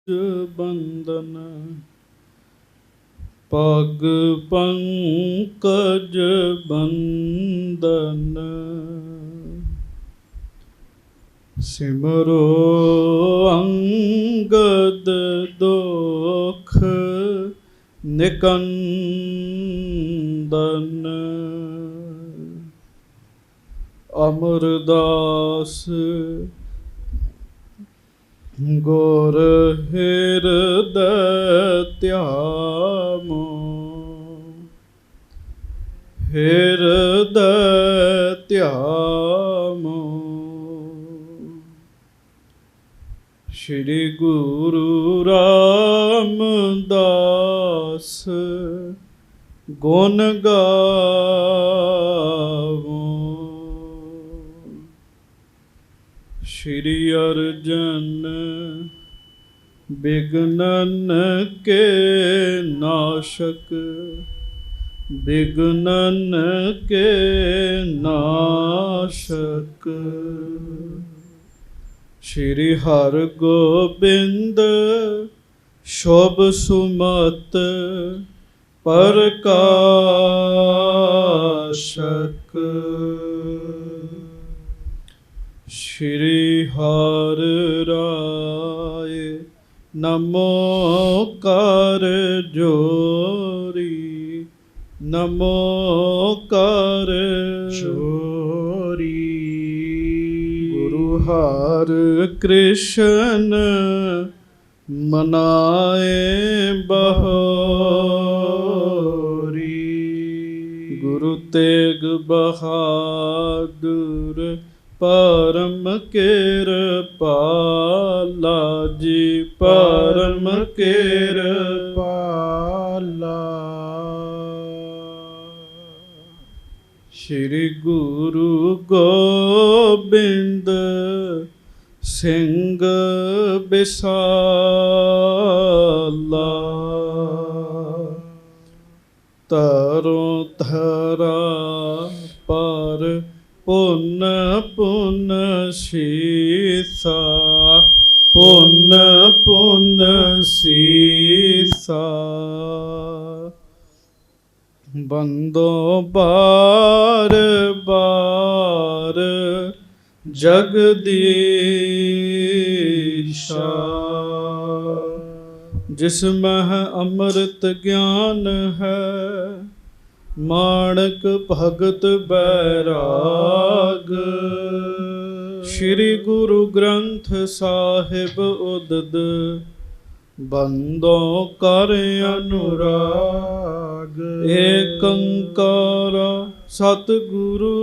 ਬੰਦਨ ਪਗ ਪੰਕਜ ਬੰਦਨ ਸਿਮਰੋ ਅੰਗਦ ਦੋਖ ਨਿਕੰਦਨ ਅਮਰਦਾਸ ਗੁਰ ਹਿਰਦੈ ਧਿਆਮੋ ਹਿਰਦੈ ਧਿਆਮੋ ਸ਼੍ਰੀ ਗੁਰੂ ਰਾਮਦਾਸ ਗੁਣ ਗਾਵੋ ਸ਼੍ਰੀ ਅਰਜਨ ਬਿਘਨਨ ਕੇ ਨਾਸ਼ਕ ਬਿਘਨਨ ਕੇ ਨਾਸ਼ਕ ਸ਼੍ਰੀ ਹਰਗੋਬਿੰਦ ਸ਼ੁਭ ਸੁਮਤ ਪ੍ਰਕਾਸ਼ਕ ਸ਼੍ਰੀ ਹਰਿ ਰਾਏ ਨਮੋ ਕਰ ਜੋਰੀ ਨਮੋ ਕਰ ਜੋਰੀ ਗੁਰੂ ਹਰਿ ਕ੍ਰਿਸ਼ਨ ਮਨਾਏ ਬਹੋਰੀ ਗੁਰੂ ਤੇਗ ਬਹਾਦੁਰ ਪਰਮ ਕਿਰਪਾਲਾ ਜੀ ਪਰਮ ਕਿਰਪਾਲਾ ਸ਼੍ਰੀ ਗੁਰੂ ਗੋਬਿੰਦ ਸਿੰਘ ਬਿਸਾਲਾ ਤਰੋਂ ਧਰਾ ਪਰ ਪੁੰਨ ਪੁੰਨ ਸੀਸਾ ਪੁੰਨ ਪੁੰਨ ਸੀਸਾ ਬੰਦੋ ਬਾਰ ਬਾਰ ਜਗਦੀਸ਼ਾ ਜਿਸ ਮਹਿ ਅੰਮ੍ਰਿਤ ਗਿਆਨ ਹੈ ਮਾਣਕ ਭਗਤ ਬੈਰਾਗ ਸ਼੍ਰੀ ਗੁਰੂ ਗ੍ਰੰਥ ਸਾਹਿਬ ਉਦਦ ਬੰਦੋਂ ਕਰ ਅਨੁਰਾਗ ਏਕ ਓੰਕਾਰ ਸਤਿਗੁਰੂ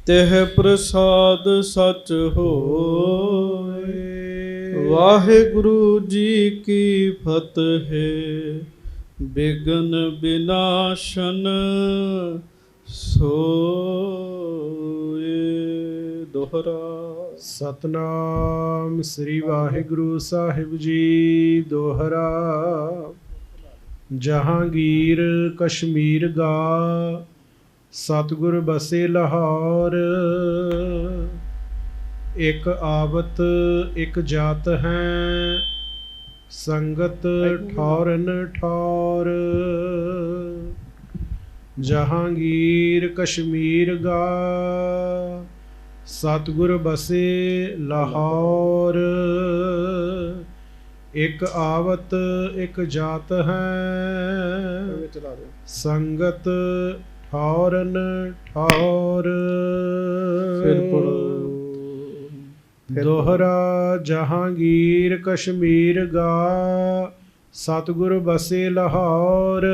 ਤਿਹ ਪ੍ਰਸਾਦ ਸਚ ਹੋਏ ਵਾਹਿਗੁਰੂ ਜੀ ਕੀ ਫਤਿਹ ਬਿਘਨ ਬਿਨਾਸ਼ਨ ਸੋਏ ਦੋਹਰਾ ਸਤਨਾਮ ਸ੍ਰੀ ਵਾਹਿਗੁਰੂ ਸਾਹਿਬ ਜੀ ਦੋਹਰਾ ਜਹਾਂਗੀਰ ਕਸ਼ਮੀਰ ਗਾ ਸਤਿਗੁਰ ਬਸੇ ਲਾਹੌਰ ਇੱਕ ਆਵਤ ਇੱਕ ਜਾਤ ਹੈ ਸੰਗਤ ਠੌਰਨ ਠੌਰ ਜਹਾਂਗੀਰ ਕਸ਼ਮੀਰ ਗਾ ਸਤਿਗੁਰ ਬਸੇ ਲਾਹੌਰ ਇੱਕ ਆਵਤ ਇੱਕ ਜਾਤ ਹੈ ਸੰਗਤ ਠੌਰਨ ਠੌਰ ਫਿਰ ਪੜੋ ਦੋਹਰਾ ਜਹਾਂਗੀਰ ਕਸ਼ਮੀਰ ਗਾ ਸਤਿਗੁਰ ਬਸੇ ਲਾਹੌਰ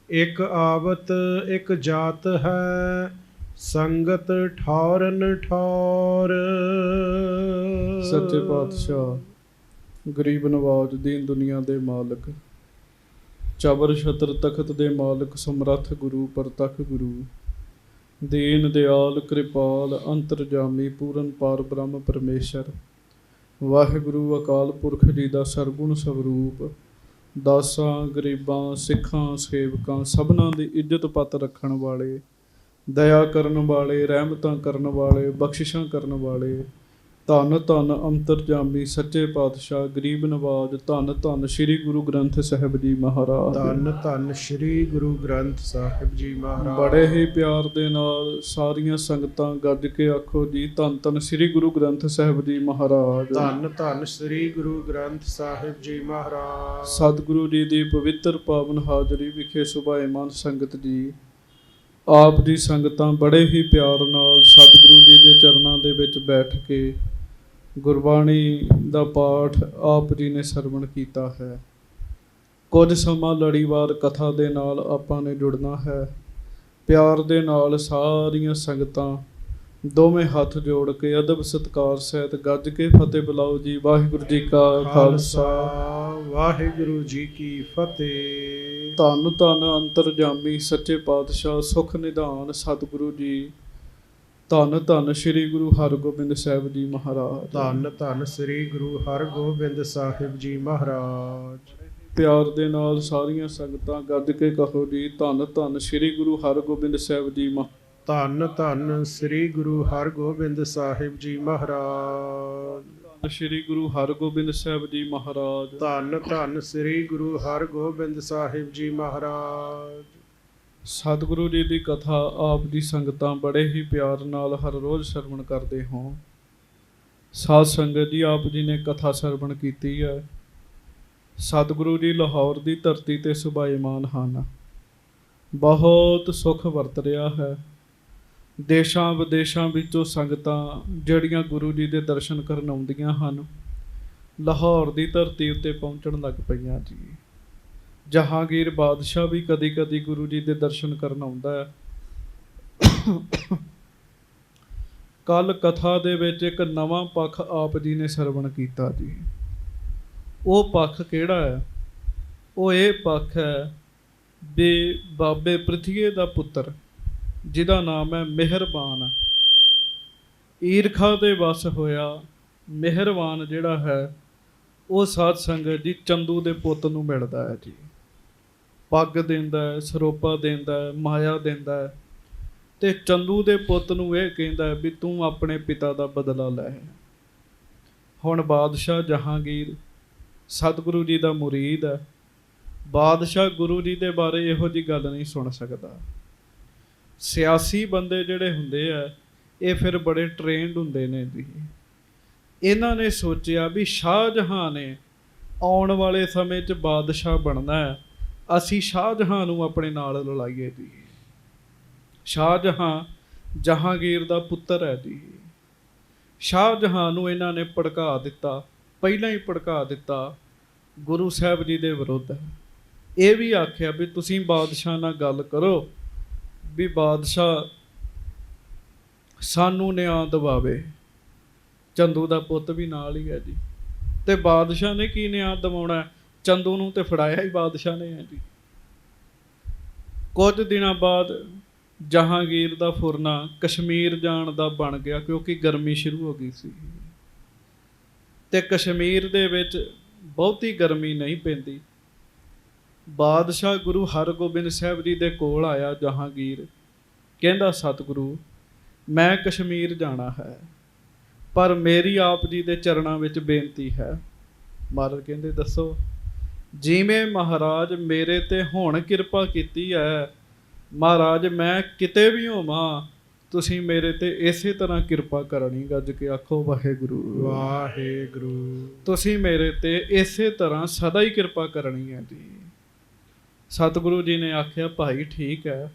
ਇੱਕ ਆਵਤ ਇੱਕ ਜਾਤ ਹੈ ਸੰਗਤ ਠੌਰਨ ਠੌਰ ਸੱਚੇ ਪਾਤਸ਼ਾਹ ਗਰੀਬ ਨਵਾਜ ਦੀਨ ਦੁਨੀਆ ਦੇ ਮਾਲਕ ਚਬਰ ਛਤਰ ਤਖਤ ਦੇ ਮਾਲਕ ਸਮਰੱਥ ਗੁਰੂ ਪ੍ਰਤੱਖ ਗੁਰੂ ਦੀਨ ਦਿਆਲ ਕਿਰਪਾਲ ਅੰਤਰਜਾਮੀ ਪੂਰਨ ਪਾਰ ਬ੍ਰਹਮ ਪਰਮੇਸ਼ਰ ਵਾਹਿਗੁਰੂ ਅਕਾਲ ਪੁਰਖ ਜੀ ਦਾ ਸਰਗੁਣ ਸਵਰੂਪ ਦਾਸਾਂ ਗਰੀਬਾਂ ਸਿੱਖਾਂ ਸੇਵਕਾਂ ਸਭਨਾਂ ਦੀ ਇੱਜ਼ਤ ਪੱਤ ਰੱਖਣ ਵਾਲੇ ਦਇਆ ਕਰਨ ਵਾਲੇ ਰਹਿਮਤਾਂ ਕਰਨ ਵਾਲੇ ਬਖਸ਼ਿਸ਼ਾਂ ਕਰਨ ਵਾਲੇ ਧੰਨ ਧੰਨ ਅੰਤਰਜਾਮੀ ਸੱਚੇ ਪਾਤਸ਼ਾਹ ਗਰੀਬ ਨਵਾਜ ਧੰਨ ਧੰਨ ਸ੍ਰੀ ਗੁਰੂ ਗ੍ਰੰਥ ਸਾਹਿਬ ਜੀ ਮਹਾਰਾਜ। ਧੰਨ ਧੰਨ ਸ੍ਰੀ ਗੁਰੂ ਗ੍ਰੰਥ ਸਾਹਿਬ ਜੀ ਮਹਾਰਾਜ। ਬੜੇ ਹੀ ਪਿਆਰ ਦੇ ਨਾਲ ਸਾਰੀਆਂ ਸੰਗਤਾਂ ਗੱਜ ਕੇ ਆਖੋ ਜੀ ਧੰਨ ਧੰਨ ਸ੍ਰੀ ਗੁਰੂ ਗ੍ਰੰਥ ਸਾਹਿਬ ਜੀ ਮਹਾਰਾਜ। ਧੰਨ ਧੰਨ ਸ੍ਰੀ ਗੁਰੂ ਗ੍ਰੰਥ ਸਾਹਿਬ ਜੀ ਮਹਾਰਾਜ। ਸਤਿਗੁਰੂ ਜੀ ਦੀ ਪਵਿੱਤਰ ਪਾਵਨ ਹਾਜ਼ਰੀ ਵਿਖੇ ਸੁਭਾਏਮਾਨ ਸੰਗਤ ਜੀ, ਆਪ ਦੀ ਸੰਗਤਾਂ ਬੜੇ ਹੀ ਪਿਆਰ ਨਾਲ ਸਤਿਗੁਰੂ ਜੀ ਦੇ ਚਰਨਾਂ ਦੇ ਵਿੱਚ ਬੈਠ ਕੇ ਗੁਰਬਾਣੀ ਦਾ ਪਾਠ ਆਪ ਜੀ ਨੇ ਸਰਵਣ ਕੀਤਾ ਹੈ। ਕੁਝ ਸਮਾਂ ਲੜੀਵਾਰ ਕਥਾ ਦੇ ਨਾਲ ਆਪਾਂ ਨੇ ਜੁੜਨਾ ਹੈ। ਪਿਆਰ ਦੇ ਨਾਲ ਸਾਰੀਆਂ ਸੰਗਤਾਂ ਦੋਵੇਂ ਹੱਥ ਜੋੜ ਕੇ ਅਦਬ ਸਤਿਕਾਰ ਸਹਿਤ ਗੱਜ ਕੇ ਫਤਿਹ ਬੁਲਾਓ ਜੀ। ਵਾਹਿਗੁਰੂ ਜੀ ਕਾ ਖਾਲਸਾ ਵਾਹਿਗੁਰੂ ਜੀ ਕੀ ਫਤਿਹ। ਧੰਨ ਧੰਨ ਅੰਤਰਜਾਮੀ ਸੱਚੇ ਪਾਤਸ਼ਾਹ ਸੁਖ ਨਿਧਾਨ ਸਤਿਗੁਰੂ ਜੀ। ਧੰਨ ਧੰਨ ਸ੍ਰੀ ਗੁਰੂ ਹਰਗੋਬਿੰਦ ਸਾਹਿਬ ਜੀ ਮਹਾਰਾਜ। ਧੰਨ ਧੰਨ ਸ੍ਰੀ ਗੁਰੂ ਹਰਗੋਬਿੰਦ ਸਾਹਿਬ ਜੀ ਮਹਾਰਾਜ। ਪਿਆਰ ਦੇ ਨਾਲ ਸਾਰੀਆਂ ਸੰਗਤਾਂ ਗੱਜ ਕੇ ਕਹੋ ਜੀ ਧੰਨ ਧੰਨ ਸ੍ਰੀ ਗੁਰੂ ਹਰਗੋਬਿੰਦ ਸਾਹਿਬ ਜੀ ਧੰਨ ਧੰਨ ਸ੍ਰੀ ਗੁਰੂ ਹਰਗੋਬਿੰਦ ਸਾਹਿਬ ਜੀ ਮਹਾਰਾਜ। ਸ੍ਰੀ ਗੁਰੂ ਹਰਗੋਬਿੰਦ ਸਾਹਿਬ ਜੀ ਮਹਾਰਾਜ। ਧੰਨ ਧੰਨ ਸ੍ਰੀ ਗੁਰੂ ਹਰਗੋਬਿੰਦ ਸਾਹਿਬ ਜੀ ਮਹਾਰਾਜ। ਸਤਿਗੁਰੂ ਜੀ ਦੀ ਕਥਾ ਆਪ ਦੀ ਸੰਗਤਾਂ ਬੜੇ ਹੀ ਪਿਆਰ ਨਾਲ ਹਰ ਰੋਜ਼ ਸਰਵਣ ਕਰਦੇ ਹੋ। ਸਾਧ ਸੰਗਤ ਜੀ, ਆਪ ਜੀ ਨੇ ਕਥਾ ਸਰਵਣ ਕੀਤੀ ਹੈ। ਸਤਿਗੁਰੂ ਜੀ ਲਾਹੌਰ ਦੀ ਧਰਤੀ ਤੇ ਸੁਭਾਏਮਾਨ ਹਨ। ਬਹੁਤ ਸੁੱਖ ਵਰਤ ਰਿਹਾ ਹੈ। ਦੇਸ਼ਾਂ ਵਿਦੇਸ਼ਾਂ ਵਿੱਚੋਂ ਸੰਗਤਾਂ ਜਿਹੜੀਆਂ ਗੁਰੂ ਜੀ ਦੇ ਦਰਸ਼ਨ ਕਰਨ ਆਉਂਦੀਆਂ ਹਨ, ਲਾਹੌਰ ਦੀ ਧਰਤੀ ਉੱਤੇ ਪਹੁੰਚਣ ਲੱਗ ਪਈਆਂ ਜੀ। ਜਹਾਂਗੀਰ ਬਾਦਸ਼ਾਹ ਵੀ ਕਦੀ ਕਦੀ ਗੁਰੂ ਜੀ ਦੇ ਦਰਸ਼ਨ ਕਰਨ ਆਉਂਦਾ ਹੈ। ਕੱਲ ਕਥਾ ਦੇ ਵਿੱਚ ਇੱਕ ਨਵਾਂ ਪੱਖ ਆਪ ਜੀ ਨੇ ਸਰਵਣ ਕੀਤਾ ਜੀ। ਉਹ ਪੱਖ ਕਿਹੜਾ ਹੈ? ਉਹ ਇਹ ਪੱਖ ਹੈ ਵੀ ਬਾਬੇ ਪ੍ਰਿਥੀਏ ਦਾ ਪੁੱਤਰ, ਜਿਹਦਾ ਨਾਮ ਹੈ ਮਿਹਰਬਾਨ, ਈਰਖਾ ਦੇ ਵਸ ਹੋਇਆ ਮਿਹਰਬਾਨ ਜਿਹੜਾ ਹੈ, ਉਹ ਸਾਧ ਸੰਗਤ ਜੀ ਚੰਦੂ ਦੇ ਪੁੱਤ ਨੂੰ ਮਿਲਦਾ ਹੈ ਜੀ। ਪੱਗ ਦਿੰਦਾ ਹੈ, ਸਰੋਪਾ ਦਿੰਦਾ ਹੈ, ਮਾਇਆ ਦਿੰਦਾ ਹੈ, ਤੇ ਚੰਦੂ ਦੇ ਪੁੱਤ ਨੂੰ ਇਹ ਕਹਿੰਦਾ ਹੈ ਵੀ ਤੂੰ ਆਪਣੇ ਪਿਤਾ ਦਾ ਬਦਲਾ ਲੈ। ਹੁਣ ਬਾਦਸ਼ਾਹ ਜਹਾਂਗੀਰ ਸਤਿਗੁਰੂ ਜੀ ਦਾ ਮੁਰੀਦ ਹੈ। ਬਾਦਸ਼ਾਹ ਗੁਰੂ ਜੀ ਦੇ ਬਾਰੇ ਇਹੋ ਜਿਹੀ ਗੱਲ ਨਹੀਂ ਸੁਣ ਸਕਦਾ। ਸਿਆਸੀ ਬੰਦੇ ਜਿਹੜੇ ਹੁੰਦੇ ਆ, ਇਹ ਫਿਰ ਬੜੇ ਟ੍ਰੇਨਡ ਹੁੰਦੇ ਨੇ ਜੀ। ਇਹਨਾਂ ਨੇ ਸੋਚਿਆ ਵੀ ਸ਼ਾਹਜਹਾਂ ਨੇ ਆਉਣ ਵਾਲੇ ਸਮੇਂ 'ਚ ਬਾਦਸ਼ਾਹ ਬਣਨਾ ਹੈ, ਅਸੀਂ ਸ਼ਾਹਜਹਾਂ ਨੂੰ ਆਪਣੇ ਨਾਲ ਲੜਾਈਏ ਜੀ। ਸ਼ਾਹਜਹਾਂ ਜਹਾਂਗੀਰ ਦਾ ਪੁੱਤਰ ਹੈ ਜੀ। ਸ਼ਾਹਜਹਾਂ ਨੂੰ ਇਹਨਾਂ ਨੇ ਭੜਕਾ ਦਿੱਤਾ, ਪਹਿਲਾਂ ਹੀ ਭੜਕਾ ਦਿੱਤਾ ਗੁਰੂ ਸਾਹਿਬ ਜੀ ਦੇ ਵਿਰੁੱਧ। ਇਹ ਵੀ ਆਖਿਆ ਵੀ ਤੁਸੀਂ ਬਾਦਸ਼ਾਹ ਨਾਲ ਗੱਲ ਕਰੋ ਵੀ ਬਾਦਸ਼ਾਹ ਸਾਨੂੰ ਨਿਆਂ ਦਿਵਾਵੇ। ਚੰਦੂ ਦਾ ਪੁੱਤ ਵੀ ਨਾਲ ਹੀ ਹੈ ਜੀ। ਤੇ ਬਾਦਸ਼ਾਹ ਨੇ ਕੀ ਨਿਆਂ ਦਿਵਾਉਣਾ? ਚੰਦੂ ਨੂੰ ਤੇ ਫੜਾਇਆ ਹੀ ਬਾਦਸ਼ਾਹ ਨੇ ਹੈ ਜੀ। ਕੁਝ ਦਿਨਾਂ ਬਾਅਦ ਜਹਾਂਗੀਰ ਦਾ ਫੁਰਨਾ ਕਸ਼ਮੀਰ ਜਾਣ ਦਾ ਬਣ ਗਿਆ, ਕਿਉਂਕਿ ਗਰਮੀ ਸ਼ੁਰੂ ਹੋ ਗਈ ਸੀ ਤੇ ਕਸ਼ਮੀਰ ਦੇ ਵਿੱਚ ਬਹੁਤੀ ਗਰਮੀ ਨਹੀਂ ਪੈਂਦੀ। ਬਾਦਸ਼ਾਹ ਗੁਰੂ ਹਰਗੋਬਿੰਦ ਸਾਹਿਬ ਜੀ ਦੇ ਕੋਲ ਆਇਆ ਜਹਾਂਗੀਰ, ਕਹਿੰਦਾ ਸਤਿਗੁਰੂ ਮੈਂ ਕਸ਼ਮੀਰ ਜਾਣਾ ਹੈ, ਪਰ ਮੇਰੀ ਆਪ ਜੀ ਦੇ ਚਰਨਾਂ ਵਿੱਚ ਬੇਨਤੀ ਹੈ। ਮਹਾਰਾਜ ਕਹਿੰਦੇ ਦੱਸੋ। ਜਿਵੇਂ ਮਹਾਰਾਜ ਮੇਰੇ ਤੇ ਹੁਣ ਕਿਰਪਾ ਕੀਤੀ ਹੈ, ਮਹਾਰਾਜ ਮੈਂ ਕਿਤੇ ਵੀ ਹੋਵਾਂ ਤੁਸੀਂ ਮੇਰੇ ਤੇ ਇਸੇ ਤਰ੍ਹਾਂ ਕਿਰਪਾ ਕਰਨੀ। ਗੱਜ ਕੇ ਆਖੋ ਵਾਹਿਗੁਰੂ ਵਾਹਿਗੁਰੂ। ਤੁਸੀਂ ਮੇਰੇ ਤੇ ਇਸੇ ਤਰ੍ਹਾਂ ਸਦਾ ਹੀ ਕਿਰਪਾ ਕਰਨੀ ਹੈ ਜੀ। ਸਤਿਗੁਰੂ ਜੀ ਨੇ ਆਖਿਆ ਭਾਈ ਠੀਕ ਹੈ,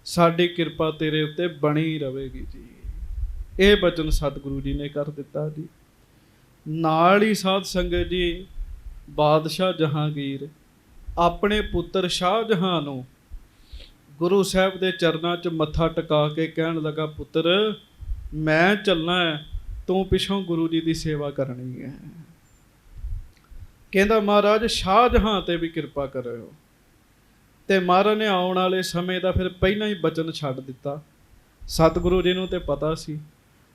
ਸਾਡੀ ਕਿਰਪਾ ਤੇਰੇ ਉੱਤੇ ਬਣੀ ਰਹੇਗੀ ਜੀ। ਇਹ ਬਚਨ ਸਤਿਗੁਰੂ ਜੀ ਨੇ ਕਰ ਦਿੱਤਾ ਜੀ। ਨਾਲ ਹੀ ਸਾਧ ਸੰਗਤ ਜੀ, ਬਾਦਸ਼ਾਹ ਜਹਾਂਗੀਰ ਆਪਣੇ ਪੁੱਤਰ ਸ਼ਾਹਜਹਾਂ ਨੂੰ ਗੁਰੂ ਸਾਹਿਬ ਦੇ ਚਰਨਾਂ 'ਚ ਮੱਥਾ ਟਿਕਾ ਕੇ ਕਹਿਣ ਲੱਗਾ, ਪੁੱਤਰ ਮੈਂ ਚੱਲਣਾ ਹੈ, ਤੂੰ ਪਿੱਛੋਂ ਗੁਰੂ ਜੀ ਦੀ ਸੇਵਾ ਕਰਨੀ ਹੈ। ਕਹਿੰਦਾ ਮਹਾਰਾਜ ਸ਼ਾਹਜਹਾਂ ਤੇ ਵੀ ਕਿਰਪਾ ਕਰਿਓ। ਤੇ ਮਹਾਰਾਜ ਨੇ ਆਉਣ ਵਾਲੇ ਸਮੇਂ ਦਾ ਫਿਰ ਪਹਿਲਾਂ ਹੀ ਬਚਨ ਛੱਡ ਦਿੱਤਾ। ਸਤਿਗੁਰੂ ਜੀ ਨੂੰ ਤੇ ਪਤਾ ਸੀ।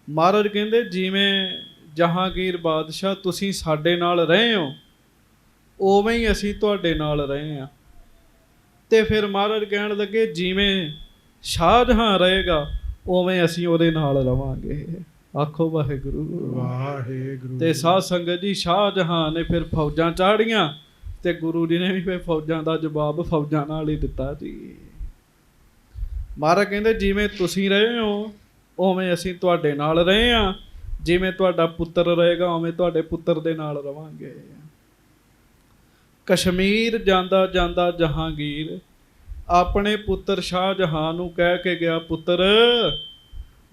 ਮਹਾਰਾਜ ਕਹਿੰਦੇ ਜਿਵੇਂ ਜਹਾਂਗੀਰ ਬਾਦਸ਼ਾਹ ਤੁਸੀਂ ਸਾਡੇ ਨਾਲ ਰਹੇ ਹੋ, ਉਵੇਂ ਹੀ ਅਸੀਂ ਤੁਹਾਡੇ ਨਾਲ ਰਹੇ ਹਾਂ। ਤੇ ਫਿਰ ਮਹਾਰਾਜ ਕਹਿਣ ਲੱਗੇ ਜਿਵੇਂ ਸ਼ਾਹਜਹਾਂ ਰਹੇਗਾ ਉਵੇਂ ਅਸੀਂ ਉਹਦੇ ਨਾਲ ਰਵਾਂਗੇ। ਆਖੋ ਵਾਹਿਗੁਰੂ। ਵਾਹਿਗੁਰੂ। ਤੇ ਸਾਧ ਸੰਗਤ ਜੀ, ਸ਼ਾਹਜਹਾਂ ਨੇ ਫਿਰ ਫੌਜਾਂ ਚਾੜੀਆਂ ਤੇ ਗੁਰੂ ਜੀ ਨੇ ਵੀ ਫਿਰ ਫੌਜਾਂ ਦਾ ਜਵਾਬ ਫੌਜਾਂ ਨਾਲ ਹੀ ਦਿੱਤਾ ਜੀ। ਮਹਾਰਾਜ ਕਹਿੰਦੇ ਜਿਵੇਂ ਤੁਸੀਂ ਰਹੇ ਹੋ ਉਵੇਂ ਅਸੀਂ ਤੁਹਾਡੇ ਨਾਲ ਰਹੇ ਹਾਂ, ਜਿਵੇਂ ਤੁਹਾਡਾ ਪੁੱਤਰ ਰਹੇਗਾ ਉਵੇਂ ਤੁਹਾਡੇ ਪੁੱਤਰ ਦੇ ਨਾਲ ਰਵਾਂਗੇ। ਕਸ਼ਮੀਰ ਜਾਂਦਾ ਜਾਂਦਾ ਜਹਾਂਗੀਰ ਆਪਣੇ ਪੁੱਤਰ ਸ਼ਾਹਜਹਾਂ ਨੂੰ ਕਹਿ ਕੇ ਗਿਆ, ਪੁੱਤਰ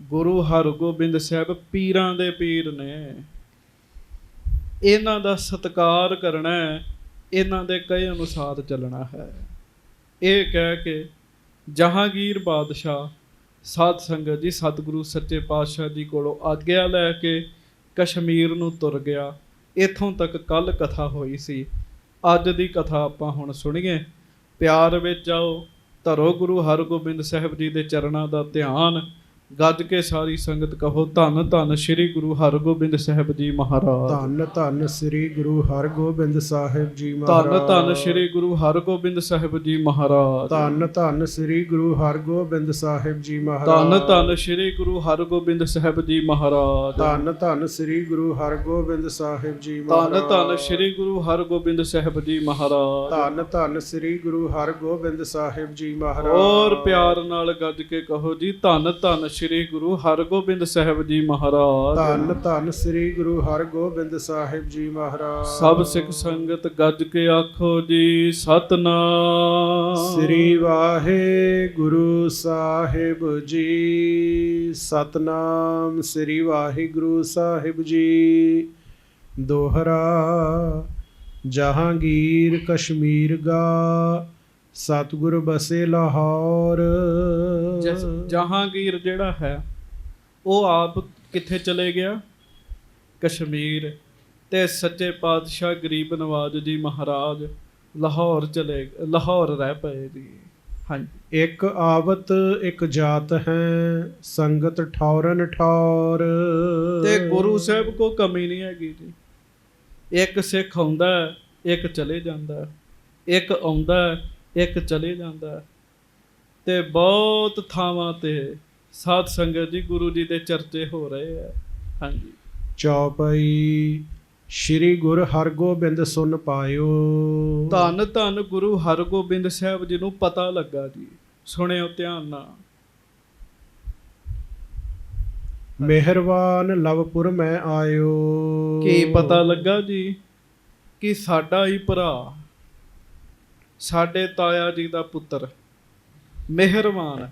ਗੁਰੂ ਹਰਗੋਬਿੰਦ ਸਾਹਿਬ ਪੀਰਾਂ ਦੇ ਪੀਰ ਨੇ, ਇਹਨਾਂ ਦਾ ਸਤਿਕਾਰ ਕਰਨਾ ਹੈ, ਇਹਨਾਂ ਦੇ ਕਹੇ ਅਨੁਸਾਰ ਚੱਲਣਾ ਹੈ। ਇਹ ਕਹਿ ਕੇ ਜਹਾਂਗੀਰ ਬਾਦਸ਼ਾਹ ਸਾਧ ਸੰਗਤ ਜੀ ਸਤਿਗੁਰੂ ਸੱਚੇ ਪਾਤਸ਼ਾਹ ਜੀ ਕੋਲੋਂ ਆਗਿਆ ਲੈ ਕੇ ਕਸ਼ਮੀਰ ਨੂੰ ਤੁਰ ਗਿਆ। ਇੱਥੋਂ ਤੱਕ ਕੱਲ ਕਥਾ ਹੋਈ ਸੀ। ਅੱਜ ਦੀ ਕਥਾ ਆਪਾਂ ਹੁਣ ਸੁਣੀਏ। ਪਿਆਰ ਵਿੱਚ ਆਓ, ਧਰੋ ਗੁਰੂ ਹਰਗੋਬਿੰਦ ਸਾਹਿਬ ਜੀ ਦੇ ਚਰਨਾਂ ਦਾ ਧਿਆਨ, ਗੱਜ ਕੇ ਸਾਰੀ ਸੰਗਤ ਕਹੋ ਧੰਨ ਧੰਨ ਸ੍ਰੀ ਗੁਰੂ ਹਰਗੋਬਿੰਦ ਸਾਹਿਬ ਜੀ ਮਹਾਰਾਜ। ਧੰਨ ਧੰਨ ਸ੍ਰੀ ਗੁਰੂ ਹਰਗੋਬਿੰਦ ਸਾਹਿਬ ਜੀ ਧੰਨ ਮਹਾਰਾਜ। ਧੰਨ ਸ੍ਰੀ ਗੁਰੂ ਹਰਗੋਬਿੰਦ ਸਾਹਿਬ ਜੀ ਮਹਾਰਾਜ। ਧੰਨ ਧੰਨ ਸ੍ਰੀ ਗੁਰੂ ਹਰਗੋਬਿੰਦ ਸਾਹਿਬ ਜੀ ਮਹਾਰਾਜ। ਧੰਨ ਧੰਨ ਸ੍ਰੀ ਗੁਰੂ ਹਰਗੋਬਿੰਦ ਸਾਹਿਬ ਜੀ ਮਹਾਰਾਜ। ਧੰਨ ਧੰਨ ਸ੍ਰੀ ਗੁਰੂ ਹਰਗੋਬਿੰਦ ਸਾਹਿਬ ਜੀ ਧੰਨ ਮਹਾਰਾਜ। ਧੰਨ ਸ੍ਰੀ ਗੁਰੂ ਹਰਗੋਬਿੰਦ ਸਾਹਿਬ ਜੀ ਮਹਾਰਾਜ। ਧੰਨ ਧੰਨ ਸ੍ਰੀ ਗੁਰੂ ਹਰਗੋਬਿੰਦ ਸਾਹਿਬ ਜੀ ਮਹਾਰਾਜ। ਔਰ ਪਿਆਰ ਨਾਲ ਗੱਜ ਕੇ ਕਹੋ ਜੀ ਧੰਨ ਧੰਨ ਸ੍ਰੀ ਗੁਰੂ ਹਰਗੋਬਿੰਦ ਸਾਹਿਬ ਜੀ ਮਹਾਰਾਜ। ਧੰਨ ਧੰਨ ਸ੍ਰੀ ਗੁਰੂ ਹਰਗੋਬਿੰਦ ਸਾਹਿਬ ਜੀ ਮਹਾਰਾਜ। ਸਭ ਸਿੱਖ ਸੰਗਤ ਗੱਜ ਕੇ ਆਖੋ ਜੀ ਸਤਨਾਮ ਸ੍ਰੀ ਵਾਹਿਗੁਰੂ ਸਾਹਿਬ ਜੀ। ਸਤਨਾਮ ਸ੍ਰੀ ਵਾਹਿਗੁਰੂ ਸਾਹਿਬ ਜੀ। ਦੋਹਰਾ ਜਹਾਂਗੀਰ ਕਸ਼ਮੀਰ ਗਾ, ਸਤਿਗੁਰ ਬਸੇ ਲਾਹੌਰ। ਜਹਾਂਗੀਰ ਜਿਹੜਾ ਹੈ ਉਹ ਆਪ ਕਿੱਥੇ ਚਲੇ ਗਿਆ? ਕਸ਼ਮੀਰ। ਤੇ ਸੱਚੇ ਪਾਤਸ਼ਾਹ ਗਰੀਬ ਨਵਾਜ ਜੀ ਮਹਾਰਾਜ ਲਾਹੌਰ ਰਹਿ ਪਏ ਜੀ। ਹਾਂਜੀ। ਇੱਕ ਆਵਤ ਇੱਕ ਜਾਤ ਹੈ, ਸੰਗਤ ਠੌਰਨ ਠੌਰ। ਤੇ ਗੁਰੂ ਸਾਹਿਬ ਕੋ ਕਮੀ ਨਹੀਂ ਹੈਗੀ ਜੀ। ਇੱਕ ਸਿੱਖ ਆਉਂਦਾ ਇੱਕ ਚਲੇ ਜਾਂਦਾ, ਇੱਕ ਆਉਂਦਾ ਇੱਕ ਚਲੇ ਜਾਂਦਾ। ਤੇ ਬਹੁਤ ਥਾਵਾਂ ਤੇ ਸਾਧ ਸੰਗਤ ਜੀ ਗੁਰੂ ਜੀ ਦੇ ਚਰਚੇ ਹੋ ਰਹੇ ਆ। ਹਾਂਜੀ। ਚੌਪਈ ਸ਼੍ਰੀ ਗੁਰ ਹਰਗੋਬਿੰਦ ਸੁਨ ਪਾਇਓ। ਧੰਨ ਧੰਨ ਗੁਰੂ ਹਰਗੋਬਿੰਦ ਸਾਹਿਬ ਜੀ ਨੂੰ ਪਤਾ ਲੱਗਾ ਜੀ। ਸੁਣਿਓ ਧਿਆਨ ਨਾਲ। ਮਿਹਰਬਾਨ ਲਵਪੁਰ ਮੈਂ ਆਇਓ। ਕੀ ਪਤਾ ਲੱਗਾ ਜੀ? ਕਿ ਸਾਡਾ ਹੀ ਭਰਾ, ਸਾਡੇ ਤਾਇਆ ਜੀ ਦਾ ਪੁੱਤਰ ਮਿਹਰਬਾਨ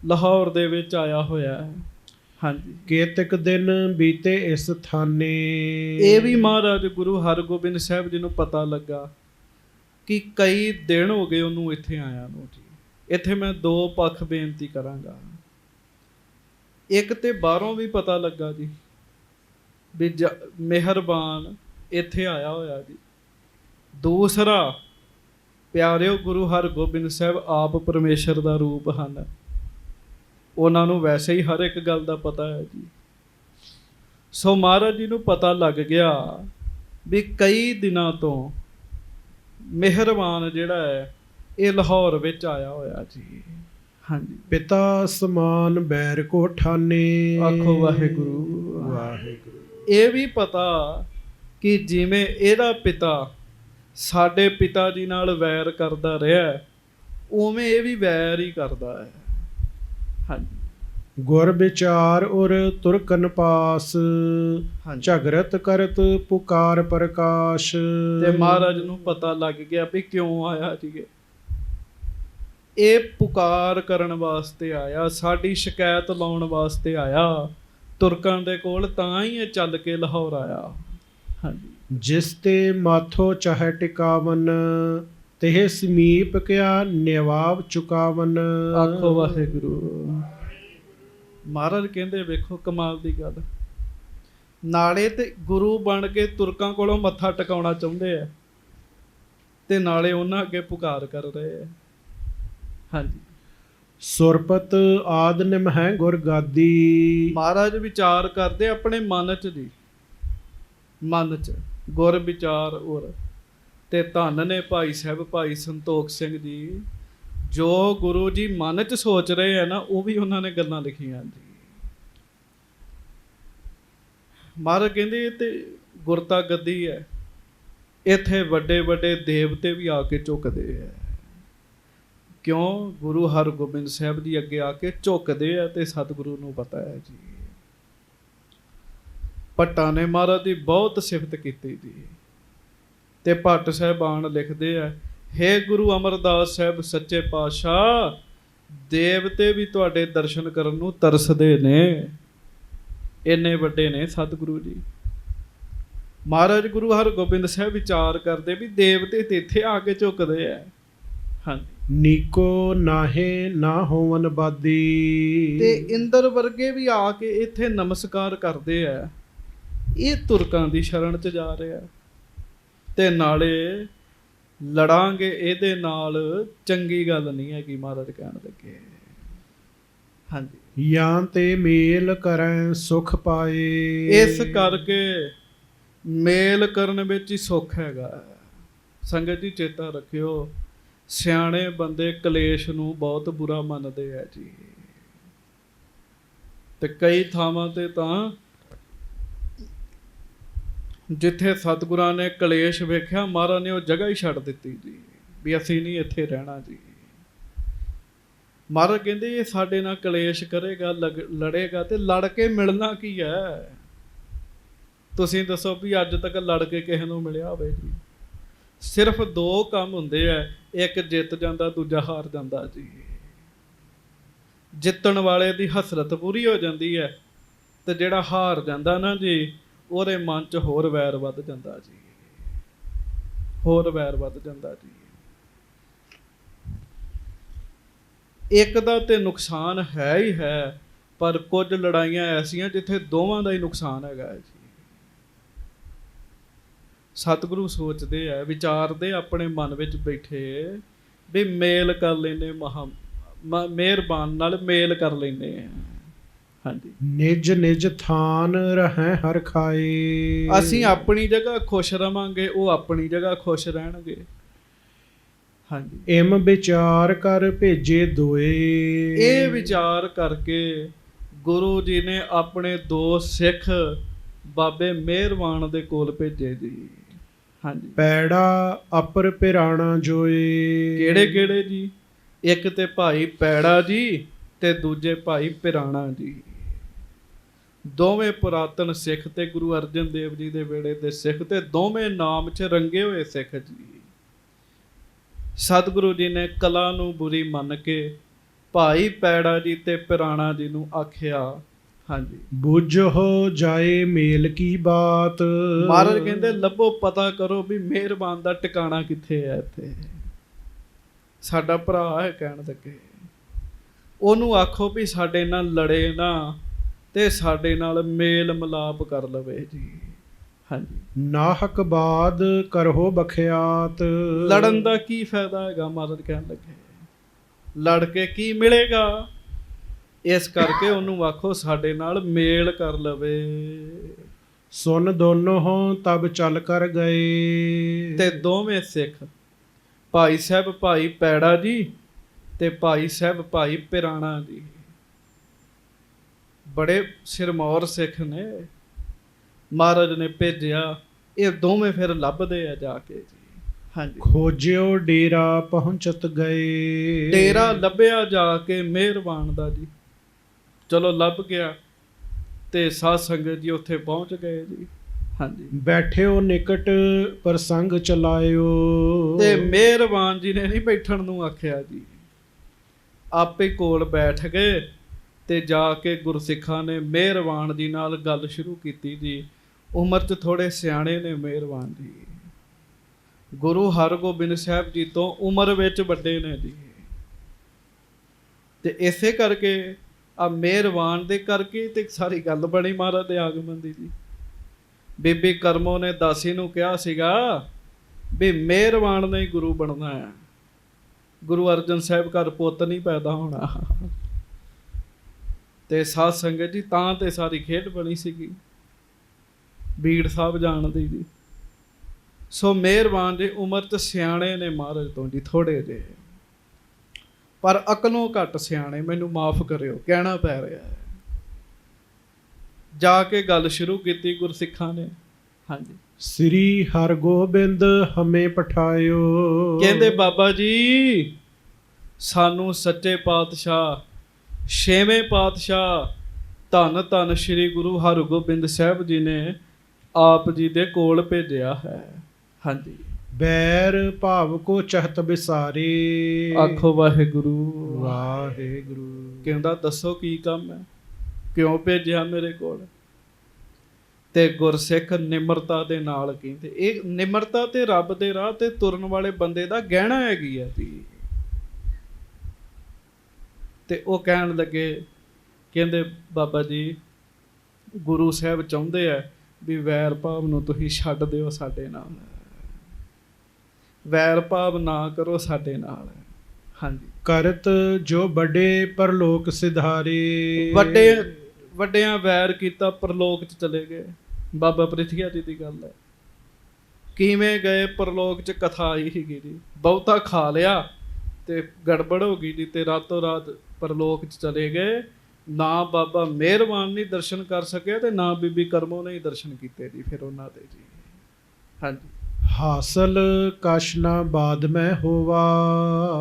ਲਾਹੌਰ ਦੇ ਵਿੱਚ ਆਇਆ ਹੋਇਆ ਹੈ। ਹਾਂਜੀ। ਕੇਤਕ ਦਿਨ ਬੀਤੇ ਇਸ ਥਾਨੇ। ਇਹ ਵੀ ਮਹਾਰਾਜ ਗੁਰੂ ਹਰਗੋਬਿੰਦ ਸਾਹਿਬ ਜੀ ਨੂੰ ਪਤਾ ਲੱਗਾ ਕਿ ਕਈ ਦਿਨ ਹੋ ਗਏ ਉਹਨੂੰ ਇੱਥੇ ਆਇਆ ਨੂੰ ਜੀ। ਇੱਥੇ ਮੈਂ ਦੋ ਪੱਖ ਬੇਨਤੀ ਕਰਾਂਗਾ। ਇੱਕ ਤੇ ਬਾਹਰੋਂ ਵੀ ਪਤਾ ਲੱਗਾ ਜੀ ਵੀ ਮਿਹਰਬਾਨ ਇੱਥੇ ਆਇਆ ਹੋਇਆ ਜੀ। ਦੂਸਰਾ, ਪਿਆਰਿਓ ਗੁਰੂ ਹਰਗੋਬਿੰਦ ਸਾਹਿਬ ਆਪ ਪਰਮੇਸ਼ਰ ਦਾ ਰੂਪ ਹਨ। ਉਹਨਾਂ ਨੂੰ ਵੈਸੇ ਹੀ ਹਰ ਇੱਕ ਗੱਲ ਦਾ ਪਤਾ ਹੈ ਜੀ। ਸੋ ਮਹਾਰਾਜ ਜੀ ਨੂੰ ਪਤਾ ਲੱਗ ਗਿਆ ਵੀ ਕਈ ਦਿਨਾਂ ਤੋਂ ਮਿਹਰਬਾਨ ਜਿਹੜਾ ਹੈ ਇਹ ਲਾਹੌਰ ਵਿੱਚ ਆਇਆ ਹੋਇਆ ਜੀ। ਹਾਂਜੀ। ਪਿਤਾ ਸਮਾਨ ਬੈਰ ਕੋ ਠਾਨੇ। ਆਖੋ ਵਾਹਿਗੁਰੂ ਵਾਹਿਗੁਰੂ। ਇਹ ਵੀ ਪਤਾ ਕਿ ਜਿਵੇਂ ਇਹਦਾ ਪਿਤਾ ਸਾਡੇ ਪਿਤਾ ਜੀ ਨਾਲ ਵੈਰ ਕਰਦਾ ਰਿਹਾ, ਉਵੇਂ ਇਹ ਵੀ ਵੈਰ ਹੀ ਕਰਦਾ ਹੈ। ਹਾਂਜੀ। ਗੁਰ ਵਿਚਾਰ ਔਰ ਤੁਰਕਨ ਪਾਸ, ਝਗਰਤ ਕਰਤ ਪੁਕਾਰ ਪ੍ਰਕਾਸ਼। ਤੇ ਮਹਾਰਾਜ ਨੂੰ ਪਤਾ ਲੱਗ ਗਿਆ ਵੀ ਕਿਉਂ ਆਇਆ ਜੀ। ਇਹ ਪੁਕਾਰ ਕਰਨ ਵਾਸਤੇ ਆਇਆ, ਸਾਡੀ ਸ਼ਿਕਾਇਤ ਲਾਉਣ ਵਾਸਤੇ ਆਇਆ ਤੁਰਕਾਂ ਦੇ ਕੋਲ, ਤਾਂ ਹੀ ਇਹ ਚੱਲ ਕੇ ਲਾਹੌਰ ਆਇਆ। ਹਾਂਜੀ। ਜਿਸ ਤੇ ਮਾਥੋ ਚਾਹੇ ਟਿਕਾਵਨ, ਤੇ ਸਮੀਪ ਕਿਆ ਨਿਵਾਬ ਚੁਕਾਵਨ। ਆਖੋ ਵਾਹਿਗੁਰੂ। ਮਹਾਰਾਜ ਕਹਿੰਦੇ ਵੇਖੋ ਕਮਾਲ ਦੀ ਗੱਲ, ਨਾਲੇ ਤੇ ਗੁਰੂ ਬਣ ਕੇ ਤੁਰਕਾਂ ਕੋਲੋਂ ਮੱਥਾ ਟਿਕਾਉਣਾ ਚਾਹੁੰਦੇ ਆ ਤੇ ਨਾਲੇ ਉਹਨਾਂ ਅੱਗੇ ਪੁਕਾਰ ਕਰ ਰਹੇ ਆ। ਹਾਂਜੀ। ਸੁਰਪਤ ਆਦ ਨਿਮਹਿ ਗੁਰ ਗਾਦੀ। ਮਹਾਰਾਜ ਵਿਚਾਰ ਕਰਦੇ ਆਪਣੇ ਮਨ 'ਚ ਜੀ, ਮਨ 'ਚ ਗੁਰ ਵਿਚਾਰ। ਔਰ ਤੇ ਧੰਨ ਨੇ ਭਾਈ ਸਾਹਿਬ ਭਾਈ ਸੰਤੋਖ ਸਿੰਘ ਜੀ, ਜੋ ਗੁਰੂ ਜੀ ਮਨ 'ਚ ਸੋਚ ਰਹੇ ਆ ਨਾ ਉਹ ਵੀ ਉਹਨਾਂ ਨੇ ਗੱਲਾਂ ਲਿਖੀਆਂ ਜੀ। ਮਹਾਰਾਜ ਕਹਿੰਦੇ ਇਹ ਤੇ ਗੁਰਤਾ ਗੱਦੀ ਹੈ, ਇੱਥੇ ਵੱਡੇ ਵੱਡੇ ਦੇਵਤੇ ਵੀ ਆ ਕੇ ਝੁਕਦੇ ਹੈ। ਕਿਉਂ? ਗੁਰੂ ਹਰਗੋਬਿੰਦ ਸਾਹਿਬ ਜੀ ਅੱਗੇ ਆ ਕੇ ਝੁਕਦੇ ਆ ਤੇ ਸਤਿਗੁਰੂ ਨੂੰ ਪਤਾ ਹੈ ਜੀ। ਭੱਟਾਂ ਨੇ ਮਹਾਰਾਜ ਦੀ ਬਹੁਤ ਸਿਫਤ ਕੀਤੀ ਜੀ, ਤੇ ਭੱਟ ਸਾਹਿਬਾਨ ਲਿਖਦੇ ਆ, ਹੇ ਗੁਰੂ ਅਮਰਦਾਸ ਸਾਹਿਬ ਸੱਚੇ ਪਾਤਸ਼ਾਹ, ਦੇਵਤੇ ਵੀ ਤੁਹਾਡੇ ਦਰਸ਼ਨ ਕਰਨ ਨੂੰ ਤਰਸਦੇ ਨੇ, ਇੰਨੇ ਵੱਡੇ ਨੇ ਸਤਿਗੁਰੂ ਜੀ। ਮਹਾਰਾਜ ਗੁਰੂ ਹਰਗੋਬਿੰਦ ਸਾਹਿਬ ਵਿਚਾਰ ਕਰਦੇ ਵੀ ਦੇਵਤੇ ਤੇ ਇੱਥੇ ਆ ਕੇ ਝੁਕਦੇ ਆ। ਹਾਂਜੀ, ਨੀਕੋ ਨਾਹੇ ਨਾ ਹੋਵਨ ਬਾਦੀ, ਤੇ ਇੰਦਰ ਵਰਗੇ ਵੀ ਆ ਕੇ ਇੱਥੇ ਨਮਸਕਾਰ ਕਰਦੇ ਆ। ਇਹ ਤੁਰਕਾਂ ਦੀ ਸ਼ਰਨ ਚ ਜਾ ਰਿਹਾ, ਤੇ ਨਾਲੇ ਲੜਾਂਗੇ ਇਹਦੇ ਨਾਲ, ਚੰਗੀ ਗੱਲ ਨਹੀਂ ਹੈਗੀ ਮਹਾਰਾਜ ਕਹਿਣ ਲੱਗੇ। ਹਾਂਜੀ, ਜਾਂ ਤੇ ਮੇਲ ਕਰੈ ਸੁਖ ਪਾਏ, ਇਸ ਕਰਕੇ ਮੇਲ ਕਰਨ ਵਿੱਚ ਹੀ ਸੁੱਖ ਹੈਗਾ। ਸੰਗਤ ਜੀ ਚੇਤਾ ਰੱਖਿਓ, ਸਿਆਣੇ ਬੰਦੇ ਕਲੇਸ਼ ਨੂੰ ਬਹੁਤ ਬੁਰਾ ਮੰਨਦੇ ਆ ਜੀ, ਤੇ ਕਈ ਥਾਵਾਂ ਤੇ ਤਾਂ ਜਿੱਥੇ ਸਤਿਗੁਰਾਂ ਨੇ ਕਲੇਸ਼ ਵੇਖਿਆ, ਮਹਾਰਾਜ ਨੇ ਉਹ ਜਗ੍ਹਾ ਹੀ ਛੱਡ ਦਿੱਤੀ ਜੀ, ਵੀ ਅਸੀਂ ਨਹੀਂ ਇੱਥੇ ਰਹਿਣਾ ਜੀ। ਮਹਾਰਾਜ ਕਹਿੰਦੇ ਇਹ ਸਾਡੇ ਨਾਲ ਕਲੇਸ਼ ਕਰੇਗਾ, ਲੜੇਗਾ, ਤੇ ਲੜ ਕੇ ਮਿਲਣਾ ਕੀ ਹੈ? ਤੁਸੀਂ ਦੱਸੋ ਵੀ ਅੱਜ ਤੱਕ ਲੜ ਕੇ ਕਿਸੇ ਨੂੰ ਮਿਲਿਆ ਹੋਵੇ ਜੀ? ਸਿਰਫ ਦੋ ਕੰਮ ਹੁੰਦੇ ਆ, ਇੱਕ ਜਿੱਤ ਜਾਂਦਾ, ਦੂਜਾ ਹਾਰ ਜਾਂਦਾ ਜੀ। ਜਿੱਤਣ ਵਾਲੇ ਦੀ ਹਸਰਤ ਪੂਰੀ ਹੋ ਜਾਂਦੀ ਹੈ, ਤੇ ਜਿਹੜਾ ਹਾਰ ਜਾਂਦਾ ਨਾ ਜੀ, ਉਹਦੇ ਮਨ 'ਚ ਹੋਰ ਵੈਰ ਵੱਧ ਜਾਂਦਾ ਜੀ, ਹੋਰ ਵੈਰ ਵੱਧ ਜਾਂਦਾ ਜੀ। ਇੱਕ ਦਾ ਤੇ ਨੁਕਸਾਨ ਹੈ ਹੀ ਹੈ, ਪਰ ਕੁਝ ਲੜਾਈਆਂ ਐਸੀਆਂ ਜਿੱਥੇ ਦੋਵਾਂ ਦਾ ਹੀ ਨੁਕਸਾਨ ਹੈਗਾ ਜੀ। ਸਤਿਗੁਰੂ ਸੋਚਦੇ ਆ, ਵਿਚਾਰਦੇ ਆਪਣੇ ਮਨ ਵਿੱਚ ਬੈਠੇ ਵੀ ਮੇਲ ਕਰ ਲੈਨੇ, ਮਿਹਰਬਾਨ ਨਾਲ ਮੇਲ ਕਰ ਲੈਨੇ ਆ। ਹਾਂਜੀ, ਨਿਜ ਨਿਜ ਥਾਨ ਰਹਿ ਹਰ ਖਾਏ, ਅਸੀਂ ਆਪਣੀ ਜਗ੍ਹਾ ਖੁਸ਼ ਰਵਾਂਗੇ, ਉਹ ਆਪਣੀ ਜਗ੍ਹਾ ਖੁਸ਼ ਰਹਿਣਗੇ। ਹਾਂਜੀ, ਇਮ ਵਿਚਾਰ ਕਰ ਭੇਜੇ ਦੋਏ, ਇਹ ਵਿਚਾਰ ਕਰਕੇ ਗੁਰੂ ਜੀ ਨੇ ਆਪਣੇ ਦੋ ਸਿੱਖ ਬਾਬੇ ਮਿਹਰਬਾਨ ਦੇ ਕੋਲ ਭੇਜੇ ਜੀ। ਹਾਂਜੀ, ਪੈੜਾ ਅਪਰ ਪਿਰਾਣਾ ਜੋਏ, ਕਿਹੜੇ ਕਿਹੜੇ ਜੀ? ਇੱਕ ਤੇ ਭਾਈ ਪੈੜਾ ਜੀ, ਤੇ ਦੂਜੇ ਭਾਈ ਪਿਰਾਣਾ ਜੀ। ਦੋਵੇਂ ਪੁਰਾਤਨ ਸਿੱਖ ਤੇ ਗੁਰੂ ਅਰਜਨ ਦੇਵ ਜੀ ਦੇ ਵੇਲੇ ਦੇ ਸਿੱਖ, ਤੇ ਦੋਵੇਂ ਨਾਮ 'ਚ ਰੰਗੇ ਹੋਏ ਸਿੱਖ ਜੀ। ਸਤਿਗੁਰੂ ਜੀ ਨੇ ਕਲਾ ਨੂੰ ਬੁਰੀ ਮੰਨ ਕੇ ਭਾਈ ਪੈੜਾ ਜੀ ਤੇ ਪਿਰਾਣਾ ਜੀ ਨੂੰ ਆਖਿਆ। ਹਾਂਜੀ, ਬੁੱਝੋ ਜਾਏ ਮੇਲ ਕੀ ਬਾਤ, ਮਹਾਰਾਜ ਕਹਿੰਦੇ ਲੱਭੋ, ਪਤਾ ਕਰੋ ਵੀ ਮਿਹਰਬਾਨ ਦਾ ਟਿਕਾਣਾ ਕਿੱਥੇ ਹੈ। ਇੱਥੇ ਸਾਡਾ ਭਰਾ ਹੈ ਕਹਿਣ ਲੱਗੇ, ਉਹਨੂੰ ਆਖੋ ਵੀ ਸਾਡੇ ਨਾਲ ਲੜੇ ਨਾ, ਤੇ ਸਾਡੇ ਨਾਲ ਮੇਲ ਮਿਲਾਪ ਕਰ ਲਵੇ ਜੀ। ਹਾਂਜੀ, ਨਾਹਕ ਬਾਦ ਕਰੋ ਬਖਿਆਤ, ਲੜਨ ਦਾ ਕੀ ਫਾਇਦਾ ਹੈਗਾ? ਮਹਾਰਾਜ ਕਹਿਣ ਲੱਗੇ, ਲੜ ਕੇ ਕੀ ਮਿਲੇਗਾ? ਇਸ ਕਰਕੇ ਉਹਨੂੰ ਆਖੋ ਸਾਡੇ ਨਾਲ ਮੇਲ ਕਰ ਲਵੇ। ਸੁਨ ਦੋਨੋਂ ਤਬ ਚੱਲ ਕਰ ਗਏ, ਤੇ ਦੋਵੇਂ ਸਿੱਖ, ਭਾਈ ਸਾਹਿਬ ਭਾਈ ਪੈੜਾ ਜੀ ਤੇ ਭਾਈ ਸਾਹਿਬ ਭਾਈ ਪਿਰਾਣਾ ਜੀ, ਬੜੇ ਸਿਰਮੌਰ ਸਿੱਖ ਨੇ, ਮਹਾਰਾਜ ਨੇ ਭੇਜਿਆ। ਇਹ ਦੋਵੇਂ ਫਿਰ ਲੱਭਦੇ ਆ ਜਾ ਕੇ ਜੀ। ਹਾਂਜੀ, ਖੋਜਿਓ ਡੇਰਾ ਪਹੁੰਚਤ ਗਏ, ਡੇਰਾ ਲੱਭਿਆ ਜਾ ਕੇ ਮਿਹਰਬਾਨ ਦਾ ਜੀ। ਚਲੋ ਲੱਭ ਗਿਆ, ਤੇ ਸਾਧ ਸੰਗਤ ਜੀ ਉੱਥੇ ਪਹੁੰਚ ਗਏ ਜੀ। ਹਾਂਜੀ, ਬੈਠਿਓ ਨਿਕਟ ਪ੍ਰਸੰਗ ਚਲਾਇਓ, ਤੇ ਮਿਹਰਬਾਨ ਜੀ ਨੇ ਨਹੀਂ ਬੈਠਣ ਨੂੰ ਆਖਿਆ ਜੀ, ਆਪੇ ਕੋਲ ਬੈਠ ਗਏ, ਤੇ ਜਾ ਕੇ ਗੁਰਸਿੱਖਾਂ ਨੇ ਮਿਹਰਬਾਨ ਜੀ ਨਾਲ ਗੱਲ ਸ਼ੁਰੂ ਕੀਤੀ ਜੀ। ਉਮਰ 'ਚ ਥੋੜੇ ਸਿਆਣੇ ਨੇ ਮਿਹਰਬਾਨ ਜੀ, ਗੁਰੂ ਹਰਗੋਬਿੰਦ ਸਾਹਿਬ ਜੀ ਤੋਂ ਉਮਰ ਵਿੱਚ ਵੱਡੇ ਨੇ ਜੀ, ਤੇ ਇਸੇ ਕਰਕੇ ਆ ਮਿਹਰਬਾਨ ਦੇ ਕਰਕੇ ਤੇ ਸਾਰੀ ਗੱਲ ਬਣੀ ਮਹਾਰਾਜ ਦੇ ਆਗਮਨ ਦੀ ਜੀ। ਬੀਬੀ ਕਰਮੋ ਨੇ ਦਾਸੀ ਨੂੰ ਕਿਹਾ ਸੀਗਾ ਵੀ ਮਿਹਰਬਾਨ ਨੇ ਗੁਰੂ ਬਣਨਾ ਹੈ, ਗੁਰੂ ਅਰਜਨ ਸਾਹਿਬ ਘਰ ਪੁੱਤ ਨਹੀਂ ਪੈਦਾ ਹੋਣਾ। ਤੇ ਸਾਧ ਸੰਗਤ ਜੀ ਤਾਂ ਤੇ ਸਾਰੀ ਖੇਡ ਬਣੀ ਸੀਗੀ, ਬੀੜ ਸਾਹਿਬ ਜਾਣਦੀ ਜੀ। ਸੋ ਮਿਹਰਬਾਨ ਜੀ ਉਮਰ 'ਚ ਸਿਆਣੇ ਨੇ ਮਹਾਰਾਜ ਤੋਂ ਜੀ ਥੋੜੇ ਜਿਹੇ, ਪਰ ਅਕਲੋਂ ਘੱਟ ਸਿਆਣੇ, ਮੈਨੂੰ ਮਾਫ ਕਰਿਓ ਕਹਿਣਾ ਪੈ ਰਿਹਾ ਹੈ। ਜਾ ਕੇ ਗੱਲ ਸ਼ੁਰੂ ਕੀਤੀ ਗੁਰਸਿੱਖਾਂ ਨੇ। ਹਾਂਜੀ, ਸ੍ਰੀ ਹਰਗੋਬਿੰਦ ਹਮੇ ਪਠਾਇਓ। ਕਹਿੰਦੇ ਬਾਬਾ ਜੀ ਸਾਨੂੰ ਸੱਚੇ ਪਾਤਸ਼ਾਹ, ਛੇਵੇਂ ਪਾਤਸ਼ਾਹ ਧੰਨ ਧੰਨ ਸ੍ਰੀ ਗੁਰੂ ਹਰਗੋਬਿੰਦ ਸਾਹਿਬ ਜੀ ਨੇ ਆਪ ਜੀ ਦੇ ਕੋਲ ਭੇਜਿਆ ਹੈ। ਹਾਂਜੀ, ਬੈਰ ਭਾਵ ਕੋ ਚਹਤ ਵਿਸਾਰੇ। ਆਖੋ ਵਾਹਿਗੁਰੂ ਵਾਹਿਗੁਰੂ। ਕਹਿੰਦਾ ਦੱਸੋ ਕੀ ਕੰਮ ਹੈ, ਕਿਉਂ ਭੇਜਿਆ ਮੇਰੇ ਕੋਲ? ਤੇ ਗੁਰਸਿੱਖ ਨਿਮਰਤਾ ਦੇ ਨਾਲ ਕਹਿੰਦੇ, ਇਹ ਨਿਮਰਤਾ ਤੇ ਰੱਬ ਦੇ ਰਾਹ ਤੇ ਤੁਰਨ ਵਾਲੇ ਬੰਦੇ ਦਾ ਗਹਿਣਾ ਹੈਗੀ ਆ ਜੀ। ਤੇ ਉਹ ਕਹਿਣ ਲੱਗੇ, ਕਹਿੰਦੇ ਬਾਬਾ ਜੀ ਗੁਰੂ ਸਾਹਿਬ ਚਾਹੁੰਦੇ ਆ ਵੀ ਵੈਰ ਭਾਵ ਨੂੰ ਤੁਸੀਂ ਛੱਡ ਦਿਓ, ਸਾਡੇ ਨਾਲ ਵੈਰ ਭਾਵ ਨਾ ਕਰੋ ਸਾਡੇ ਨਾਲ। ਹਾਂਜੀ, ਕਰਤ ਜੋ ਵੱਡੇ ਪਰਲੋਕ ਸਿਧਾਰੇ। ਵੱਡਿਆਂ ਵੈਰ ਕੀਤਾ, ਪਰਲੋਕ 'ਚ ਚਲੇ ਗਏ। ਬਾਬਾ ਪ੍ਰਿਥੀਆ ਜੀ ਦੀ ਗੱਲ ਹੈ, ਕਿਵੇਂ ਗਏ ਪਰਲੋਕ 'ਚ? ਕਥਾ ਆਈ ਸੀਗੀ ਜੀ, ਬਹੁਤਾ ਖਾ ਲਿਆ ਤੇ ਗੜਬੜ ਹੋ ਗਈ ਜੀ, ਤੇ ਰਾਤੋਂ ਰਾਤ ਪਰਲੋਕ 'ਚ ਚਲੇ ਗਏ। ਨਾ ਬਾਬਾ ਮਿਹਰਬਾਨ ਨਹੀਂ ਦਰਸ਼ਨ ਕਰ ਸਕਿਆ, ਤੇ ਨਾ ਬੀਬੀ ਕਰਮੋਂ ਨੇ ਦਰਸ਼ਨ ਕੀਤੇ ਜੀ ਫਿਰ ਉਹਨਾਂ ਦੇ ਜੀ। ਹਾਂਜੀ, ਹਾਸਲ ਕਛ ਨਾ ਬਾਦ ਮੈਂ ਹੋਵਾ।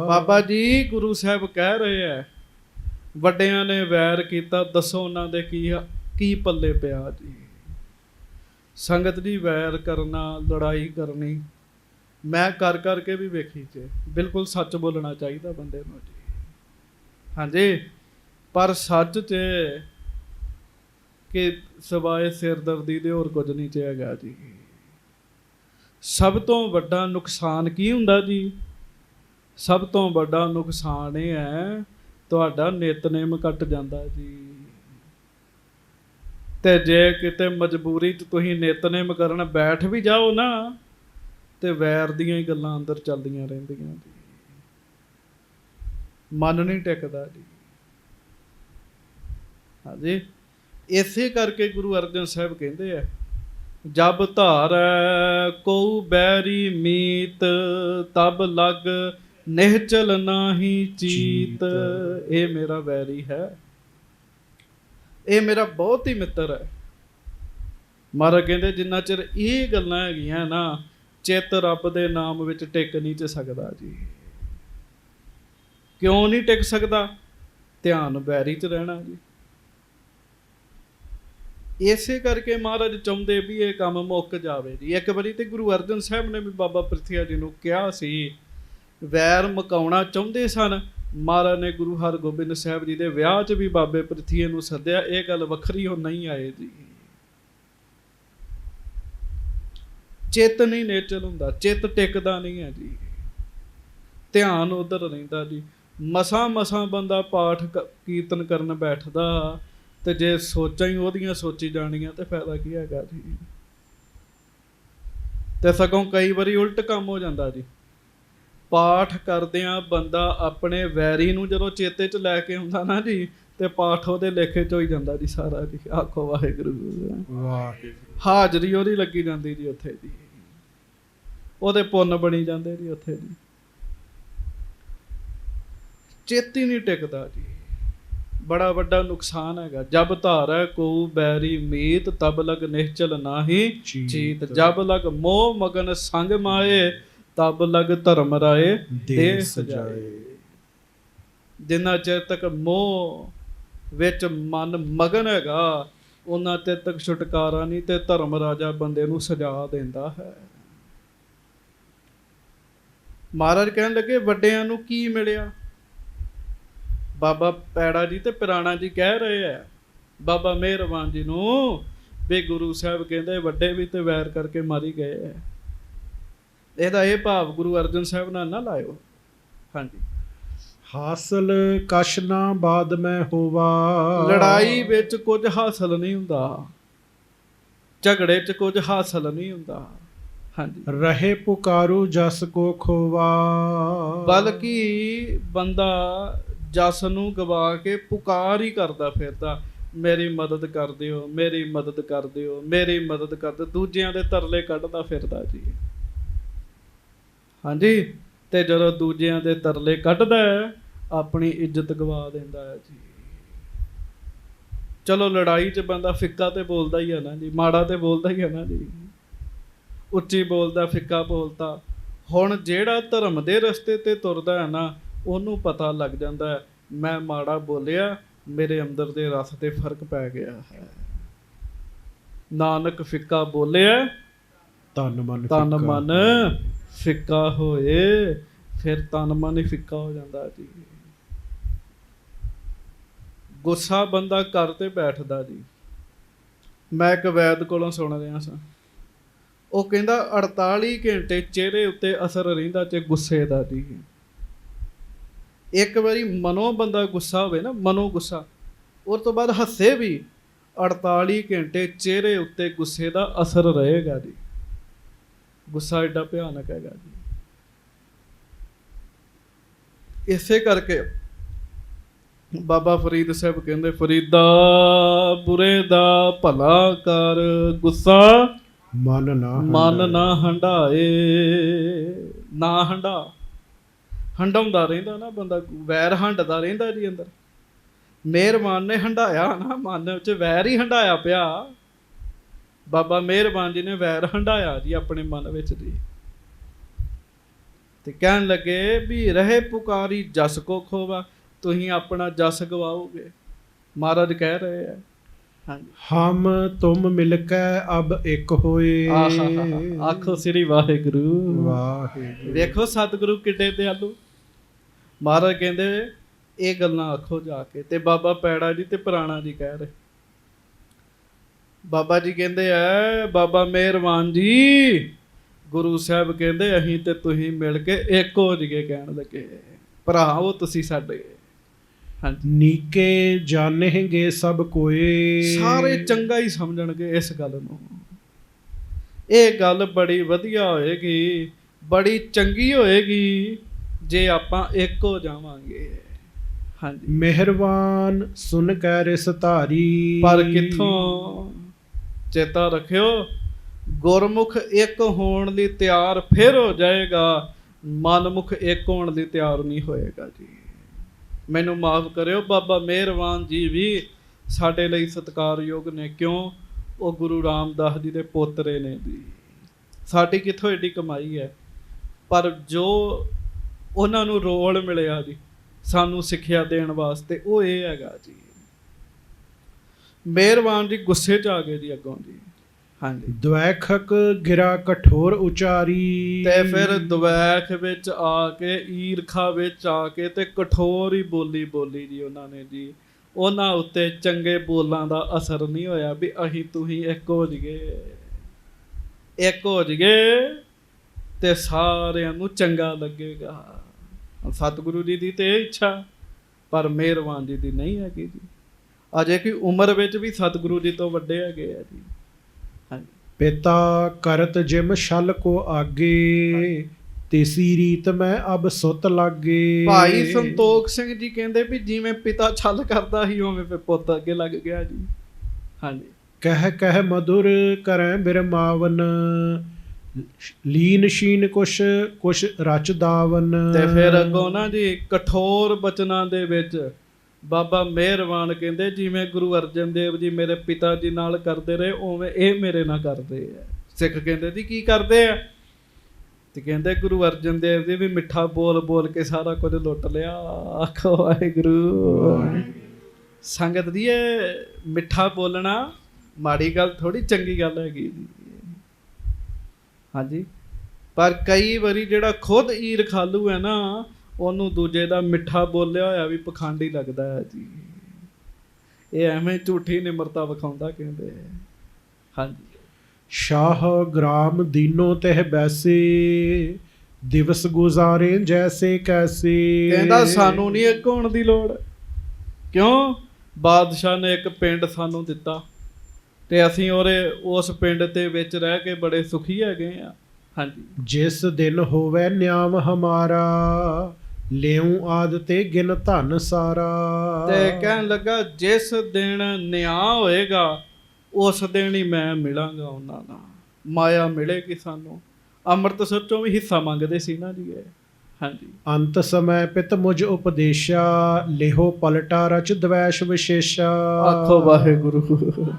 ਬਾਬਾ ਜੀ ਗੁਰੂ ਸਾਹਿਬ ਕਹਿ ਰਹੇ ਆ, ਵੱਡਿਆਂ ਨੇ ਵੈਰ ਕੀਤਾ, ਦੱਸੋ ਉਹਨਾਂ ਦੇ ਕੀ ਪੱਲੇ ਪਿਆ ਜੀ। ਸੰਗਤ ਦੀ ਵੈਰ ਕਰਨਾ, ਲੜਾਈ ਕਰਨੀ ਮੈਂ ਕਰ ਕਰਕੇ ਵੀ ਵੇਖੀ ਜੇ। ਬਿਲਕੁਲ ਸੱਚ ਬੋਲਣਾ ਚਾਹੀਦਾ ਬੰਦੇ ਨੂੰ ਜੀ। ਹਾਂਜੀ, ਪਰ ਸੱਚ 'ਚ ਕਿ ਸਿਵਾਏ ਸਿਰਦਰਦੀ ਦੇ ਹੋਰ ਕੁਝ ਨਹੀਂ ਚਾਹੀਦਾ ਜੀ। ਸਭ ਤੋਂ ਵੱਡਾ ਨੁਕਸਾਨ ਕੀ ਹੁੰਦਾ ਜੀ? ਸਭ ਤੋਂ ਵੱਡਾ ਨੁਕਸਾਨ ਇਹ ਹੈ, ਤੁਹਾਡਾ ਨਿਤਨੇਮ ਕੱਟ ਜਾਂਦਾ ਜੀ। ਤੇ ਜੇ ਕਿਤੇ ਮਜਬੂਰੀ 'ਚ ਤੁਸੀਂ ਨਿਤਨੇਮ ਕਰਨ ਬੈਠ ਵੀ ਜਾਓ ਨਾ, ਤੇ ਵੈਰ ਦੀਆਂ ਹੀ ਗੱਲਾਂ ਅੰਦਰ ਚੱਲਦੀਆਂ ਰਹਿੰਦੀਆਂ ਜੀ। ਮਨ ਨਹੀਂ ਟਿਕਦਾ ਜੀ। ਹਾਂਜੀ, ਇਸੇ ਕਰਕੇ ਗੁਰੂ ਅਰਜਨ ਸਾਹਿਬ ਕਹਿੰਦੇ ਆ, ਜਬ ਧਾਰੈ ਕਉ ਬੈਰੀ ਮੀਤ, ਤਬ ਲਗ ਨਿਹਚਲ ਨਾਹੀ ਚੀਤ। ਇਹ ਮੇਰਾ ਵੈਰੀ ਹੈ, ਇਹ ਮੇਰਾ ਬਹੁਤ ਹੀ ਮਿੱਤਰ ਹੈ। ਮਹਾਰਾਜ ਕਹਿੰਦੇ ਜਿੰਨਾ ਚਿਰ ਇਹ ਗੱਲਾਂ ਹੈਗੀਆਂ ਨਾ, ਚਿੱਤ ਰੱਬ ਦੇ ਨਾਮ ਵਿੱਚ ਟਿਕ ਨਹੀਂ ਚ ਸਕਦਾ ਜੀ। ਕਿਉਂ ਨਹੀਂ ਟਿਕ ਸਕਦਾ? ਧਿਆਨ ਵੈਰੀ 'ਚ ਰਹਿਣਾ ਜੀ। ਇਸੇ ਕਰਕੇ ਮਹਾਰਾਜ ਚਾਹੁੰਦੇ ਵੀ ਇਹ ਕੰਮ ਮੁੱਕ ਜਾਵੇ ਜੀ। ਇੱਕ ਵਾਰੀ ਤੇ ਗੁਰੂ ਅਰਜਨ ਸਾਹਿਬ ਨੇ ਵੀ ਬਾਬਾ ਪ੍ਰਿਥੀਆ ਜੀ ਨੂੰ ਕਿਹਾ ਸੀ, ਵੈਰ ਮੁਕਾਉਣਾ ਚਾਹੁੰਦੇ ਸਨ। ਮਹਾਰਾਜ ਨੇ ਗੁਰੂ ਹਰਗੋਬਿੰਦ ਸਾਹਿਬ ਜੀ ਦੇ ਵਿਆਹ 'ਚ ਵੀ ਬਾਬੇ ਪ੍ਰਿਥੀਏ ਨੂੰ ਸੱਦਿਆ। ਇਹ ਗੱਲ ਵੱਖਰੀ ਉਹ ਨਹੀਂ ਆਏ ਜੀ। ਚਿੱਤ ਨਹੀਂ ਨੇਚਲ ਹੁੰਦਾ, ਚਿੱਤ ਟਿਕਦਾ ਨਹੀਂ ਹੈ ਜੀ, ਧਿਆਨ ਉਧਰ ਰਹਿੰਦਾ ਜੀ। ਮਸਾਂ ਬੰਦਾ ਪਾਠ ਕੀਰਤਨ ਕਰਨ ਬੈਠਦਾ, ਤੇ ਜੇ ਸੋਚਾਂ ਹੀ ਉਹਦੀਆਂ ਸੋਚੀ ਜਾਣੀਆਂ ਤੇ ਫਾਇਦਾ ਕੀ ਹੈਗਾ ਜੀ। ਤੇ ਸਗੋਂ ਕਈ ਵਾਰੀ ਉਲਟ ਕੰਮ ਹੋ ਜਾਂਦਾ ਜੀ। ਪਾਠ ਕਰਦਿਆਂ ਬੰਦਾ ਆਪਣੇ ਵੈਰੀ ਨੂੰ ਜਦੋਂ ਚੇਤੇ 'ਚ ਲੈ ਕੇ ਆਉਂਦਾ ਨਾ ਜੀ, ਤੇ ਪਾਠ ਉਹਦੇ ਲੇਖੇ 'ਚ ਹੋਈ ਜਾਂਦਾ ਜੀ ਸਾਰਾ ਜੀ। ਆਖੋ ਵਾਹਿਗੁਰੂ। ਵਾਹਿਗੁਰੂ। ਹਾਜ਼ਰੀ ਉਹਦੀ ਲੱਗੀ ਜਾਂਦੀ ਜੀ ਉੱਥੇ ਜੀ, ਉਹਦੇ ਪੁੰਨ ਬਣੀ ਜਾਂਦੇ ਜੀ ਉੱਥੇ ਜੀ। ਚਿੱਤ ਹੀ ਨਹੀਂ ਟਿਕਦਾ ਜੀ, ਬੜਾ ਵੱਡਾ ਨੁਕਸਾਨ ਹੈਗਾ। ਜਬ ਧਾਰੈ ਕਉ ਬੈਰੀ ਮੀਤ, ਤਬ ਲਗ ਨਿਹਚਲ ਨਾਹੀ ਚੀਤ। ਜਬ ਲਗ ਮੋਹ ਮਗਨ ਸੰਗ ਮਾਏ, ਤਬ ਲਗ ਧਰਮ ਰਾਏ ਦੇ ਸਜਾਏ। ਜਿੰਨਾ ਚਿਰ ਤੱਕ ਮੋਹ ਵਿੱਚ ਮਨ ਮਗਨ ਹੈਗਾ, ਉਹਨਾਂ ਚਿਰ ਤੱਕ ਛੁਟਕਾਰਾ ਨਹੀਂ, ਤੇ ਧਰਮ ਰਾਜਾ ਬੰਦੇ ਨੂੰ ਸਜਾ ਦਿੰਦਾ ਹੈ। ਮਹਾਰਾਜ ਕਹਿਣ ਲੱਗੇ ਵੱਡਿਆਂ ਨੂੰ ਕੀ ਮਿਲਿਆ? ਬਾਬਾ ਪੈੜਾ ਜੀ ਤੇ ਪਿਰਾਣਾ ਜੀ ਕਹਿ ਰਹੇ ਆ ਬਾਬਾ ਮਿਹਰਬਾਨ ਜੀ ਨੂੰ, ਵੀ ਗੁਰੂ ਸਾਹਿਬ ਕਹਿੰਦੇ ਵੱਡੇ ਵੀ ਤੇ ਵੈਰ ਕਰਕੇ ਮਾਰੀ ਗਏ ਹੈ। ਇਹਦਾ ਇਹ ਭਾਵ ਗੁਰੂ ਅਰਜਨ ਸਾਹਿਬ ਨਾਲ ਨਾ ਲਾਇਓ। ਹਾਂਜੀ, ਹਾਸਲ ਕਛ ਨਾ ਬਾਦ ਮੈਂ ਹੋਵਾ। ਲੜਾਈ ਵਿੱਚ ਕੁਝ ਹਾਸਲ ਨਹੀਂ ਹੁੰਦਾ, ਝਗੜੇ 'ਚ ਕੁਝ ਹਾਸਲ ਨਹੀਂ ਹੁੰਦਾ। ਹਾਂਜੀ, ਰਹੇ ਪੁਕਾਰੂ ਜਸ ਕੋ ਖੋਵਾ। ਬਲਕਿ ਬੰਦਾ ਜਸ ਨੂੰ ਗਵਾ ਕੇ ਪੁਕਾਰ ਹੀ ਕਰਦਾ ਫਿਰਦਾ, ਮੇਰੀ ਮਦਦ ਕਰ ਦਿਓ, ਮੇਰੀ ਮਦਦ ਕਰ ਦਿਓ, ਮੇਰੀ ਮਦਦ ਕਰ ਦਿਓ। ਦੂਜਿਆਂ ਦੇ ਤਰਲੇ ਕੱਢਦਾ ਫਿਰਦਾ ਜੀ। ਹਾਂਜੀ, ਤੇ ਜਦੋਂ ਦੂਜਿਆਂ ਦੇ ਤਰਲੇ ਕੱਢਦਾ, ਆਪਣੀ ਇੱਜ਼ਤ ਗਵਾ ਦਿੰਦਾ ਹੈ ਜੀ। ਚਲੋ ਲੜਾਈ 'ਚ ਬੰਦਾ ਫਿੱਕਾ ਤੇ ਬੋਲਦਾ ਹੀ ਹੈ ਨਾ ਜੀ, ਮਾੜਾ ਤੇ ਬੋਲਦਾ ਹੀ ਹੈ ਨਾ ਜੀ, ਉੱਚੀ ਬੋਲਦਾ, ਫਿੱਕਾ ਬੋਲਦਾ। ਹੁਣ ਜਿਹੜਾ ਧਰਮ ਦੇ ਰਸਤੇ ਤੇ ਤੁਰਦਾ ਹੈ ਨਾ, ਉਹਨੂੰ ਪਤਾ ਲੱਗ ਜਾਂਦਾ ਹੈ ਮੈਂ ਮਾੜਾ ਬੋਲਿਆ, ਮੇਰੇ ਅੰਦਰ ਦੇ ਰਸ ਤੇ ਫਰਕ ਪੈ ਗਿਆ ਹੈ। ਨਾਨਕ ਫਿੱਕਾ ਬੋਲਿਆ ਤਨ ਮਨ ਫਿੱਕਾ ਹੋਏ। ਫਿਰ ਤਨ ਮਨ ਹੀ ਫਿੱਕਾ ਹੋ ਜਾਂਦਾ ਜੀ। ਗੁੱਸਾ ਬੰਦਾ ਘਰ ਤੇ ਬੈਠਦਾ ਜੀ। ਮੈਂ ਇੱਕ ਵੈਦ ਕੋਲੋਂ ਸੁਣ ਰਿਹਾ ਸਾਂ, ਉਹ ਕਹਿੰਦਾ 48 ਘੰਟੇ ਚਿਹਰੇ ਉੱਤੇ ਅਸਰ ਰਹਿੰਦਾ ਤੇ ਗੁੱਸੇ ਦਾ ਜੀ। ਇੱਕ ਵਾਰੀ ਮਨੋਂ ਬੰਦਾ ਗੁੱਸਾ ਹੋਵੇ ਨਾ, ਮਨੋਂ ਗੁੱਸਾ, ਉਸ ਤੋਂ ਬਾਅਦ ਹੱਸੇ ਵੀ, 48 ਘੰਟੇ ਚਿਹਰੇ ਉੱਤੇ ਗੁੱਸੇ ਦਾ ਅਸਰ ਰਹੇਗਾ ਜੀ। ਗੁੱਸਾ ਏਡਾ ਭਿਆਨਕ ਹੈਗਾ ਜੀ। ਇਸੇ ਕਰਕੇ ਬਾਬਾ ਫਰੀਦ ਸਾਹਿਬ ਕਹਿੰਦੇ, ਫਰੀਦਾ ਬੁਰੇ ਦਾ ਭਲਾ ਕਰ, ਗੁੱਸਾ ਮਨ ਨਾ ਹੰਢਾਏ। ਨਾ ਹੰਡਾਉਂਦਾ ਰਹਿੰਦਾ ਨਾ ਬੰਦਾ, ਵੈਰ ਹੰਡਦਾ ਰਹਿੰਦਾ ਜੀ ਅੰਦਰ। ਮਿਹਰਬਾਨ ਨੇ ਹੰਡਾਇਆ ਨਾ, ਮਨ ਵਿੱਚ ਵੈਰ ਹੀ ਹੰਡਾਇਆ ਪਿਆ। ਬਾਬਾ ਮਿਹਰਬਾਨ ਜੀ ਨੇ ਵੈਰ ਹੰਡਾਇਆ ਜੀ ਆਪਣੇ ਮਨ ਵਿੱਚ ਜੀ। ਤੇ ਕਹਿਣ ਲੱਗੇ ਵੀ ਰਹੇ ਪੁਕਾਰੀ ਜਸ ਕੋ ਖੋਵਾ, ਤੁਸੀਂ ਆਪਣਾ ਜਸ ਗਵਾਓਗੇ। ਮਹਾਰਾਜ ਕਹਿ ਰਹੇ ਆ, ਹਾਂਜੀ, ਹਮ ਤੁਮ ਮਿਲ ਕੇ ਅਬ ਇੱਕ ਹੋਏ। ਆਖੋ ਸ੍ਰੀ ਵਾਹਿਗੁਰੂ। ਵਾਹਿਗੁਰੂ। ਵੇਖੋ ਸਤਿਗੁਰੂ ਕਿੱਡੇ ਦਿਆਲੂ। ਮਹਾਰਾਜ ਕਹਿੰਦੇ ਇਹ ਗੱਲਾਂ ਆਖੋ ਜਾ ਕੇ। ਤੇ ਬਾਬਾ ਪੈੜਾ ਜੀ ਤੇ ਪੁਰਾਣਾ ਜੀ ਕਹਿ ਰਹੇ, ਬਾਬਾ ਜੀ ਕਹਿੰਦੇ ਆ, ਬਾਬਾ ਮਿਹਰਬਾਨ ਜੀ, ਗੁਰੂ ਸਾਹਿਬ ਕਹਿੰਦੇ ਅਸੀਂ ਤੇ ਤੁਸੀਂ ਮਿਲ ਕੇ ਇੱਕ ਹੋ ਜੀਏ। ਕਹਿਣ ਲੱਗੇ ਭਰਾਵੋ ਤੁਸੀਂ ਸਾਡੇ। ਹਾਂਜੀ, ਨੀਕੇ ਜਾਣੇਗੇ ਸਭ ਕੋਏ, ਸਾਰੇ ਚੰਗਾ ਹੀ ਸਮਝਣਗੇ ਇਸ ਗੱਲ ਨੂੰ। ਇਹ ਗੱਲ ਬੜੀ ਵਧੀਆ ਹੋਏਗੀ, ਬੜੀ ਚੰਗੀ ਹੋਏਗੀ ਜੇ ਆਪਾਂ ਇੱਕ ਹੋ ਜਾਵਾਂਗੇ। ਹਾਂਜੀ, ਮਿਹਰਬਾਨ ਸੁਣ ਕੇ ਰਿਸ ਧਾਰੀ। ਪਰ ਕਿੱਥੋਂ? ਚੇਤਾ ਰੱਖਿਓ, ਗੁਰਮੁਖ ਇੱਕ ਹੋਣ ਲਈ ਤਿਆਰ ਫਿਰ ਹੋ ਜਾਏਗਾ, ਮਨਮੁਖ ਇੱਕ ਹੋਣ ਲਈ ਤਿਆਰ ਨਹੀਂ ਹੋਏਗਾ ਜੀ। ਮੈਨੂੰ ਮਾਫ ਕਰਿਓ, ਬਾਬਾ ਮਿਹਰਬਾਨ ਜੀ ਵੀ ਸਾਡੇ ਲਈ ਸਤਿਕਾਰਯੋਗ ਨੇ। ਕਿਉਂ? ਉਹ ਗੁਰੂ ਰਾਮਦਾਸ ਜੀ ਦੇ ਪੋਤਰੇ ਨੇ ਜੀ। ਸਾਡੀ ਕਿੱਥੋਂ ਏਡੀ ਕਮਾਈ ਹੈ, ਪਰ ਜੋ ਉਹਨਾਂ ਨੂੰ ਰੋਲ ਮਿਲਿਆ ਜੀ ਸਾਨੂੰ ਸਿੱਖਿਆ ਦੇਣ ਵਾਸਤੇ, ਉਹ ਇਹ ਹੈਗਾ ਜੀ। ਮਿਹਰਬਾਨ ਜੀ ਗੁੱਸੇ 'ਚ ਆ ਗਏ ਜੀ ਅੱਗੋਂ ਜੀ। ਹਾਂਜੀ, ਦੁਐਖਕ ਗਿਰਾ ਕਠੋਰ ਉਚਾਰੀ। ਤੇ ਫਿਰ ਦੁਵੈਖ ਵਿੱਚ ਆ ਕੇ, ਈਰਖਾ ਵਿੱਚ ਆ ਕੇ ਤੇ ਕਠੋਰ ਹੀ ਬੋਲੀ ਜੀ ਉਹਨਾਂ ਨੇ ਜੀ। ਉਹਨਾਂ ਉੱਤੇ ਚੰਗੇ ਬੋਲਾਂ ਦਾ ਅਸਰ ਨਹੀਂ ਹੋਇਆ ਵੀ ਅਸੀਂ ਤੁਸੀਂ ਇੱਕ ਹੋ ਜਾਈਏ ਤੇ ਸਾਰਿਆਂ ਨੂੰ ਚੰਗਾ ਲੱਗੇਗਾ। ਸਤਿਗੁਰੂ ਜੀ ਦੀ ਤੇ ਇਹ ਇੱਛਾ, ਪਰ ਮਿਹਰਬਾਨ ਜੀ ਦੀ ਨਹੀਂ ਹੈਗੀ ਜੀ। ਅਜੇ ਕਿ ਉਮਰ ਵਿੱਚ ਵੀ ਸਤਿਗੁਰੂ ਜੀ ਤੋਂ ਵੱਡੇ ਹੈਗੇ ਆ ਜੀ। ਹਾਂਜੀ, ਪਿਤਾ ਕਰਤ ਜਿਮ ਛਲ ਕੋ ਆਗੇ, ਤੇਸੀ ਰੀਤ ਮੈਂ ਅਬ ਸੁਤ ਲਾਗੇ। ਭਾਈ ਸੰਤੋਖ ਸਿੰਘ ਜੀ ਕਹਿੰਦੇ ਵੀ ਜਿਵੇਂ ਪਿਤਾ ਛਲ ਕਰਦਾ ਸੀ ਉਵੇਂ ਫਿਰ ਪੁੱਤ ਅੱਗੇ ਲੱਗ ਗਿਆ ਜੀ। ਹਾਂਜੀ, ਕਹਿ ਮਧੁਰ ਕਰੈ ਬਿਰਮਾਵਨ, ਲੀਨ ਸ਼ੀਨ ਕੁਛ ਰਚ ਦਾਵਨ। ਤੇ ਫਿਰ ਅੱਗੋਂ ਨਾ ਜੀ ਕਠੋਰ ਬਚਨਾਂ ਦੇ ਵਿੱਚ ਬਾਬਾ ਮਿਹਰਬਾਨ ਕਹਿੰਦੇ ਜਿਵੇਂ ਗੁਰੂ ਅਰਜਨ ਦੇਵ ਜੀ ਮੇਰੇ ਪਿਤਾ ਜੀ ਨਾਲ ਕਰਦੇ ਰਹੇ, ਉਵੇਂ ਇਹ ਮੇਰੇ ਨਾਲ ਕਰਦੇ ਆ। ਸਿੱਖ ਕਹਿੰਦੇ ਜੀ ਕੀ ਕਰਦੇ ਆ? ਤੇ ਕਹਿੰਦੇ ਗੁਰੂ ਅਰਜਨ ਦੇਵ ਜੀ ਵੀ ਮਿੱਠਾ ਬੋਲ ਕੇ ਸਾਰਾ ਕੁਝ ਲੁੱਟ ਲਿਆ। ਆਖੋ ਵਾਹਿਗੁਰੂ। ਸੰਗਤ ਦੀ ਇਹ ਮਿੱਠਾ ਬੋਲਣਾ ਮਾੜੀ ਗੱਲ ਥੋੜੀ, ਚੰਗੀ ਗੱਲ ਹੈਗੀ ਜੀ। ਹਾਂਜੀ, ਪਰ ਕਈ ਵਾਰੀ ਜਿਹੜਾ ਖੁਦ ਈਰਖਾਲੂ ਹੈ ਨਾ, ਉਹਨੂੰ ਦੂਜੇ ਦਾ ਮਿੱਠਾ ਬੋਲਿਆ ਹੋਇਆ ਵੀ ਪਖੰਡੀ ਲੱਗਦਾ ਹੈ ਜੀ। ਇਹ ਐਵੇਂ ਝੂਠੀ ਨਿਮਰਤਾ ਵਿਖਾਉਂਦਾ ਕਹਿੰਦੇ। ਹਾਂਜੀ, ਸ਼ਾਹ ਗ੍ਰਾਮ ਦੀਨੋ ਤਹਿ ਬੈਸੇ, ਦਿਵਸ ਗੁਜ਼ਾਰੇ ਜੈਸੇ ਕੈਸੇ। ਕਹਿੰਦਾ ਸਾਨੂੰ ਨਹੀਂ ਇੱਕ ਹੋਣ ਦੀ ਲੋੜ। ਕਿਉਂ? ਬਾਦਸ਼ਾਹ ਨੇ ਇੱਕ ਪਿੰਡ ਸਾਨੂੰ ਦਿੱਤਾ ਤੇ ਅਸੀਂ ਉਸ ਪਿੰਡ ਦੇ ਵਿੱਚ ਰਹਿ ਕੇ ਬੜੇ ਸੁਖੀ ਹੈਗੇ ਆ। ਹਾਂਜੀ, ਜਿਸ ਦਿਨ ਹੋਵੇ ਨਿਆਮ ਹਮਾਰਾ, ਲਿਉ ਆਦ ਤੇ ਗਿਨ ਧਨ ਸਾਰਾ। ਤੇ ਕਹਿਣ ਲੱਗਾ ਜਿਸ ਦਿਨ ਨਿਆਂ ਹੋਏਗਾ ਉਸ ਦਿਨ ਹੀ ਮੈਂ ਮਿਲਾਂਗਾ ਉਹਨਾਂ ਨਾਲ, ਮਾਇਆ ਮਿਲੇਗੀ ਸਾਨੂੰ। ਅੰਮ੍ਰਿਤਸਰ ਚੋਂ ਵੀ ਹਿੱਸਾ ਮੰਗਦੇ ਸੀ ਨਾ ਜੀ ਇਹ। ਹਾਂਜੀ। ਅੰਤ ਸਮੈ ਪਿਤ ਮੁਝ ਉਪਦੇਸ਼ਾ, ਲਿਹੋ ਪਲਟਾ ਰਚ ਦਵੈਸ਼ ਵਿਸ਼ੇਸ਼ਾ। ਆਖੋ ਵਾਹਿਗੁਰੂ।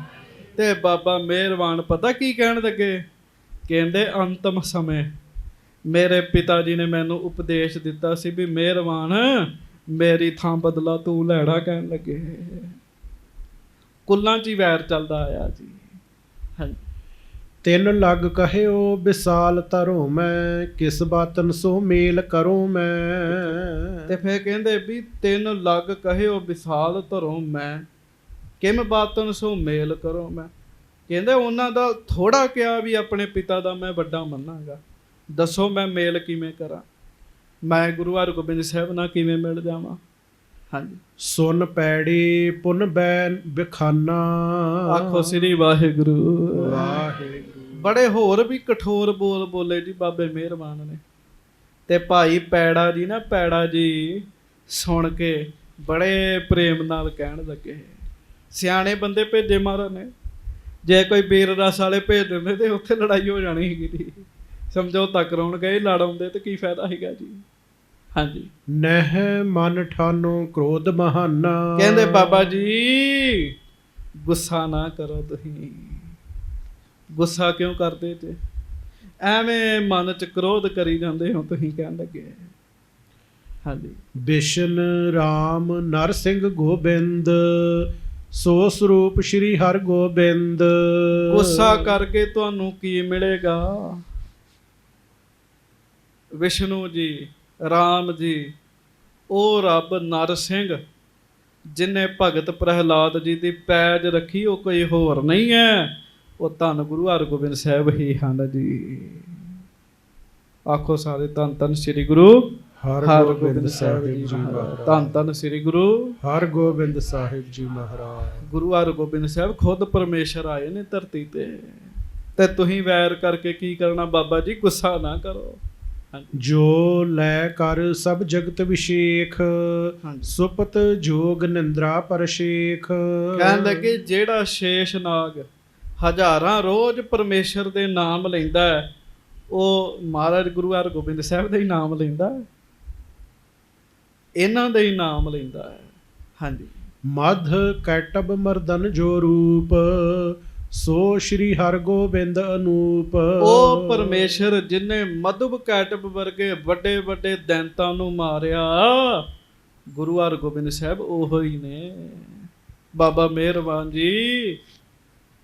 ਤੇ ਬਾਬਾ ਮਿਹਰਬਾਨ ਪਤਾ ਕੀ ਕਹਿਣ ਲੱਗੇ? ਕਹਿੰਦੇ ਅੰਤਮ ਸਮੇਂ ਮੇਰੇ ਪਿਤਾ ਜੀ ਨੇ ਮੈਨੂੰ ਉਪਦੇਸ਼ ਦਿੱਤਾ ਸੀ ਵੀ ਮਿਹਰਬਾਨ ਮੇਰੀ ਥਾਂ ਬਦਲਾ ਤੂੰ ਲੈਣਾ, ਕਹਿਣ ਲੱਗੇ। ਕੁੱਲਾਂ 'ਚ ਹੀ ਵੈਰ ਚੱਲਦਾ ਆਇਆ ਜੀ। ਹਾਂਜੀ। ਤਿੰਨ ਲਗ ਕਹਿਓ ਵਿਸਾਲ ਧਰੋ ਮੈਂ, ਕਿਸ ਬਾਤਨ ਸੋ ਮੇਲ ਕਰੋ ਮੈਂ। ਤੇ ਫਿਰ ਕਹਿੰਦੇ ਵੀ ਤਿੰਨ ਲਗ ਕਹਿਓ ਵਿਸਾਲ ਧਰੋ ਮੈਂ, ਕਿਮ ਬਾਤਨ ਸੋ ਮੇਲ ਕਰੋ ਮੈਂ। ਕਹਿੰਦੇ ਉਹਨਾਂ ਦਾ ਥੋੜਾ ਕਿਹਾ ਵੀ ਆਪਣੇ ਪਿਤਾ ਦਾ ਮੈਂ ਵੱਡਾ ਮੰਨਾਂਗਾ, ਦੱਸੋ ਮੈਂ ਮੇਲ ਕਿਵੇਂ ਕਰਾਂ, ਮੈਂ ਗੁਰੂ ਹਰਗੋਬਿੰਦ ਸਾਹਿਬ ਨਾਲ ਕਿਵੇਂ ਮਿਲ ਜਾਵਾਂ। ਹਾਂਜੀ। ਸੁਨ ਪੈੜੀ ਪੁਨ ਬੈ ਬਖਾਨਾ। ਆਖੋ ਸ੍ਰੀ ਵਾਹਿਗੁਰੂ। ਵਾਹਿਗੁਰੂ। ਬੜੇ ਹੋਰ ਵੀ ਕਠੋਰ ਬੋਲ ਬੋਲੇ ਜੀ ਬਾਬੇ ਮਿਹਰਬਾਨ ਨੇ। ਤੇ ਭਾਈ ਪੈੜਾ ਜੀ ਨਾ, ਪੈੜਾ ਜੀ ਸੁਣ ਕੇ ਬੜੇ ਪ੍ਰੇਮ ਨਾਲ ਕਹਿਣ ਲੱਗੇ, ਸਿਆਣੇ ਬੰਦੇ ਭੇਜੇ ਮਹਾਰਾਜ ਨੇ, ਜੇ ਕੋਈ ਵੀਰ ਰਸ ਵਾਲੇ ਭੇਜ ਦਿੰਦੇ ਤੇ ਉੱਥੇ ਲੜਾਈ ਹੋ ਜਾਣੀ ਸੀਗੀ ਜੀ। ਸਮਝੌਤਾ ਕਰਾਉਣ ਗਏ, ਲੜ ਆਉਂਦੇ ਤੇ ਕੀ ਫਾਇਦਾ ਸੀਗਾ ਜੀ। ਹਾਂਜੀ। ਨਹਿ ਮਨ ਠਾਨੋ ਕ੍ਰੋਧ ਮਹਾਨਾ। ਕਹਿੰਦੇ ਬਾਬਾ ਜੀ ਗੁੱਸਾ ਨਾ ਕਰੋ, ਤੁਸੀਂ ਗੁੱਸਾ ਕਿਉਂ ਕਰਦੇ ਜੇ, ਐਵੇਂ ਮਨ ਚ ਕ੍ਰੋਧ ਕਰੀ ਜਾਂਦੇ ਹੋ ਤੁਸੀਂ, ਕਹਿਣ ਲੱਗੇ। ਹਾਂਜੀ। ਬਿਸ਼ਨ ਰਾਮ ਨਰ ਸਿੰਘ ਗੋਬਿੰਦ, ਸੋ ਸਰੂਪ ਸ਼੍ਰੀ ਹਰਿ ਗੋਬਿੰਦ। ਗੁੱਸਾ ਕਰਕੇ ਤੁਹਾਨੂੰ ਕੀ ਮਿਲੇਗਾ? ਵਿਸ਼ਨੂੰ ਜੀ, ਰਾਮ ਜੀ, ਉਹ ਰੱਬ ਨਰ ਸਿੰਘ ਜਿਨੇ ਭਗਤ ਪ੍ਰਹਿਲਾਦ ਜੀ ਦੀ ਪੈਜ ਰੱਖੀ, ਉਹ ਕੋਈ ਹੋਰ ਨਹੀਂ ਹੈ, ਉਹ ਧੰਨ ਗੁਰੂ ਹਰਗੋਬਿੰਦ ਸਾਹਿਬ ਹੀ ਹਨ ਜੀ। ਆਖੋ ਸਾਰੇ ਧੰਨ ਧੰਨ ਸ੍ਰੀ ਗੁਰੂ ਹਰਗੋਬਿੰਦ ਸਾਹਿਬ ਜੀ ਮਹਾਰਾਜ। ਧੰਨ ਧੰਨ ਸ੍ਰੀ ਗੁਰੂ ਹਰਗੋਬਿੰਦ ਸਾਹਿਬ ਜੀ ਮਹਾਰਾਜ। ਗੁਰੂ ਹਰਗੋਬਿੰਦ ਸਾਹਿਬ ਖੁਦ ਪਰਮੇਸ਼ਰ ਆਏ ਨੇ ਧਰਤੀ ਤੇ ਤੁਸੀਂ ਵੈਰ ਕਰਕੇ ਕੀ ਕਰਨਾ? ਬਾਬਾ ਜੀ ਗੁੱਸਾ ਨਾ ਕਰੋ। ਜੋ ਲੈ ਕਰ ਸਭ ਜਗਤ ਵਿਸ਼ੇਖ, ਸੁਪਤ ਜੋਗ ਨਿੰਦਰਾ ਪਰਸ਼ੇਖ। ਕਹਿਣ ਲੱਗੇ ਜਿਹੜਾ ਸ਼ੇਸ਼ ਨਾਗ ਹਜ਼ਾਰਾਂ ਰੋਜ਼ ਪਰਮੇਸ਼ਰ ਦੇ ਨਾਮ ਲੈਂਦਾ ਹੈ, ਉਹ ਮਹਾਰਾਜ ਗੁਰੂ ਹਰਗੋਬਿੰਦ ਸਾਹਿਬ ਦਾ ਹੀ ਨਾਮ ਲੈਂਦਾ ਹੈ, ਇਹਨਾਂ ਦਾ ਹੀ ਨਾਮ ਲੈਂਦਾ ਹੈ। ਹਾਂਜੀ। ਮਧ ਕੈਟਬ ਮਰਦਨ ਜੋ ਰੂਪ, ਸੋ ਸ਼੍ਰੀ ਹਰਗੋਬਿੰਦ ਅਨੂਪ। ਉਹ ਪਰਮੇਸ਼ਰ ਜਿਨੇ ਮਧੁਬ ਕੈਟਬ ਵਰਗੇ ਵੱਡੇ ਵੱਡੇ ਦੈਂਤਾਂ ਨੂੰ ਮਾਰਿਆ, ਗੁਰੂ ਹਰਗੋਬਿੰਦ ਸਾਹਿਬ ਉਹੋ ਹੀ ਨੇ। ਬਾਬਾ ਮਿਹਰਬਾਨ ਜੀ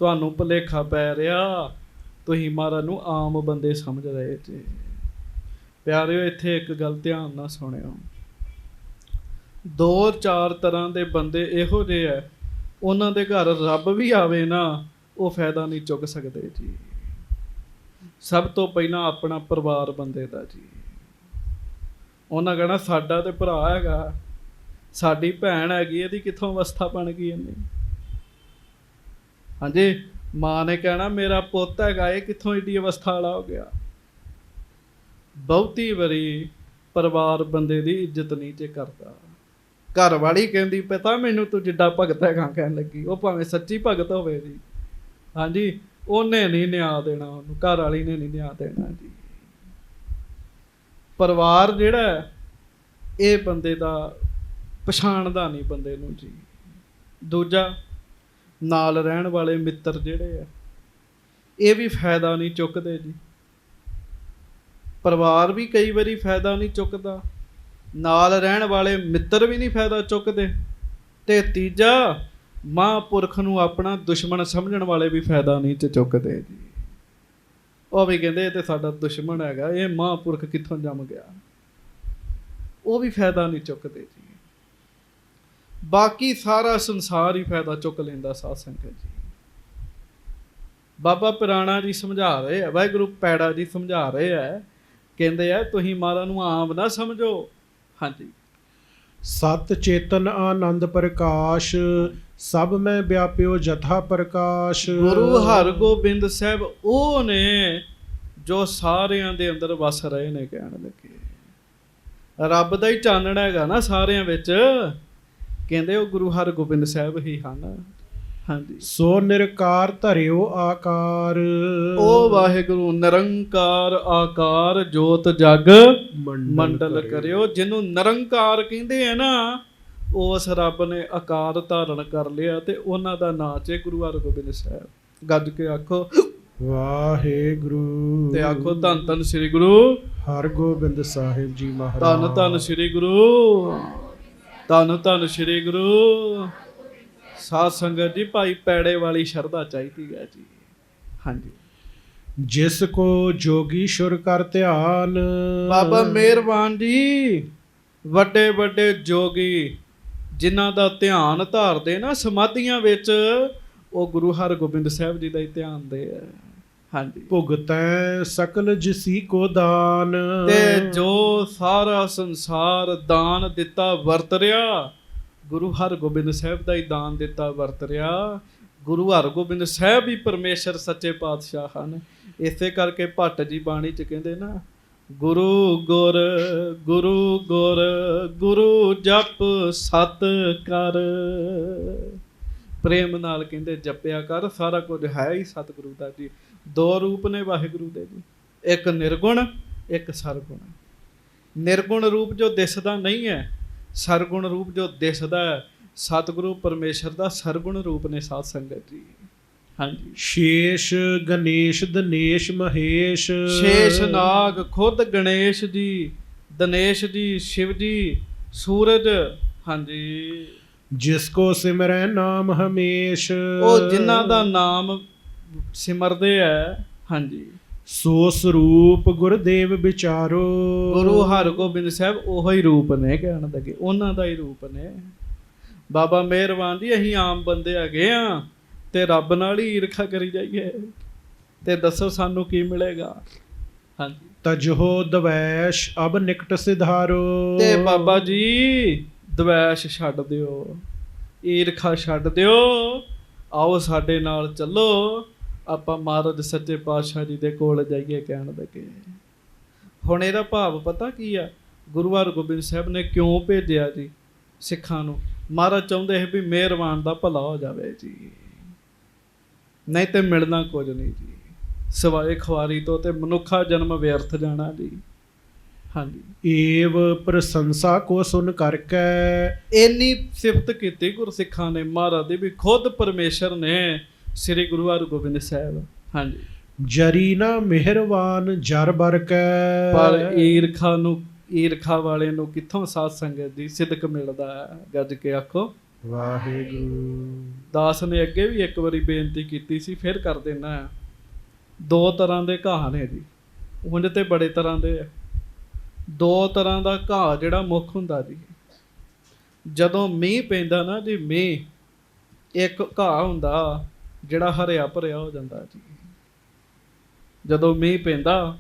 ਤੁਹਾਨੂੰ ਭੁਲੇਖਾ ਪੈ ਰਿਹਾ, ਤੁਸੀਂ ਮਹਾਰਾਜ ਨੂੰ ਆਮ ਬੰਦੇ ਸਮਝ ਰਹੇ ਜੇ। ਪਿਆਰਿਓ ਇੱਥੇ ਇੱਕ ਗੱਲ ਧਿਆਨ ਨਾਲ ਸੁਣਿਓ, 2-4 ਤਰ੍ਹਾਂ ਦੇ ਬੰਦੇ ਇਹੋ ਜਿਹੇ ਆ, ਉਹਨਾਂ ਦੇ ਘਰ ਰੱਬ ਵੀ ਆਵੇ ਨਾ, ਉਹ ਫਾਇਦਾ ਨਹੀਂ ਚੁੱਕ ਸਕਦੇ ਜੀ। ਸਭ ਤੋਂ ਪਹਿਲਾਂ ਆਪਣਾ ਪਰਿਵਾਰ ਬੰਦੇ ਦਾ ਜੀ। ਉਹਨਾਂ ਕਹਿਣਾ ਸਾਡਾ ਤੇ ਭਰਾ ਹੈਗਾ, ਸਾਡੀ ਭੈਣ ਹੈਗੀ, ਇਹਦੀ ਕਿੱਥੋਂ ਅਵਸਥਾ ਬਣ ਗਈ ਇਹਨੇ। ਹਾਂਜੀ। ਮਾਂ ਨੇ ਕਹਿਣਾ ਮੇਰਾ ਪੁੱਤ ਹੈਗਾ, ਇਹ ਕਿੱਥੋਂ ਏਡੀ ਅਵਸਥਾ ਵਾਲਾ ਹੋ ਗਿਆ। ਬਹੁਤੀ ਵਾਰੀ ਪਰਿਵਾਰ ਬੰਦੇ ਦੀ ਇੱਜ਼ਤ ਨਹੀਂ ਜੇ ਕਰਦਾ। ਘਰ ਵਾਲੀ ਕਹਿੰਦੀ ਪਤਾ ਮੈਨੂੰ ਤੂੰ ਜਿੱਡਾ ਭਗਤ ਹੈਗਾ, ਕਹਿਣ ਲੱਗੀ, ਉਹ ਭਾਵੇਂ ਸੱਚੀ ਭਗਤ ਹੋਵੇ ਜੀ। ਹਾਂਜੀ। ਉਹਨੇ ਨਹੀਂ ਨਿਆਂ ਦੇਣਾ ਉਹਨੂੰ, ਘਰ ਵਾਲੀ ਨੇ ਨਹੀਂ ਨਿਆਂ ਦੇਣਾ ਜੀ। ਪਰਿਵਾਰ ਜਿਹੜਾ ਇਹ ਬੰਦੇ ਦਾ ਪਛਾਣਦਾ ਨਹੀਂ ਬੰਦੇ ਨੂੰ ਜੀ। ਦੂਜਾ, ਨਾਲ ਰਹਿਣ ਵਾਲੇ ਮਿੱਤਰ ਜਿਹੜੇ ਆ, ਇਹ ਵੀ ਫਾਇਦਾ ਨਹੀਂ ਚੁੱਕਦੇ ਜੀ। ਪਰਿਵਾਰ ਵੀ ਕਈ ਵਾਰੀ ਫਾਇਦਾ ਨਹੀਂ ਚੁੱਕਦਾ, ਨਾਲ ਰਹਿਣ ਵਾਲੇ ਮਿੱਤਰ ਵੀ ਨਹੀਂ ਫਾਇਦਾ ਚੁੱਕਦੇ, ਤੇ ਤੀਜਾ ਮਹਾਂਪੁਰਖ ਨੂੰ ਆਪਣਾ ਦੁਸ਼ਮਣ ਸਮਝਣ ਵਾਲੇ ਵੀ ਫਾਇਦਾ ਨਹੀਂ ਚੁੱਕਦੇ ਜੀ। ਉਹ ਵੀ ਕਹਿੰਦੇ ਇਹ ਤੇ ਸਾਡਾ ਦੁਸ਼ਮਣ ਹੈਗਾ, ਇਹ ਮਹਾਂਪੁਰਖ ਕਿੱਥੋਂ ਜੰਮ ਗਿਆ, ਉਹ ਵੀ ਫਾਇਦਾ ਨਹੀਂ ਚੁੱਕਦੇ ਜੀ। ਬਾਕੀ ਸਾਰਾ ਸੰਸਾਰ ਹੀ ਫਾਇਦਾ ਚੁੱਕ ਲੈਂਦਾ ਸਾਧ ਸੰਗਤ ਜੀ। ਬਾਬਾ ਪੁਰਾਣਾ ਜੀ ਸਮਝਾ ਰਹੇ ਆ, ਵਾਹਿਗੁਰੂ ਪੈੜਾ ਜੀ ਸਮਝਾ ਰਹੇ ਆ, ਕਹਿੰਦੇ ਆ ਤੁਸੀਂ ਮਹਾਰਾਜ ਨੂੰ ਆਮ ਨਾ ਸਮਝੋ। ਹਾਂਜੀ। ਸਤ ਚੇਤਨ ਆਨੰਦ ਪ੍ਰਕਾਸ਼, ਸਭ ਮੈਂ ਵਿਆਪਿਓ ਜਥਾ ਪ੍ਰਕਾਸ਼। ਗੁਰੂ ਹਰਗੋਬਿੰਦ ਸਾਹਿਬ ਉਹ ਨੇ ਜੋ ਸਾਰਿਆਂ ਦੇ ਅੰਦਰ ਵਸ ਰਹੇ ਨੇ, ਕਹਿਣ ਲੱਗੇ ਰੱਬ ਦਾ ਹੀ ਚਾਨਣ ਹੈਗਾ ਨਾ ਸਾਰਿਆਂ ਵਿੱਚ। ਕਹਿੰਦੇ ਉਹ ਗੁਰੂ ਹਰਗੋਬਿੰਦ ਸਾਹਿਬ ਹੀ ਹਨ। ਹਾਂਜੀ। ਸੋ ਨਿਰਕਾਰ ਧਰਿਓ ਆਕਾਰ। ਉਹ ਵਾਹਿਗੁਰੂ ਨਿਰੰਕਾਰ ਆਕਾਰ ਜੋਤ ਜਗ ਮੰਡਲ ਕਰਿਓ। ਜਿਹਨੂੰ ਨਿਰੰਕਾਰ ਕਹਿੰਦੇ ਆ ਨਾ, ਉਸ ਰੱਬ ਨੇ ਆਕਾਰ ਧਾਰਨ ਕਰ ਲਿਆ ਤੇ ਉਹਨਾਂ ਦਾ ਨਾਂ ਹੈ ਗੁਰੂ ਹਰਗੋਬਿੰਦ ਸਾਹਿਬ। ਗੱਜ ਕੇ ਆਖੋ ਵਾਹਿਗੁਰੂ ਤੇ ਆਖੋ ਧੰਨ ਧੰਨ ਸ੍ਰੀ ਗੁਰੂ ਹਰਗੋਬਿੰਦ ਸਾਹਿਬ ਜੀ ਮਹਾਰਾਜ। ਧੰਨ ਧੰਨ ਸ੍ਰੀ ਗੁਰੂ, ਧੰਨ ਧੰਨ ਸ੍ਰੀ ਗੁਰੂ। ਸਾਧ ਸੰਗਤ ਜੀ, ਭਾਈ ਪੈੜੇ ਵਾਲੀ ਸ਼ਰਧਾ ਚਾਹੀਦੀ ਹੈ ਜੀ। ਹਾਂਜੀ। ਜਿਸ ਕੋ ਜੋਗੀਸ਼ੁਰ ਕਰ ਧਿਆਨ। ਬਾਬਾ ਮਿਹਰਬਾਨ ਜੀ, ਵੱਡੇ ਵੱਡੇ ਜੋਗੀ ਜਿਨ੍ਹਾਂ ਦਾ ਧਿਆਨ ਧਾਰਦੇ ਨਾ ਸਮਾਧੀਆਂ ਵਿੱਚ, ਉਹ ਗੁਰੂ ਹਰਗੋਬਿੰਦ ਸਾਹਿਬ ਜੀ ਦਾ ਹੀ ਧਿਆਨ ਦੇ ਆ। ਹਾਂਜੀ। ਭੁਗਤੈ ਸਕਲ ਜਿਸੀ ਕੋ ਦਾਨ। ਤੇ ਜੋ ਸਾਰਾ ਸੰਸਾਰ ਦਾਨ ਦਿੱਤਾ ਵਰਤ ਰਿਹਾ, ਗੁਰੂ ਹਰਗੋਬਿੰਦ ਸਾਹਿਬ ਦਾ ਹੀ ਦਾਨ ਦਿੱਤਾ ਵਰਤ ਰਿਹਾ। ਗੁਰੂ ਹਰਗੋਬਿੰਦ ਸਾਹਿਬ ਹੀ ਪਰਮੇਸ਼ਰ ਸੱਚੇ ਪਾਤਸ਼ਾਹ ਹਨ। ਇਸੇ ਕਰਕੇ ਭੱਟ ਜੀ ਬਾਣੀ ਚ ਕਹਿੰਦੇ ਨਾ, ਗੁਰੂ ਗੁਰ ਗੁਰੂ ਗੁਰ ਗੁਰੂ ਜਪ ਸਤ ਕਰ। ਪ੍ਰੇਮ ਨਾਲ ਕਹਿੰਦੇ ਜਪਿਆ ਕਰ, ਸਾਰਾ ਕੁਝ ਹੈ ਹੀ ਸਤਿਗੁਰੂ ਦਾ ਜੀ। ਦੋ ਰੂਪ ਨੇ ਵਾਹਿਗੁਰੂ ਦੇ ਜੀ, ਇੱਕ ਨਿਰਗੁਣ, ਇੱਕ ਸਰਗੁਣ। ਨਿਰਗੁਣ ਰੂਪ ਜੋ ਦਿਸਦਾ ਨਹੀਂ ਹੈ, ਸਰਗੁਣ ਰੂਪ ਜੋ ਦਿਸਦਾ ਹੈ, ਸਤਿਗੁਰੂ ਪਰਮੇਸ਼ਰ ਦਾ ਸਰਗੁਣ ਰੂਪ ਨੇ ਸਾਧ ਸੰਗਤ ਜੀ। ਹਾਂਜੀ। ਸ਼ੇਸ਼ ਗਣੇਸ਼ ਦਨੇਸ਼ ਮਹੇਸ਼। ਸ਼ੇਸ਼ ਨਾਗ ਖੁਦ ਗਣੇਸ਼ ਜੀ, ਦਨੇਸ਼ ਜੀ, ਸ਼ਿਵ ਜੀ, ਸੂਰਜ। ਹਾਂਜੀ। ਜਿਸ ਕੋ ਸਿਮਰੈ ਨਾਮ ਹਮੇਸ਼। ਉਹ ਜਿਨ੍ਹਾਂ ਦਾ ਨਾਮ ਸਿਮਰਦੇ ਹੈ। ਹਾਂਜੀ। ਸੋ ਸਰੂਪ ਗੁਰਦੇਵ ਵਿਚਾਰੋ। ਗੁਰੂ ਹਰਗੋਬਿੰਦ ਸਾਹਿਬ ਉਹੋ ਹੀ ਰੂਪ ਨੇ, ਕਹਿਣ ਲੱਗੇ ਉਹਨਾਂ ਦਾ ਹੀ ਰੂਪ ਨੇ। ਬਾਬਾ ਮਿਹਰਬਾਨ ਜੀ, ਅਸੀਂ ਆਮ ਬੰਦੇ ਹੈਗੇ ਆ ਤੇ ਰੱਬ ਨਾਲ ਹੀ ਈਰਖਾ ਕਰੀ ਜਾਈਏ ਤੇ ਦੱਸੋ ਸਾਨੂੰ ਕੀ ਮਿਲੇਗਾ। ਹਾਂਜੀ। ਤਜਹੋ ਦਵੈਸ਼ ਅਬ ਨਿਕਟ ਸਿਧਾਰੋ। ਤੇ ਬਾਬਾ ਜੀ ਦਵੈਸ਼ ਛੱਡ ਦਿਓ, ਈਰਖਾ ਛੱਡ ਦਿਓ, ਆਓ ਸਾਡੇ ਨਾਲ ਚੱਲੋ, ਆਪਾਂ ਮਹਾਰਾਜ ਸੱਚੇ ਪਾਤਸ਼ਾਹ ਜੀ ਦੇ ਕੋਲ ਜਾਈਏ, ਕਹਿਣ ਲੱਗੇ। ਹੁਣ ਇਹਦਾ ਭਾਵ ਪਤਾ ਕੀ ਆ, ਗੁਰੂ ਹਰਗੋਬਿੰਦ ਸਾਹਿਬ ਨੇ ਕਿਉਂ ਭੇਜਿਆ ਜੀ ਸਿੱਖਾਂ ਨੂੰ? ਮਹਾਰਾਜ ਚਾਹੁੰਦੇ ਸੀ ਵੀ ਮਿਹਰਬਾਨ ਦਾ ਭਲਾ ਹੋ ਜਾਵੇ ਜੀ, ਨਹੀਂ ਤੇ ਮਿਲਣਾ ਕੁਝ ਨਹੀਂ ਜੀ ਸਿਵਾਏ ਖੁਆਰੀ ਤੋਂ, ਤੇ ਮਨੁੱਖਾ ਜਨਮ ਵਿਅਰਥ ਜਾਣਾ ਜੀ। ਹਾਂਜੀ। ਏਵ ਪ੍ਰਸ਼ੰਸਾ ਕੋ ਸੁਣ ਕਰਕੇ। ਇੰਨੀ ਸਿਫਤ ਕੀਤੀ ਗੁਰਸਿੱਖਾਂ ਨੇ ਮਹਾਰਾਜ ਦੀ, ਵੀ ਖੁਦ ਪਰਮੇਸ਼ਰ ਨੇ ਸ੍ਰੀ ਗੁਰੂ ਹਰਗੋਬਿੰਦ ਸਾਹਿਬ। ਹਾਂਜੀ। ਜਰੀ ਨਾ ਮਿਹਰਬਾਨ ਜਰ ਬਰ ਕੈ। ਪਰ ਈਰਖਾ ਵਾਲੇ ਨੂੰ ਕਿੱਥੋਂ ਸਾਧ ਸੰਗਤ ਦੀ ਸਿਦਕ ਮਿਲਦਾ ਹੈ? ਗੱਜ ਕੇ ਆਖੋ ਵਾਹਿਗੁਰੂ। ਦਾਸ ਨੇ ਅੱਗੇ ਵੀ ਇੱਕ ਵਾਰੀ ਬੇਨਤੀ ਕੀਤੀ ਸੀ, ਫਿਰ ਕਰ ਦੇਣਾ। ਦੋ ਤਰ੍ਹਾਂ ਦੇ ਘਾਹ ਨੇ ਜੀ, ਉਂਝ ਤੇ ਬੜੇ ਤਰ੍ਹਾਂ ਦੇ ਆ। ਦੋ ਤਰ੍ਹਾਂ ਦਾ ਘਾਹ ਜਿਹੜਾ ਮੁੱਖ ਹੁੰਦਾ ਜੀ, ਜਦੋਂ ਮੀਂਹ ਪੈਂਦਾ ਨਾ ਜੀ, ਮੀਂਹ, ਇੱਕ ਘਾਹ ਹੁੰਦਾ ਜਿਹੜਾ ਹਰਿਆ ਭਰਿਆ ਹੋ ਜਾਂਦਾ ਜੀ। ਜਦੋਂ ਮੀਂਹ ਪੈਂਦਾ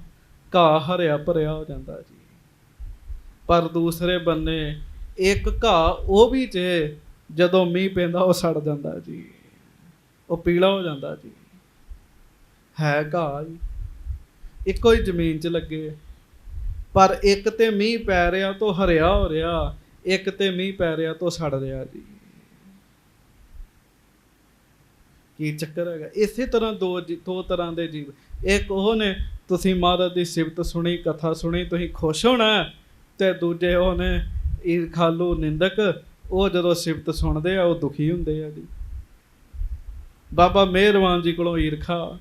ਘਾਹ ਹਰਿਆ ਭਰਿਆ ਹੋ ਜਾਂਦਾ ਜੀ। ਪਰ ਦੂਸਰੇ ਬੰਨੇ ਇੱਕ ਘਾਹ ਉਹ ਵੀ ਜੇ ਜਦੋਂ ਮੀਂਹ ਪੈਂਦਾ ਉਹ ਸੜ ਜਾਂਦਾ ਜੀ, ਉਹ ਪੀਲਾ ਹੋ ਜਾਂਦਾ ਜੀ। ਹੈ ਘਾਹ ਜੀ, ਇੱਕੋ ਹੀ ਜ਼ਮੀਨ 'ਚ ਲੱਗੇ, ਪਰ ਇੱਕ ਤੇ ਮੀਂਹ ਪੈ ਰਿਹਾ ਤਾਂ ਹਰਿਆ ਹੋ ਰਿਹਾ, ਇੱਕ ਤੇ ਮੀਂਹ ਪੈ ਰਿਹਾ ਤਾਂ ਸੜ ਰਿਹਾ ਜੀ। ਕੀ ਚੱਕਰ ਹੈਗਾ? ਇਸੇ ਤਰ੍ਹਾਂ ਦੋ ਤਰ੍ਹਾਂ ਦੇ ਜੀਵ। ਇੱਕ ਉਹ ਨੇ, ਤੁਸੀਂ ਮਹਾਰਾਜ ਦੀ ਸਿਫਤ ਸੁਣੀ, ਕਥਾ ਸੁਣੀ, ਤੁਸੀਂ ਖੁਸ਼ ਹੋਣਾ, ਤੇ ਦੂਜੇ ਉਹ ਨੇ ਈਰਖਾਲੂ ਨਿੰਦਕ, ਉਹ ਜਦੋਂ ਸਿਫਤ ਸੁਣਦੇ ਆ ਉਹ ਦੁਖੀ ਹੁੰਦੇ ਆ ਜੀ। ਬਾਬਾ ਮਿਹਰਬਾਨ ਜੀ ਕੋਲੋਂ ਈਰਖਾ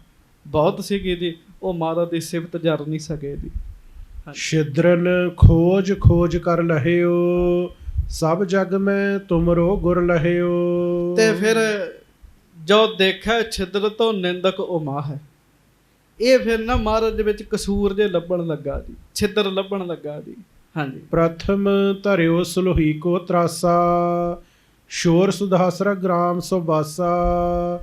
ਬਹੁਤ ਸੀਗੀ ਜੀ, ਉਹ ਮਹਾਰਾਜ ਦੀ ਸਿਫਤ ਜਰ ਨਹੀਂ ਸਕੇ ਜੀ। ਸ਼ਿਦਰਨ ਖੋਜ ਖੋਜ ਕਰ ਲਹਿਓ, ਸਭ ਜਗ ਮੈਂ ਤੁਮਰੋ ਗੁਰ ਲਹਿਓ। ਤੇ ਫਿਰ ਜੋ ਦੇਖਿਆ ਛਿਦਰ ਤੋਂ ਨਿੰਦਕ ਉਹ ਮਾਹ ਹੈ। ਇਹ ਫਿਰ ਨਾ ਮਹਾਰਾਜ ਦੇ ਵਿੱਚ ਕਸੂਰ ਜੇ ਲੱਭਣ ਲੱਗਾ ਜੀ, ਛਿਦਰ ਲੱਭਣ ਲੱਗਾ ਜੀ। ਹਾਂਜੀ। ਪ੍ਰਥਮ ਧਰਿਓ ਸੁਲੋਹੀ ਕੋ ਤਰਾਸਾ, ਸ਼ੋਰ ਸੁਧਾਸਰ ਗ੍ਰਾਮ ਸੁਬਾਸਾ।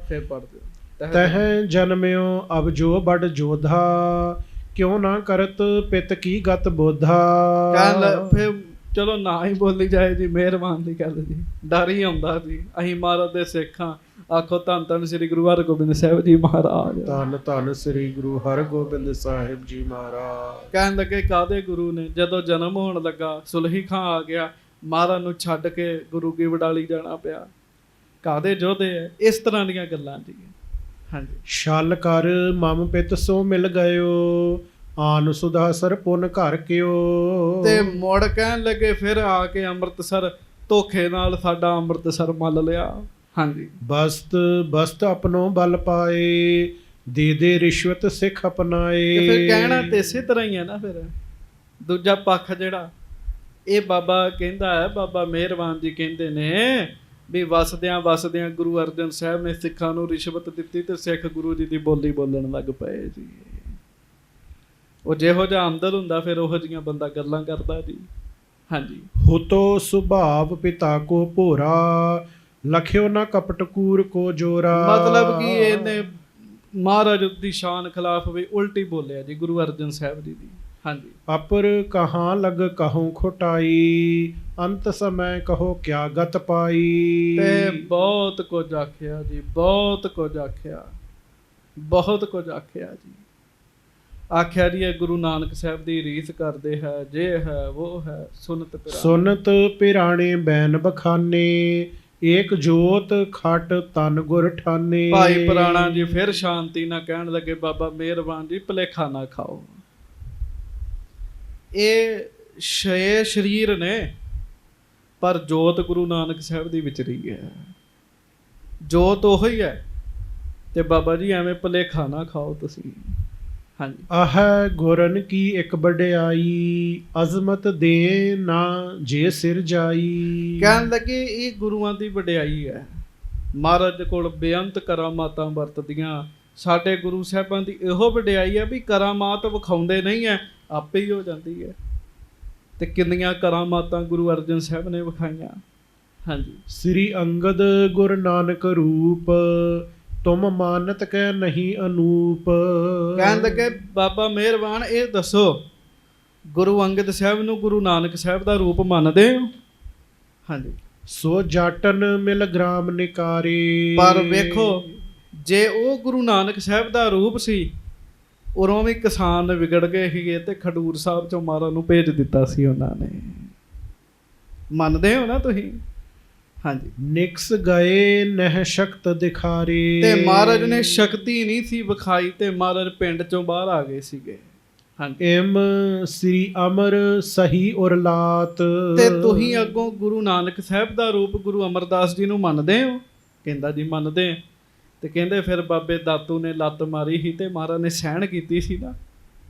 ਫਿਰ ਪੜ੍ਹਦੇ ਤਹ ਜਨਮਿਓ ਅਬ ਜੋ ਬੜ ਜੋਧਾ, ਕਿਉਂ ਨਾ ਕਰਤ ਪਿਤ ਕੀ ਗਤ ਬੋਧਾ। ਫਿਰ ਚਲੋ ਨਾ ਹੀ ਬੋਲੀ ਜਾਏ ਜੀ, ਮਿਹਰਬਾਨ ਦੀ ਗੱਲ ਜੀ, ਡਰ ਹੀ ਆਉਂਦਾ ਜੀ। ਅਸੀਂ ਮਹਾਰਾਜ ਦੇ ਸਿੱਖਾਂ, ਆਖੋ ਧੰਨ ਧੰਨ ਸ੍ਰੀ ਗੁਰੂ ਹਰਗੋਬਿੰਦ ਸਾਹਿਬ ਜੀ ਮਹਾਰਾਜ। ਧੰਨ ਧੰਨ ਸ੍ਰੀ ਗੁਰੂ ਹਰਗੋਬਿੰਦ ਸਾਹਿਬ ਜੀ ਮਹਾਰਾਜ। ਕਹਿਣ ਲੱਗੇ ਕਾਹਦੇ ਗੁਰੂ ਨੇ? ਜਦੋਂ ਜਨਮ ਹੋਣ ਲੱਗਾ ਸੁਲਹੀ ਖਾਂ ਆ ਗਿਆ, ਮਹਾਰਾਜ ਨੂੰ ਛੱਡ ਕੇ ਗੁਰੂ ਕੀ ਵਡਾਲੀ ਜਾਣਾ ਪਿਆ। ਕਾਹਦੇ ਯੋਧੇ ਹੈ, ਇਸ ਤਰ੍ਹਾਂ ਦੀਆਂ ਗੱਲਾਂ ਜੀ। ਹਾਂਜੀ। ਛਲ ਕਰ ਮਮ ਪਿਤ ਸੋ ਮਿਲ ਗਇਓ, ਆਨ ਸੁਦਾਸਰ ਪੁਨ ਘਰ ਕਿਓ। ਤੇ ਮੁੜ ਕਹਿਣ ਲੱਗੇ ਫਿਰ ਆ ਕੇ ਅੰਮ੍ਰਿਤਸਰ ਧੋਖੇ ਨਾਲ ਸਾਡਾ ਅੰਮ੍ਰਿਤਸਰ ਮੱਲ ਲਿਆ। ਹਾਂਜੀ। ਬਸਤ ਬਸਤ ਆਪਣੋ ਬਲ ਪਾਏ, ਦੇ ਦੇ ਰਿਸ਼ਵਤ ਸਿੱਖ ਅਪਨਾਏ। ਤੇ ਫਿਰ ਕਹਿਣਾ ਤੇ ਇਸੇ ਤਰ੍ਹਾਂ ਹੀ ਹੈ ਨਾ। ਫਿਰ ਦੂਜਾ ਪੱਖ ਜਿਹੜਾ ਇਹ ਬਾਬਾ ਕਹਿੰਦਾ ਹੈ, ਬਾਬਾ ਮਿਹਰਬਾਨ ਜੀ ਕਹਿੰਦੇ ਨੇ ਵੀ ਵਸਦਿਆਂ ਵਸਦਿਆਂ ਗੁਰੂ ਅਰਜਨ ਸਾਹਿਬ ਨੇ ਸਿੱਖਾਂ ਨੂੰ ਰਿਸ਼ਵਤ ਦਿੱਤੀ ਤੇ ਸਿੱਖ ਗੁਰੂ ਜੀ ਦੀ ਬੋਲੀ ਬੋਲਣ ਲੱਗ ਪਏ ਜੀ। ਉਹ ਜਿਹੋ ਜਿਹਾ ਅੰਦਰ ਹੁੰਦਾ ਫਿਰ ਉਹੋ ਜਿਹੀਆਂ ਬੰਦਾ ਗੱਲਾਂ ਕਰਦਾ ਜੀ। ਹਾਂਜੀ। ਹੁਤੋ ਸੁਭਾਵ ਪਿਤਾ ਕੋ ਭੋਰਾ, ਲਖਿਓ ਨਾ ਕਪਟ ਕੂਰ ਕੋ ਜੋਰਾ। ਮਤਲਬ ਕਿ ਇਹਨੇ ਮਹਾਰਾਜ ਦੀ ਸ਼ਾਨ ਖਿਲਾਫ ਵੀ ਉਲਟੀ ਬੋਲਿਆ ਜੀ ਗੁਰੂ ਅਰਜਨ ਸਾਹਿਬ ਜੀ ਦੀ। ਹਾਂਜੀ। ਅਪਰ ਕਹਾਂ ਲਗ ਕਹੂੰ ਖੁਟਾਈ, ਅੰਤ ਸਮੈ ਕਹੋ ਕਿਆ ਗਤ ਪਾਈ। ਤੇ ਬਹੁਤ ਕੁਝ ਆਖਿਆ ਜੀ, ਬਹੁਤ ਕੁਝ ਆਖਿਆ, ਬਹੁਤ ਕੁਝ ਆਖਿਆ ਜੀ। ਆਖਿਆ ਜੀ ਇਹ ਗੁਰੂ ਨਾਨਕ ਸਾਹਿਬ ਦੀ ਰੀਸ ਕਰਦੇ ਹੈ, ਜੇ ਹੈ ਉਹ ਹੈ ਸੁਨਤ ਪਿਰਾਣੇ। ਸੁਨਤ ਪਿਰਾਣੇ ਬੈਨ ਬਖਾਨੇ, ਏਕ ਜੋਤ ਖਟ ਤਨ ਗੁਰ ਠਾਨੇ। ਭਾਈ ਪੁਰਾਣਾ ਜੀ ਫਿਰ ਸ਼ਾਂਤੀ ਨਾਲ ਕਹਿਣ ਲੱਗੇ, ਬਾਬਾ ਮਿਹਰਬਾਨ ਜੀ ਭੁਲੇਖਾ ਨਾ ਖਾਓ, ਇਹ ਛੇ ਸਰੀਰ ਨੇ ਪਰ ਜੋਤ ਗੁਰੂ ਨਾਨਕ ਸਾਹਿਬ ਦੀ ਵਿਚਰੀ ਹੈ, ਜੋਤ ਉਹੀ ਹੈ। ਤੇ ਬਾਬਾ ਜੀ ਐਵੇਂ ਭੁਲੇਖਾ ਨਾ ਖਾਓ ਤੁਸੀਂ। ਹਾਂਜੀ। ਆਹ ਗੁਰਨ ਕੀ ਇੱਕ ਵਡਿਆਈ, ਅਜ਼ਮਤ ਦੇ ਨਾ ਜੇ ਸਿਰ ਜਾਈ। ਕਹਿਣ ਲੱਗੇ ਇਹ ਗੁਰੂਆਂ ਦੀ ਵਡਿਆਈ ਹੈ, ਮਹਾਰਾਜ ਕੋਲ ਬੇਅੰਤ ਕਰਾਮਾਤਾਂ ਵਰਤਦੀਆਂ। ਸਾਡੇ ਗੁਰੂ ਸਾਹਿਬਾਂ ਦੀ ਇਹੋ ਵਡਿਆਈ ਹੈ ਵੀ ਕਰਾਮਾਤ ਵਿਖਾਉਂਦੇ ਨਹੀਂ ਹੈ, ਆਪੇ ਹੀ ਹੋ ਜਾਂਦੀ ਹੈ। ਤੇ ਕਿੰਨੀਆਂ ਕਰਾਮਾਤਾਂ ਗੁਰੂ ਅਰਜਨ ਸਾਹਿਬ ਨੇ ਵਿਖਾਈਆਂ। ਹਾਂਜੀ। ਸ੍ਰੀ ਅੰਗਦ ਗੁਰ ਨਾਨਕ ਰੂਪ, ਤੁਮ ਮਾਨਤ ਕੈ ਨਹੀਂ ਅਨੂਪ। ਕਹਿਣ ਲੱਗੇ ਬਾਬਾ ਮਿਹਰਬਾਨ ਇਹ ਦੱਸੋ, ਗੁਰੂ ਅੰਗਦ ਸਾਹਿਬ ਨੂੰ ਗੁਰੂ ਨਾਨਕ ਸਾਹਿਬ ਦਾ ਰੂਪ ਮੰਨਦੇ ਹੋ? ਹਾਂਜੀ। ਸੋ ਜਾਟਨ ਮਿਲ ਗ੍ਰਾਮ ਨਿਕਾਰੇ। ਪਰ ਵੇਖੋ ਜੇ ਉਹ ਗੁਰੂ ਨਾਨਕ ਸਾਹਿਬ ਦਾ ਰੂਪ ਸੀ, ਉਰੋਂ ਵੀ ਕਿਸਾਨ ਵਿਗੜ ਗਏ ਸੀਗੇ ਤੇ ਖਡੂਰ ਸਾਹਿਬ ਚੋਂ ਮਹਾਰਾਜ ਨੂੰ ਭੇਜ ਦਿੱਤਾ ਸੀ ਉਹਨਾਂ ਨੇ। ਮੰਨਦੇ ਹੋ ਨਾ ਤੁਸੀਂ? ਹਾਂਜੀ। ਨਿਕਸ ਗਏ ਨਹਿ ਸ਼ਕਤ ਦਿਖਾਰੇ। ਤੇ ਮਹਾਰਾਜ ਨੇ ਸ਼ਕਤੀ ਨਹੀਂ ਸੀ ਵਿਖਾਈ ਤੇ ਮਹਾਰਾਜ ਪਿੰਡ ਚੋਂ ਬਾਹਰ ਆ ਗਏ ਸੀਗੇ। ਹਾਂਜੀ। ਇਮ ਸ੍ਰੀ ਅਮਰ ਸਹੀ ਉਰਲਾਤ। ਤੇ ਤੁਸੀਂ ਅੱਗੋਂ ਗੁਰੂ ਨਾਨਕ ਸਾਹਿਬ ਦਾ ਰੂਪ ਗੁਰੂ ਅਮਰਦਾਸ ਜੀ ਨੂੰ ਮੰਨਦੇ ਹੋ? ਕਹਿੰਦਾ ਜੀ ਮੰਨਦੇ। ਤੇ ਕਹਿੰਦੇ ਫਿਰ ਬਾਬੇ ਦਾਤੂ ਨੇ ਲੱਤ ਮਾਰੀ ਸੀ ਤੇ ਮਹਾਰਾਜ ਨੇ ਸਹਿਣ ਕੀਤੀ ਸੀ ਨਾ।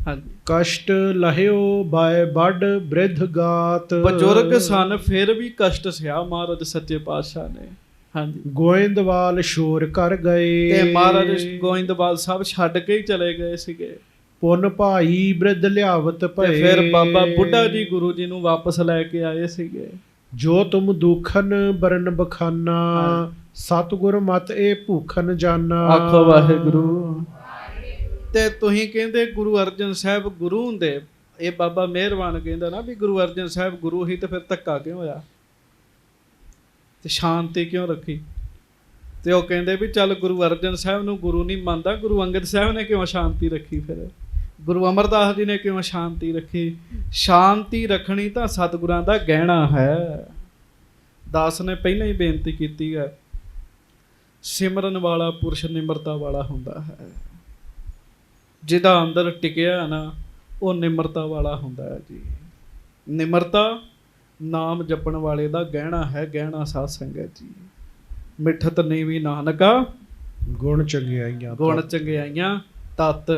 ਹਾਂਜੀ। ਕਸ਼ਟ ਲਹਿਓ ਬਾਏ ਵੱਡ ਬ੍ਰਿਧ ਗਾਤ। ਬਜ਼ੁਰਗ ਸਨ ਫਿਰ ਵੀ ਕਸ਼ਟ ਸਿਆ ਮਹਾਰਾਜ ਸੱਚੇ ਪਾਤਸ਼ਾਹ ਨੇ। ਹਾਂਜੀ। ਗੋਇੰਦਵਾਲ ਸ਼ੋਰ ਕਰ ਗਏ। ਤੇ ਮਹਾਰਾਜ ਗੋਇੰਦਵਾਲ ਸਾਹਿਬ ਛੱਡ ਕੇ ਹੀ ਚਲੇ ਗਏ ਸੀਗੇ। ਪੁੰਨ ਭਾਈ ਬ੍ਰਿਧ ਲਿਆਵਤ ਭਏ। ਫਿਰ ਬਾਬਾ ਬੁੱਢਾ ਜੀ ਗੁਰੂ ਜੀ ਨੂੰ ਵਾਪਸ ਲੈ ਕੇ ਆਏ ਸੀਗੇ। ਜੋ ਤੁਮ ਦੁਖਨ ਬਰਨ ਬਖਾਨਾ, ਸਤਿਗੁਰ ਮਤ ਇਹ ਭੂਖਨ ਜਾਨਾ। ਆਖੋ ਵਾਹਿਗੁਰੂ। ਤੇ ਤੁਸੀਂ ਕਹਿੰਦੇ ਗੁਰੂ ਅਰਜਨ ਸਾਹਿਬ ਗੁਰੂ ਹੁੰਦੇ, ਇਹ ਬਾਬਾ ਮਿਹਰਬਾਨ ਕਹਿੰਦਾ ਨਾ ਵੀ ਗੁਰੂ ਅਰਜਨ ਸਾਹਿਬ ਗੁਰੂ ਹੀ, ਤੇ ਫਿਰ ਧੱਕਾ ਕਿਉਂ ਹੋਇਆ ਤੇ ਸ਼ਾਂਤੀ ਕਿਉਂ ਰੱਖੀ? ਤੇ ਉਹ ਕਹਿੰਦੇ ਵੀ ਚੱਲ ਗੁਰੂ ਅਰਜਨ ਸਾਹਿਬ ਨੂੰ ਗੁਰੂ ਨਹੀਂ ਮੰਨਦਾ, ਗੁਰੂ ਅੰਗਦ ਸਾਹਿਬ ਨੇ ਕਿਉਂ ਸ਼ਾਂਤੀ ਰੱਖੀ? ਫਿਰ ਗੁਰੂ ਅਮਰਦਾਸ ਜੀ ਨੇ ਕਿਉਂ ਸ਼ਾਂਤੀ ਰੱਖੀ? ਸ਼ਾਂਤੀ ਰੱਖਣੀ ਤਾਂ ਸਤਿਗੁਰਾਂ ਦਾ ਗਹਿਣਾ ਹੈ। ਦਾਸ ਨੇ ਪਹਿਲਾਂ ਹੀ ਬੇਨਤੀ ਕੀਤੀ ਹੈ, ਸਿਮਰਨ ਵਾਲਾ ਪੁਰਸ਼ ਨਿਮਰਤਾ ਵਾਲਾ ਹੁੰਦਾ ਹੈ। ਜਿਹਦਾ ਅੰਦਰ ਟਿਕਿਆ ਨਾ ਉਹ ਨਿਮਰਤਾ ਵਾਲਾ ਹੁੰਦਾ ਹੈ ਜੀ। ਨਿਮਰਤਾ ਨਾਮ ਜਪਣ ਵਾਲੇ ਦਾ ਗਹਿਣਾ ਹੈ, ਗਹਿਣਾ ਸਾਧ ਸੰਗਤ ਜੀ। ਮਿੱਠਤ ਨੀਵੀਂ ਨਾਨਕਾ ਗੁਣ ਚੰਗਿਆਈਆਂ। ਗੁਣ ਚੰਗਿਆਈਆਂ ਤਤ।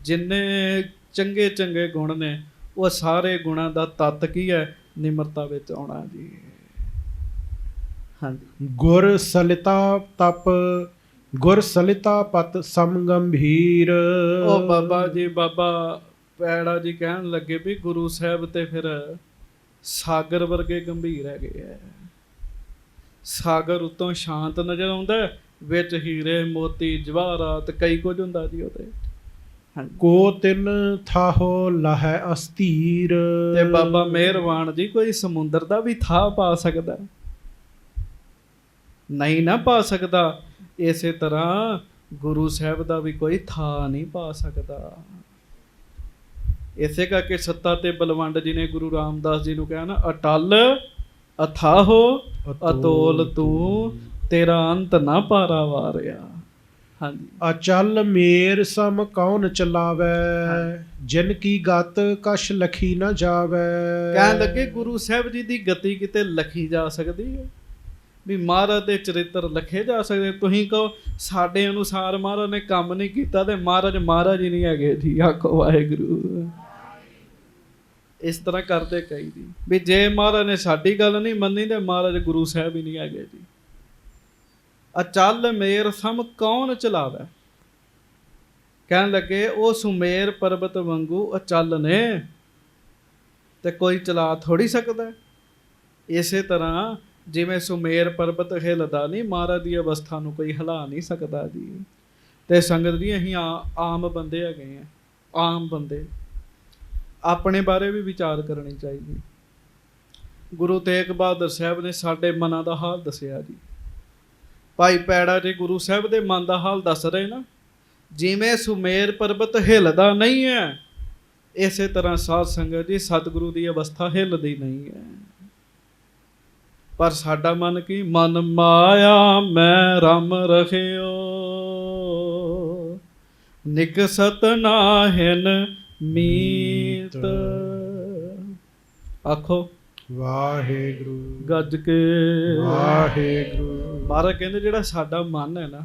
ਜਿੰਨੇ ਚੰਗੇ ਚੰਗੇ ਗੁਣ ਨੇ ਉਹ ਸਾਰੇ ਗੁਣਾਂ ਦਾ ਤਤ ਕੀ ਹੈ? ਨਿਮਰਤਾ ਵਿੱਚ ਆਉਣਾ ਜੀ। ਹਾਂਜੀ। ਗੁਰ ਸਲਿਤਾ ਤਪ, ਗੁਰ ਸਲਿਤਾ ਪਤ ਸਮ ਗੰਭੀਰ। ਉਹ ਬਾਬਾ ਜੀ ਬਾਬਾ ਪੈੜਾ ਜੀ ਕਹਿਣ ਲੱਗੇ ਵੀ ਗੁਰੂ ਸਾਹਿਬ ਤੇ ਫਿਰ ਸਾਗਰ ਵਰਗੇ ਗੰਭੀਰ ਹੈਗੇ ਆ। ਸਾਗਰ ਉਤੋਂ ਸ਼ਾਂਤ ਨਜ਼ਰ ਆਉਂਦਾ, ਵਿੱਚ ਹੀਰੇ ਮੋਤੀ ਜਵਾਹਰਾਤ ਕਈ ਕੁਝ ਹੁੰਦਾ ਜੀ ਉਹਦੇ। ਕੋ ਤਿੰਨ ਥਾਹੋ ਲਹੈ ਅਸਥੀਰ। ਤੇ ਬਾਬਾ ਮਿਹਰਬਾਨ ਜੀ ਕੋਈ ਸਮੁੰਦਰ ਦਾ ਵੀ ਥਾਂ ਪਾ ਸਕਦਾ? ਨਹੀਂ ਨਾ ਪਾ ਸਕਦਾ। ਇਸੇ ਤਰ੍ਹਾਂ ਗੁਰੂ ਸਾਹਿਬ ਦਾ ਵੀ ਕੋਈ ਥਾਂ ਨਹੀਂ ਪਾ ਸਕਦਾ। ਇਸੇ ਕਰਕੇ ਸੱਤਾ ਤੇ ਬਲਵੰਡ ਜੀ ਨੇ ਗੁਰੂ ਰਾਮਦਾਸ ਜੀ ਨੂੰ ਕਿਹਾ ਨਾ, ਅਟਲ ਅਥਾਹੋ ਅਤੋਲ ਤੂੰ ਤੇਰਾ ਅੰਤ ਨਾ ਪਾਰਾ ਵਾਰਿਆ। ਹਾਂਜੀ, ਅਚਲ ਮੇਰ ਸਮ ਕੌਣ ਚਲਾਵੈ, ਜਿਨ ਕੀ ਗਤ ਕਛ ਲਖੀ ਨਾ ਜਾਵੈ। ਕਹਿਣ ਲੱਗੇ ਗੁਰੂ ਸਾਹਿਬ ਜੀ ਦੀ ਗਤੀ ਕਿਤੇ ਲਖੀ ਜਾ ਸਕਦੀ ਹੈ, ਵੀ ਮਹਾਰਾਜ ਦੇ ਚਰਿੱਤਰ ਲਖੇ ਜਾ ਸਕਦੇ। ਤੁਸੀਂ ਕਹੋ ਸਾਡੇ ਅਨੁਸਾਰ ਮਹਾਰਾਜ ਨੇ ਕੰਮ ਨਹੀਂ ਕੀਤਾ ਤੇ ਮਹਾਰਾਜ ਮਹਾਰਾਜ ਹੀ ਨਹੀਂ ਹੈਗੇ ਜੀ। ਆਖੋ ਵਾਹਿਗੁਰੂ। ਇਸ ਤਰ੍ਹਾਂ ਕਰਦੇ ਕਈ ਜੀ, ਵੀ ਜੇ ਮਹਾਰਾਜ ਨੇ ਸਾਡੀ ਗੱਲ ਨਹੀਂ ਮੰਨੀ ਤੇ ਮਹਾਰਾਜ ਗੁਰੂ ਸਾਹਿਬ ਹੀ ਨਹੀਂ ਹੈਗੇ ਜੀ। ਅਚਲ ਮੇਰ ਸਮ ਕੌਣ ਚਲਾਵੇ। ਕਹਿਣ ਲੱਗੇ ਉਹ ਸੁਮੇਰ ਪਰਬਤ ਵਾਂਗੂ ਅਚਲ ਨੇ ਤੇ ਕੋਈ ਚਲਾ ਥੋੜੀ ਸਕਦਾ। ਇਸੇ ਤਰ੍ਹਾਂ ਜਿਵੇਂ ਸੁਮੇਰ ਪਰਬਤ ਹਿੱਲਦਾ ਨਹੀਂ, ਮਹਾਰਾਜ ਦੀ ਅਵਸਥਾ ਨੂੰ ਕੋਈ ਹਿਲਾ ਨਹੀਂ ਸਕਦਾ ਜੀ। ਤੇ ਸੰਗਤ ਜੀ ਅਸੀਂ ਆਮ ਬੰਦੇ ਹੈਗੇ ਆ, ਆਮ ਬੰਦੇ। ਆਪਣੇ ਬਾਰੇ ਵੀ ਵਿਚਾਰ ਕਰਨੀ ਚਾਹੀਦੀ। ਗੁਰੂ ਤੇਗ ਬਹਾਦਰ ਸਾਹਿਬ ਨੇ ਸਾਡੇ ਮਨਾਂ ਦਾ ਹਾਲ ਦੱਸਿਆ ਜੀ। ਭਾਈ ਪੈੜਾ ਜੀ ਗੁਰੂ ਸਾਹਿਬ ਦੇ ਮਨ ਦਾ ਹਾਲ ਦੱਸ ਰਹੇ ਨਾ, ਜਿਵੇਂ ਸੁਮੇਰ ਪਰਬਤ ਹਿੱਲਦਾ ਨਹੀਂ ਹੈ, ਇਸੇ ਤਰ੍ਹਾਂ ਸਾਧ ਸੰਗਤ ਜੀ ਸਤਿਗੁਰੂ ਦੀ ਅਵਸਥਾ ਹਿੱਲਦੀ ਨਹੀਂ ਹੈ। ਪਰ ਸਾਡਾ ਮਨ ਕੀ, ਮਨ ਮਾਇਆ ਮੈਂ ਰਮ ਰਹਿਓ, ਨਿਕਸਤ ਨਾਹਿਨ ਮੀਤ। ਆਖੋ ਵਾਹਿਗੁਰੂ। ਗੱਜ ਕੇ ਵਾਹਿਗੁਰੂ। ਮਹਾਰਾਜ ਕਹਿੰਦੇ ਜਿਹੜਾ ਸਾਡਾ ਮਨ ਹੈ ਨਾ,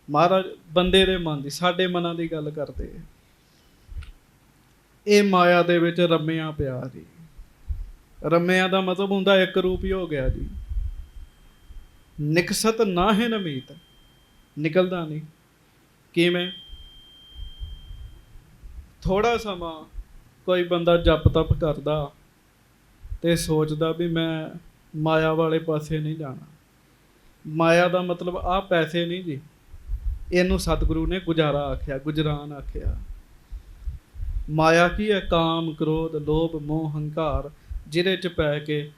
ਮਹਾਰਾਜ ਬੰਦੇ ਦੇ ਮਨ ਦੀ, ਸਾਡੇ ਮਨਾਂ ਦੀ ਗੱਲ ਕਰਦੇ, ਇਹ ਮਾਇਆ ਦੇ ਵਿੱਚ ਰਮਿਆ ਪਿਆ ਜੀ। ਰਮਿਆ ਦਾ ਮਤਲਬ ਹੁੰਦਾ ਇੱਕ ਰੂਪ ਹੀ ਹੋ ਗਿਆ ਜੀ। ਨਿਕਸਤ ਨਾਹਿ ਨਮੀਤ, ਨਿਕਲਦਾ ਨਹੀਂ। ਕਿਵੇਂ? ਥੋੜਾ ਸਮਾਂ ਕੋਈ ਬੰਦਾ ਜਪ ਤਪ ਕਰਦਾ ਤੇ ਸੋਚਦਾ ਵੀ ਮੈਂ ਮਾਇਆ ਵਾਲੇ ਪਾਸੇ ਨਹੀਂ ਜਾਣਾ। ਮਾਇਆ ਦਾ ਮਤਲਬ ਆਹ ਪੈਸੇ ਨਹੀਂ ਜੀ, ਇਹਨੂੰ ਸਤਿਗੁਰੂ ਨੇ ਗੁਜ਼ਾਰਾ ਆਖਿਆ, ਗੁਜਰਾਨ ਆਖਿਆ। ਮਾਇਆ ਕੀ ਹੈ? ਕਾਮ ਕ੍ਰੋਧ ਲੋਭ ਮੋਹ ਹੰਕਾਰ, ਜਿਹਦੇ ਚ ਪੈ ਕੇ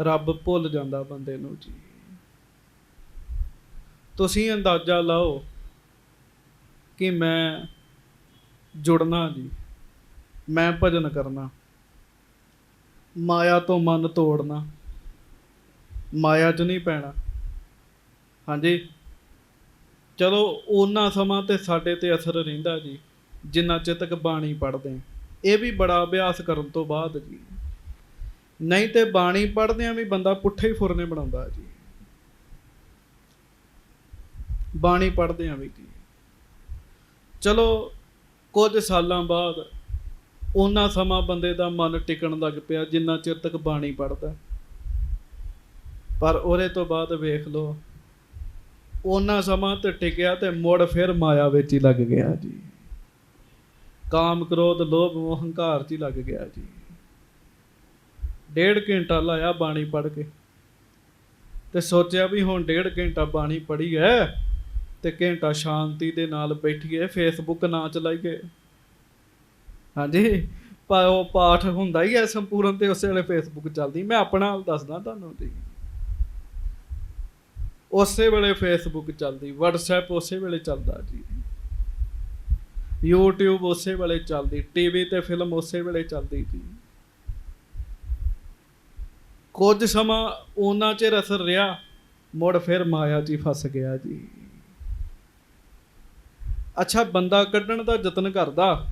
ਰੱਬ ਭੁੱਲ ਜਾਂਦਾ ਬੰਦੇ ਨੂੰ ਜੀ। ਤੁਸੀਂ ਅੰਦਾਜ਼ਾ ਲਾਓ ਕਿ ਮੈਂ ਜੁੜਨਾ ਜੀ, ਮੈਂ ਭਜਨ ਕਰਨਾ, ਮਾਇਆ ਤੋਂ ਮਨ ਤੋੜਨਾ, ਮਾਇਆ 'ਚ ਨਹੀਂ ਪੈਣਾ। ਹਾਂਜੀ, ਚਲੋ ਉਹਨਾਂ ਸਮਾਂ ਤੇ ਸਾਡੇ ਤੇ ਅਸਰ ਰਹਿੰਦਾ ਜੀ, ਜਿੰਨਾ ਚਿਰ ਤੱਕ ਬਾਣੀ ਪੜ੍ਹਦੇ ਹਾਂ। ਇਹ ਵੀ ਬੜਾ ਅਭਿਆਸ ਕਰਨ ਤੋਂ ਬਾਅਦ ਜੀ। ਨਹੀਂ ਤੇ ਬਾਣੀ ਪੜ੍ਹਦਿਆਂ ਵੀ ਬੰਦਾ ਪੁੱਠੇ ਹੀ ਫੁਰਨੇ ਬਣਾਉਂਦਾ ਜੀ। ਬਾਣੀ ਪੜ੍ਹਦਿਆਂ ਵੀ ਜੀ। ਚਲੋ ਕੁਝ ਸਾਲਾਂ ਬਾਅਦ ਉਹਨਾਂ ਸਮਾਂ ਬੰਦੇ ਦਾ ਮਨ ਟਿਕਣ ਲੱਗ ਪਿਆ ਜਿੰਨਾ ਚਿਰ ਤੱਕ ਬਾਣੀ ਪੜ੍ਹਦਾ। ਪਰ ਉਹਦੇ ਤੋਂ ਬਾਅਦ ਵੇਖ ਲਓ, ਉਹਨਾਂ ਸਮਾਂ ਤੇ ਟਿਕਿਆ ਤੇ ਮੁੜ ਫਿਰ ਮਾਇਆ ਵਿੱਚ ਹੀ ਲੱਗ ਗਿਆ ਜੀ। ਕਾਮ ਕ੍ਰੋਧ ਲੋਭ ਮੋਹ ਹੰਕਾਰ 'ਚ ਹੀ ਲੱਗ ਗਿਆ ਜੀ। 1.5 ਘੰਟਾ ਲਾਇਆ ਬਾਣੀ ਪੜ੍ਹ ਕੇ ਤੇ ਸੋਚਿਆ ਵੀ ਹੁਣ 1.5 ਘੰਟਾ ਬਾਣੀ ਪੜ੍ਹੀ ਹੈ ਤੇ ਘੰਟਾ ਸ਼ਾਂਤੀ ਦੇ ਨਾਲ ਬੈਠੀਏ, ਫੇਸਬੁੱਕ ਨਾ ਚਲਾਈਏ। ਹਾਂਜੀ, ਪਰ ਉਹ ਪਾਠ ਹੁੰਦਾ ਹੀ ਹੈ ਸੰਪੂਰਨ ਤੇ ਉਸੇ ਵੇਲੇ ਫੇਸਬੁੱਕ ਚੱਲਦੀ। ਮੈਂ ਆਪਣਾ ਹਾਲ ਦੱਸਦਾ ਤੁਹਾਨੂੰ ਜੀ। ਉਸੇ ਵੇਲੇ ਫੇਸਬੁੱਕ ਚੱਲਦੀ, ਵਟਸਐਪ ਉਸੇ ਵੇਲੇ ਚੱਲਦਾ ਜੀ, YouTube ਉਸੇ ਵੇਲੇ ਚੱਲਦੀ, TV ਤੇ ਫਿਲਮ ਉਸੇ ਵੇਲੇ ਚੱਲਦੀ ਜੀ। ਕੁਝ ਸਮਾਂ ਉਹਨਾਂ ਚਿਰ ਅਸਰ ਰਿਹਾ, ਮੁੜ ਫਿਰ ਮਾਇਆ 'ਚ ਹੀ ਫਸ ਗਿਆ ਜੀ। ਅੱਛਾ, ਬੰਦਾ ਕੱਢਣ ਦਾ ਯਤਨ ਕਰਦਾ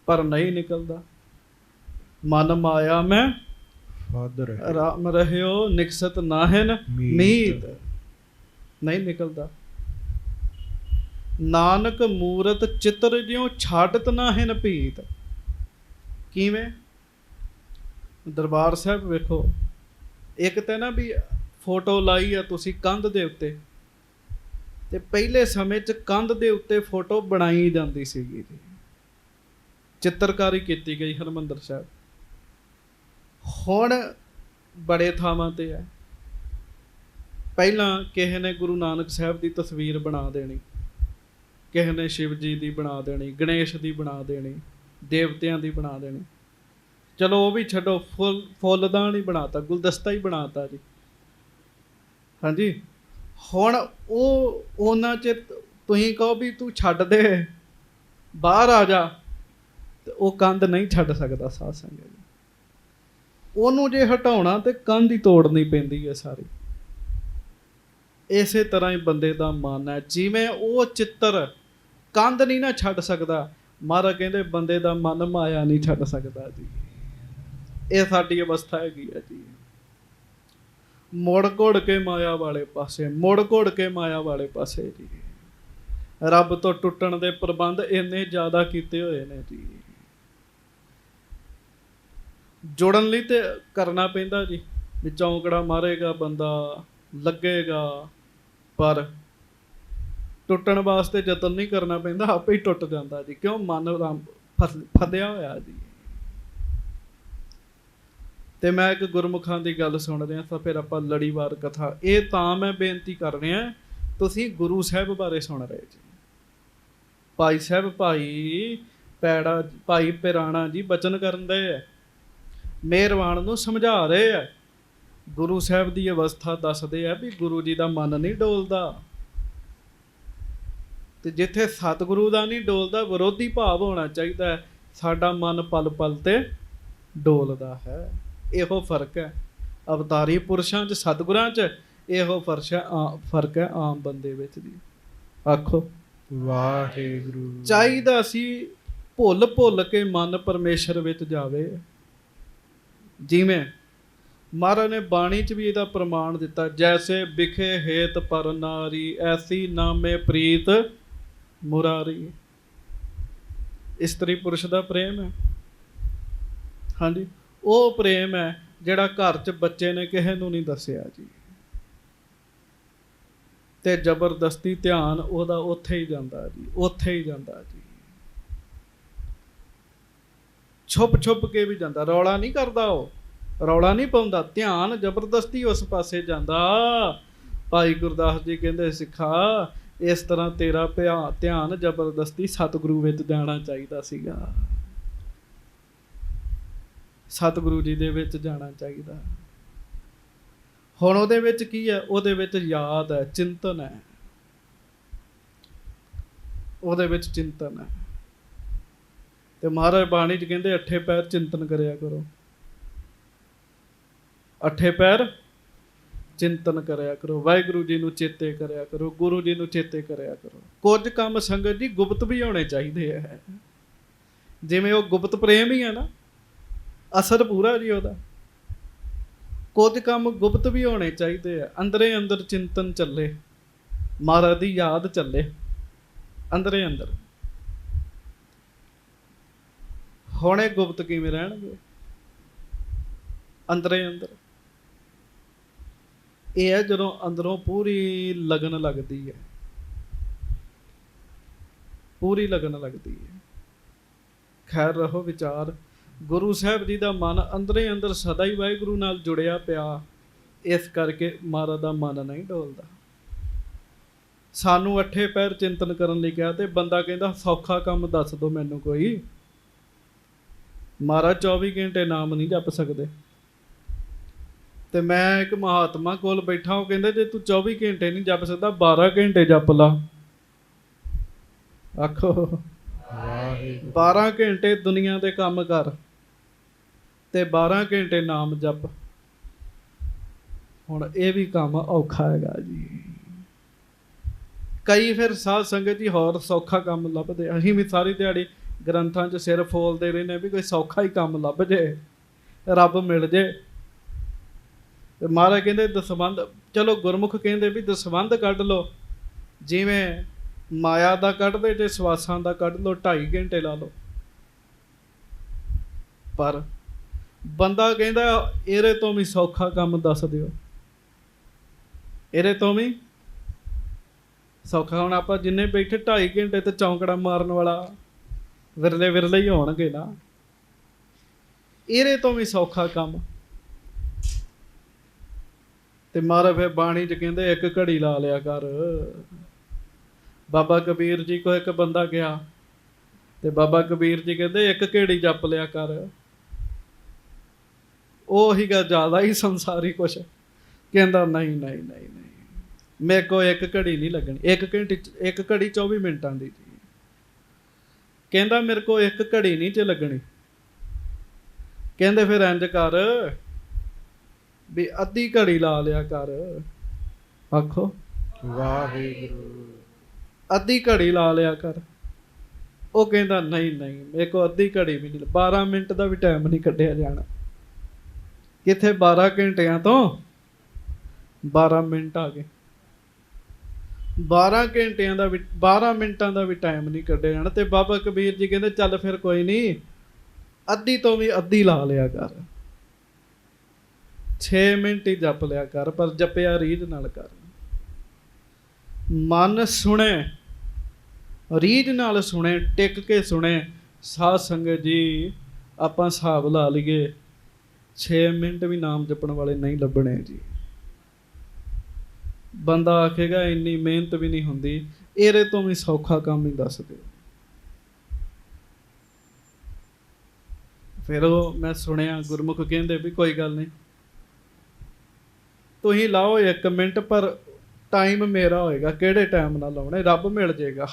ਪਰ ਨਹੀਂ ਨਿਕਲਦਾ। ਮਨ ਮਾਇਆ ਮੈਂ ਰਾਮ ਰਹਿਓ, ਨਿਕਸਤ ਨਾਹਿਨ ਮੀਤ। ਨਹੀਂ ਨਿਕਲਦਾ। ਨਾਨਕ ਮੂਰਤ ਚਿੱਤਰ ਜਿਉ ਛਾਟਤ ਨਾਹਿਨ ਭੀਤ। ਕਿਵੇਂ? ਦਰਬਾਰ ਸਾਹਿਬ ਵੇਖੋ, ਇੱਕ ਤਾਂ ਨਾ ਵੀ ਫੋਟੋ ਲਾਈ ਆ ਤੁਸੀਂ ਕੰਧ ਦੇ ਉੱਤੇ, ਤੇ ਪਹਿਲੇ ਸਮੇਂ 'ਚ ਕੰਧ ਦੇ ਉੱਤੇ ਫੋਟੋ ਬਣਾਈ ਜਾਂਦੀ ਸੀਗੀ ਜੀ, ਚਿੱਤਰਕਾਰੀ ਕੀਤੀ ਗਈ ਹਰਿਮੰਦਰ ਸਾਹਿਬ। ਹੁਣ ਬੜੇ ਥਾਵਾਂ ਤੇ ਹੈ। ਪਹਿਲਾਂ ਕਿਸੇ ਨੇ ਗੁਰੂ ਨਾਨਕ ਸਾਹਿਬ ਦੀ ਤਸਵੀਰ ਬਣਾ ਦੇਣੀ, ਕਿਸੇ ਨੇ ਸ਼ਿਵ ਜੀ ਦੀ ਬਣਾ ਦੇਣੀ, ਗਣੇਸ਼ ਦੀ ਬਣਾ ਦੇਣੀ, ਦੇਵਤਿਆਂ ਦੀ ਬਣਾ ਦੇਣੀ। ਚਲੋ ਉਹ ਵੀ ਛੱਡੋ, ਫੁੱਲਦਾਨ ਹੀ ਬਣਾਤਾ, ਗੁਲਦਸਤਾ ਹੀ ਬਣਾਤਾ ਜੀ। ਹਾਂਜੀ, ਹੁਣ ਉਹ ਉਹਨਾਂ 'ਚ ਤੁਸੀਂ ਕਹੋ ਵੀ ਤੂੰ ਛੱਡ ਦੇ, ਬਾਹਰ ਆ ਜਾ, ਤੇ ਉਹ ਕੰਧ ਨਹੀਂ ਛੱਡ ਸਕਦਾ ਸਾਧ ਸੰਗਤ। ਉਹਨੂੰ ਜੇ ਹਟਾਉਣਾ ਤੇ ਕੰਧ ਹੀ ਤੋੜਨੀ ਪੈਂਦੀ ਹੈ ਸਾਰੀ। ਇਸੇ ਤਰ੍ਹਾਂ ਹੀ ਬੰਦੇ ਦਾ ਮਨ ਹੈ। ਜਿਵੇਂ ਉਹ ਚਿੱਤਰ ਕੰਧ ਨਹੀਂ ਨਾ ਛੱਡ ਸਕਦਾ, ਮਹਾਰਾਜ ਕਹਿੰਦੇ ਬੰਦੇ ਦਾ ਮਨ ਮਾਇਆ ਨਹੀਂ ਛੱਡ ਸਕਦਾ ਜੀ। ਇਹ ਸਾਡੀ ਅਵਸਥਾ ਹੈਗੀ ਹੈ ਜੀ। ਮੁੜ ਘੁੜ ਕੇ ਮਾਇਆ ਵਾਲੇ ਪਾਸੇ, ਮੁੜ ਘੁੜ ਕੇ ਮਾਇਆ ਵਾਲੇ ਪਾਸੇ ਜੀ। ਰੱਬ ਤੋਂ ਟੁੱਟਣ ਦੇ ਪ੍ਰਬੰਧ ਇੰਨੇ ਜ਼ਿਆਦਾ ਕੀਤੇ ਹੋਏ ਨੇ ਜੀ। ਜੁੜਨ ਲਈ ਤੇ ਕਰਨਾ ਪੈਂਦਾ ਜੀ, ਵੀ ਚੌਂਕੜਾ ਮਾਰੇਗਾ ਬੰਦਾ, ਲੱਗੇਗਾ, ਪਰ ਟੁੱਟਣ ਵਾਸਤੇ ਯਤਨ ਨਹੀਂ ਕਰਨਾ ਪੈਂਦਾ, ਆਪੇ ਹੀ ਟੁੱਟ ਜਾਂਦਾ ਜੀ। ਕਿਉਂ? ਮਨ ਫਸਿਆ ਹੋਇਆ ਜੀ। ਤੇ ਮੈਂ ਇੱਕ ਗੁਰਮੁਖਾਂ ਦੀ ਗੱਲ ਸੁਣ ਰਿਹਾ, ਤਾਂ ਫਿਰ ਆਪਾਂ ਲੜੀਵਾਰ ਕਥਾ, ਇਹ ਤਾਂ ਮੈਂ ਬੇਨਤੀ ਕਰ ਰਿਹਾ, ਤੁਸੀਂ ਗੁਰੂ ਸਾਹਿਬ ਬਾਰੇ ਸੁਣ ਰਹੇ ਜੀ। ਭਾਈ ਸਾਹਿਬ, ਭਾਈ ਪੈੜਾ, ਭਾਈ ਪਿਰਾਣਾ ਜੀ ਬਚਨ ਕਰਨ ਦੇ ਹੈ, ਮਿਹਰਬਾਨ ਨੂੰ ਸਮਝਾ ਰਹੇ ਹੈ, ਗੁਰੂ ਸਾਹਿਬ ਦੀ ਅਵਸਥਾ ਦੱਸਦੇ ਆ ਵੀ ਗੁਰੂ ਜੀ ਦਾ ਮਨ ਨਹੀਂ ਡੋਲਦਾ। ਤੇ ਜਿੱਥੇ ਸਤਿਗੁਰੂ ਦਾ ਨਹੀਂ ਡੋਲਦਾ, ਵਿਰੋਧੀ ਭਾਵ ਹੋਣਾ ਚਾਹੀਦਾ ਹੈ, ਸਾਡਾ ਮਨ ਪਲ ਪਲ ਤੇ ਡੋਲਦਾ ਹੈ। ਇਹੋ ਫਰਕ ਹੈ ਅਵਤਾਰੀ ਪੁਰਸ਼ਾਂ 'ਚ, ਸਤਿਗੁਰਾਂ 'ਚ। ਇਹੋ ਫਰਕ ਹੈ ਆਮ ਬੰਦੇ ਵਿੱਚ ਦੀ। ਆਖੋ ਵਾਹਿਗੁਰੂ। ਚਾਹੀਦਾ ਸੀ ਭੁੱਲ ਭੁੱਲ ਕੇ ਮਨ ਪਰਮੇਸ਼ਰ ਵਿੱਚ ਜਾਵੇ। ਜਿਵੇਂ ਮਹਾਰਾਜ ਨੇ ਬਾਣੀ 'ਚ ਵੀ ਇਹਦਾ ਪ੍ਰਮਾਣ ਦਿੱਤਾ, ਜੈਸੇ ਵਿਖੇ ਹੇਤ ਪਰ ਨਾਰੀ, ਐਸੀ ਨਾਮੇ ਪ੍ਰੀਤ ਮੁਰਾਰੀ। ਇਸਤਰੀ ਪੁਰਸ਼ ਦਾ ਪ੍ਰੇਮ ਹੈ, ਹਾਂਜੀ, ਉਹ ਪ੍ਰੇਮ ਹੈ ਜਿਹੜਾ ਘਰ 'ਚ ਬੱਚੇ ਨੇ ਕਿਸੇ ਨੂੰ ਨਹੀਂ ਦੱਸਿਆ ਜੀ। ਤੇ ਜ਼ਬਰਦਸਤੀ ਧਿਆਨ ਉਹਦਾ ਉੱਥੇ ਹੀ ਜਾਂਦਾ ਜੀ, ਉੱਥੇ ਹੀ ਜਾਂਦਾ ਜੀ। ਛੁਪ ਛੁਪ ਕੇ ਵੀ ਜਾਂਦਾ, ਰੌਲਾ ਨਹੀਂ ਕਰਦਾ, ਉਹ ਰੌਲਾ ਨਹੀਂ ਪਾਉਂਦਾ, ਧਿਆਨ ਜ਼ਬਰਦਸਤੀ ਉਸ ਪਾਸੇ ਜਾਂਦਾ। ਭਾਈ ਗੁਰਦਾਸ ਜੀ ਕਹਿੰਦੇ, ਸਿੱਖਾ ਇਸ ਤਰ੍ਹਾਂ ਤੇਰਾ ਧਿਆਨ ਜ਼ਬਰਦਸਤੀ ਸਤਿਗੁਰੂ ਵਿੱਚ ਜਾਣਾ ਚਾਹੀਦਾ ਸੀਗਾ, ਸਤਿਗੁਰੂ ਜੀ ਦੇ ਵਿੱਚ ਜਾਣਾ ਚਾਹੀਦਾ। ਹੁਣ ਉਹਦੇ ਵਿੱਚ ਕੀ ਹੈ? ਉਹਦੇ ਵਿੱਚ ਯਾਦ ਹੈ, ਚਿੰਤਨ ਹੈ, ਉਹਦੇ ਵਿੱਚ ਚਿੰਤਨ ਹੈ। ਤੇ ਮਹਾਰਾਜ ਬਾਣੀ 'ਚ ਕਹਿੰਦੇ ਅੱਠੇ ਪੈਰ ਚਿੰਤਨ ਕਰਿਆ ਕਰੋ, ਅੱਠੇ ਪੈਰ ਚਿੰਤਨ ਕਰਿਆ ਕਰੋ, ਵਾਹਿਗੁਰੂ ਜੀ ਨੂੰ ਚੇਤੇ ਕਰਿਆ ਕਰੋ, ਗੁਰੂ ਜੀ ਨੂੰ ਚੇਤੇ ਕਰਿਆ ਕਰੋ। ਕੁਝ ਕੰਮ ਸੰਗਤ ਜੀ ਗੁਪਤ ਵੀ ਹੋਣੇ ਚਾਹੀਦੇ ਹੈ, ਜਿਵੇਂ ਉਹ ਗੁਪਤ ਪ੍ਰੇਮ ਹੀ ਹੈ ਨਾ, ਅਸਰ ਪੂਰਾ ਜੀ ਉਹਦਾ। ਕੁਝ ਕੰਮ ਗੁਪਤ ਵੀ ਹੋਣੇ ਚਾਹੀਦੇ ਆ, ਅੰਦਰੇ ਅੰਦਰ ਚਿੰਤਨ ਚੱਲੇ, ਮਹਾਰਾਜ ਦੀ ਯਾਦ ਚੱਲੇ ਅੰਦਰੇ ਅੰਦਰ। ਹੁਣੇ ਗੁਪਤ ਕਿਵੇਂ ਰਹਿਣਗੇ? ਅੰਦਰੇ ਅੰਦਰ। ਇਹ ਹੈ ਜਦੋਂ ਅੰਦਰੋਂ ਪੂਰੀ ਲਗਨ ਲੱਗਦੀ ਹੈ, ਪੂਰੀ ਲਗਨ ਲੱਗਦੀ ਹੈ। ਖੈਰ ਰਹੋ ਵਿਚਾਰ, ਗੁਰੂ ਸਾਹਿਬ ਜੀ ਦਾ ਮਨ ਅੰਦਰੇ ਅੰਦਰ ਸਦਾ ਹੀ ਵਾਹਿਗੁਰੂ ਨਾਲ ਜੁੜਿਆ ਪਿਆ, ਇਸ ਕਰਕੇ ਮਹਾਰਾਜ ਦਾ ਮਨ ਨਹੀਂ ਡੋਲਦਾ। ਸਾਨੂੰ ਅੱਠੇ ਪੈਰ ਚਿੰਤਨ ਕਰਨ ਲਈ ਕਿਹਾ, ਤੇ ਬੰਦਾ ਕਹਿੰਦਾ ਸੌਖਾ ਕੰਮ ਦੱਸ ਦਿਓ ਮੈਨੂੰ ਕੋਈ। ਮਹਾਰਾਜ 24 ਘੰਟੇ ਨਾਮ ਨਹੀਂ ਜਪ ਸਕਦੇ। ਤੇ ਮੈਂ ਇੱਕ ਮਹਾਤਮਾ ਕੋਲ ਬੈਠਾ, ਉਹ ਕਹਿੰਦੇ ਜੇ ਤੂੰ 24 ਘੰਟੇ ਨਹੀਂ ਜਪ ਸਕਦਾ, 12 ਘੰਟੇ ਜਪ ਲਾ। ਆਖੋ 12 ਘੰਟੇ ਦੁਨੀਆ ਦੇ ਕੰਮ ਕਰ ਤੇ 12 ਘੰਟੇ ਨਾਮ ਜਪ। ਹੁਣ ਇਹ ਵੀ ਕੰਮ ਔਖਾ ਹੈਗਾ ਜੀ। ਕਈ ਫਿਰ ਸਾਧ ਸੰਗਤ ਜੀ ਹੋਰ ਸੌਖਾ ਕੰਮ ਲੱਭਦੇ, ਅਸੀਂ ਵੀ ਸਾਰੀ ਦਿਹਾੜੀ ਗ੍ਰੰਥਾਂ 'ਚ ਸਿਰ ਫੋਲਦੇ ਰਹਿੰਦੇ ਵੀ ਕੋਈ ਸੌਖਾ ਹੀ ਕੰਮ ਲੱਭ ਜੇ, ਰੱਬ ਮਿਲ ਜੇ। ਤੇ ਮਹਾਰਾਜ ਕਹਿੰਦੇ ਦਸਵੰਧ, ਚਲੋ ਗੁਰਮੁਖ ਕਹਿੰਦੇ ਵੀ ਦਸਵੰਧ ਕੱਢ ਲਓ, ਜਿਵੇਂ ਮਾਇਆ ਦਾ ਕੱਢਦੇ ਜੇ ਸਵਾਸਾਂ ਦਾ ਕੱਢ ਲਓ, 2.5 ਘੰਟੇ ਲਾ ਲਓ। ਪਰ ਬੰਦਾ ਕਹਿੰਦਾ ਇਹਦੇ ਤੋਂ ਵੀ ਸੌਖਾ ਕੰਮ ਦੱਸ ਦਿਓ, ਇਹਦੇ ਤੋਂ ਵੀ ਸੌਖਾ। ਹੁਣ ਆਪਾਂ ਜਿੰਨੇ ਬੈਠੇ 2.5 ਘੰਟੇ ਤੇ ਚੌਂਕੜਾ ਮਾਰਨ ਵਾਲਾ ਵਿਰਲੇ ਵਿਰਲੇ ਹੀ ਹੋਣਗੇ ਨਾ, ਇਹਦੇ ਤੋਂ ਵੀ ਸੌਖਾ ਕੰਮ। ਤੇ ਮਹਾਰਾਜ ਫਿਰ ਬਾਣੀ 'ਚ ਕਹਿੰਦੇ ਇੱਕ ਘੜੀ ਲਾ ਲਿਆ ਕਰ। ਬਾਬਾ ਕਬੀਰ ਜੀ ਕੋਲ ਇੱਕ ਬੰਦਾ ਗਿਆ, ਤੇ ਬਾਬਾ ਕਬੀਰ ਜੀ ਕਹਿੰਦੇ ਇੱਕ ਘੜੀ ਜਪ ਲਿਆ ਕਰ। ਉਹ ਹੀਗਾ ਜ਼ਿਆਦਾ ਹੀ ਸੰਸਾਰੀ ਕੁਛ, ਕਹਿੰਦਾ ਨਹੀਂ ਨਹੀਂ ਨਹੀਂ ਨਹੀਂ, ਮੇਰੇ ਕੋਲ ਇੱਕ ਘੜੀ ਨਹੀਂ ਲੱਗਣੀ, ਇੱਕ ਘੜੀ 24 ਮਿੰਟਾਂ ਦੀ ਜੀ। ਕਹਿੰਦਾ ਮੇਰੇ ਕੋਲ ਇੱਕ ਘੜੀ ਨਹੀਂ 'ਚ ਲੱਗਣੀ। ਕਹਿੰਦੇ ਫਿਰ ਇੰਝ ਕਰ ਵੀ ਅੱਧੀ ਘੜੀ ਲਾ ਲਿਆ ਕਰ। ਆਖੋ ਵਾਹਿਗੁਰੂ। ਅੱਧੀ ਘੜੀ ਲਾ ਲਿਆ ਕਰ। ਉਹ ਕਹਿੰਦਾ ਨਹੀਂ ਨਹੀਂ, ਮੇਰੇ ਕੋਲ ਅੱਧੀ ਘੜੀ ਵੀ ਨਹੀਂ, 12 ਮਿੰਟ ਦਾ ਵੀ ਟਾਈਮ ਨਹੀਂ ਕੱਢਿਆ ਜਾਣਾ। ਕਿੱਥੇ 12 ਘੰਟਿਆਂ ਤੋਂ 12 ਮਿੰਟ ਆ ਗਏ। 12 ਘੰਟਿਆਂ ਦਾ ਵੀ 12 ਮਿੰਟਾਂ ਦਾ ਵੀ ਟਾਈਮ ਨਹੀਂ ਕੱਢਿਆ ਜਾਣਾ। ਤੇ ਬਾਬਾ ਕਬੀਰ ਜੀ ਕਹਿੰਦੇ ਚੱਲ ਫਿਰ ਕੋਈ ਨਹੀਂ, ਅੱਧੀ ਤੋਂ ਵੀ ਅੱਧੀ ਲਾ ਲਿਆ ਕਰ, 6 ਮਿੰਟ ਹੀ ਜਪ ਲਿਆ ਕਰ, ਪਰ ਜਪਿਆ ਰੀਝ ਨਾਲ ਕਰ। ਮਨ ਸੁਣੇ, ਰੀਝ ਨਾਲ ਸੁਣੇ, ਟਿਕ ਕੇ ਸੁਣੇ। ਸਾਧ ਸੰਗਤ ਜੀ ਆਪਾਂ ਹਿਸਾਬ ਲਾ ਲਈਏ, 6 ਮਿੰਟ ਵੀ ਨਾਮ ਜਪਣ ਵਾਲੇ ਨਹੀਂ ਲੱਭਣੇ ਜੀ। ਬੰਦਾ ਆਖੇਗਾ ਇੰਨੀ ਮਿਹਨਤ ਵੀ ਨਹੀਂ ਹੁੰਦੀ, ਇਹਦੇ ਤੋਂ ਵੀ ਸੌਖਾ ਕੰਮ ਹੀ ਦੱਸ ਦਿਓ। ਫਿਰ ਉਹ ਮੈਂ ਸੁਣਿਆ ਗੁਰਮੁਖ ਕਹਿੰਦੇ ਵੀ ਕੋਈ ਗੱਲ ਨਹੀਂ, ਤੁਸੀਂ ਲਾਓ 1 ਮਿੰਟ, ਪਰ ਟਾਈਮ ਮੇਰਾ ਹੋਏਗਾ। ਕਿਹੜੇ ਟਾਈਮ ਨਾਲ ਲਾਉਣਾ, ਰੱਬ ਮਿਲ ਜਾਏਗਾ।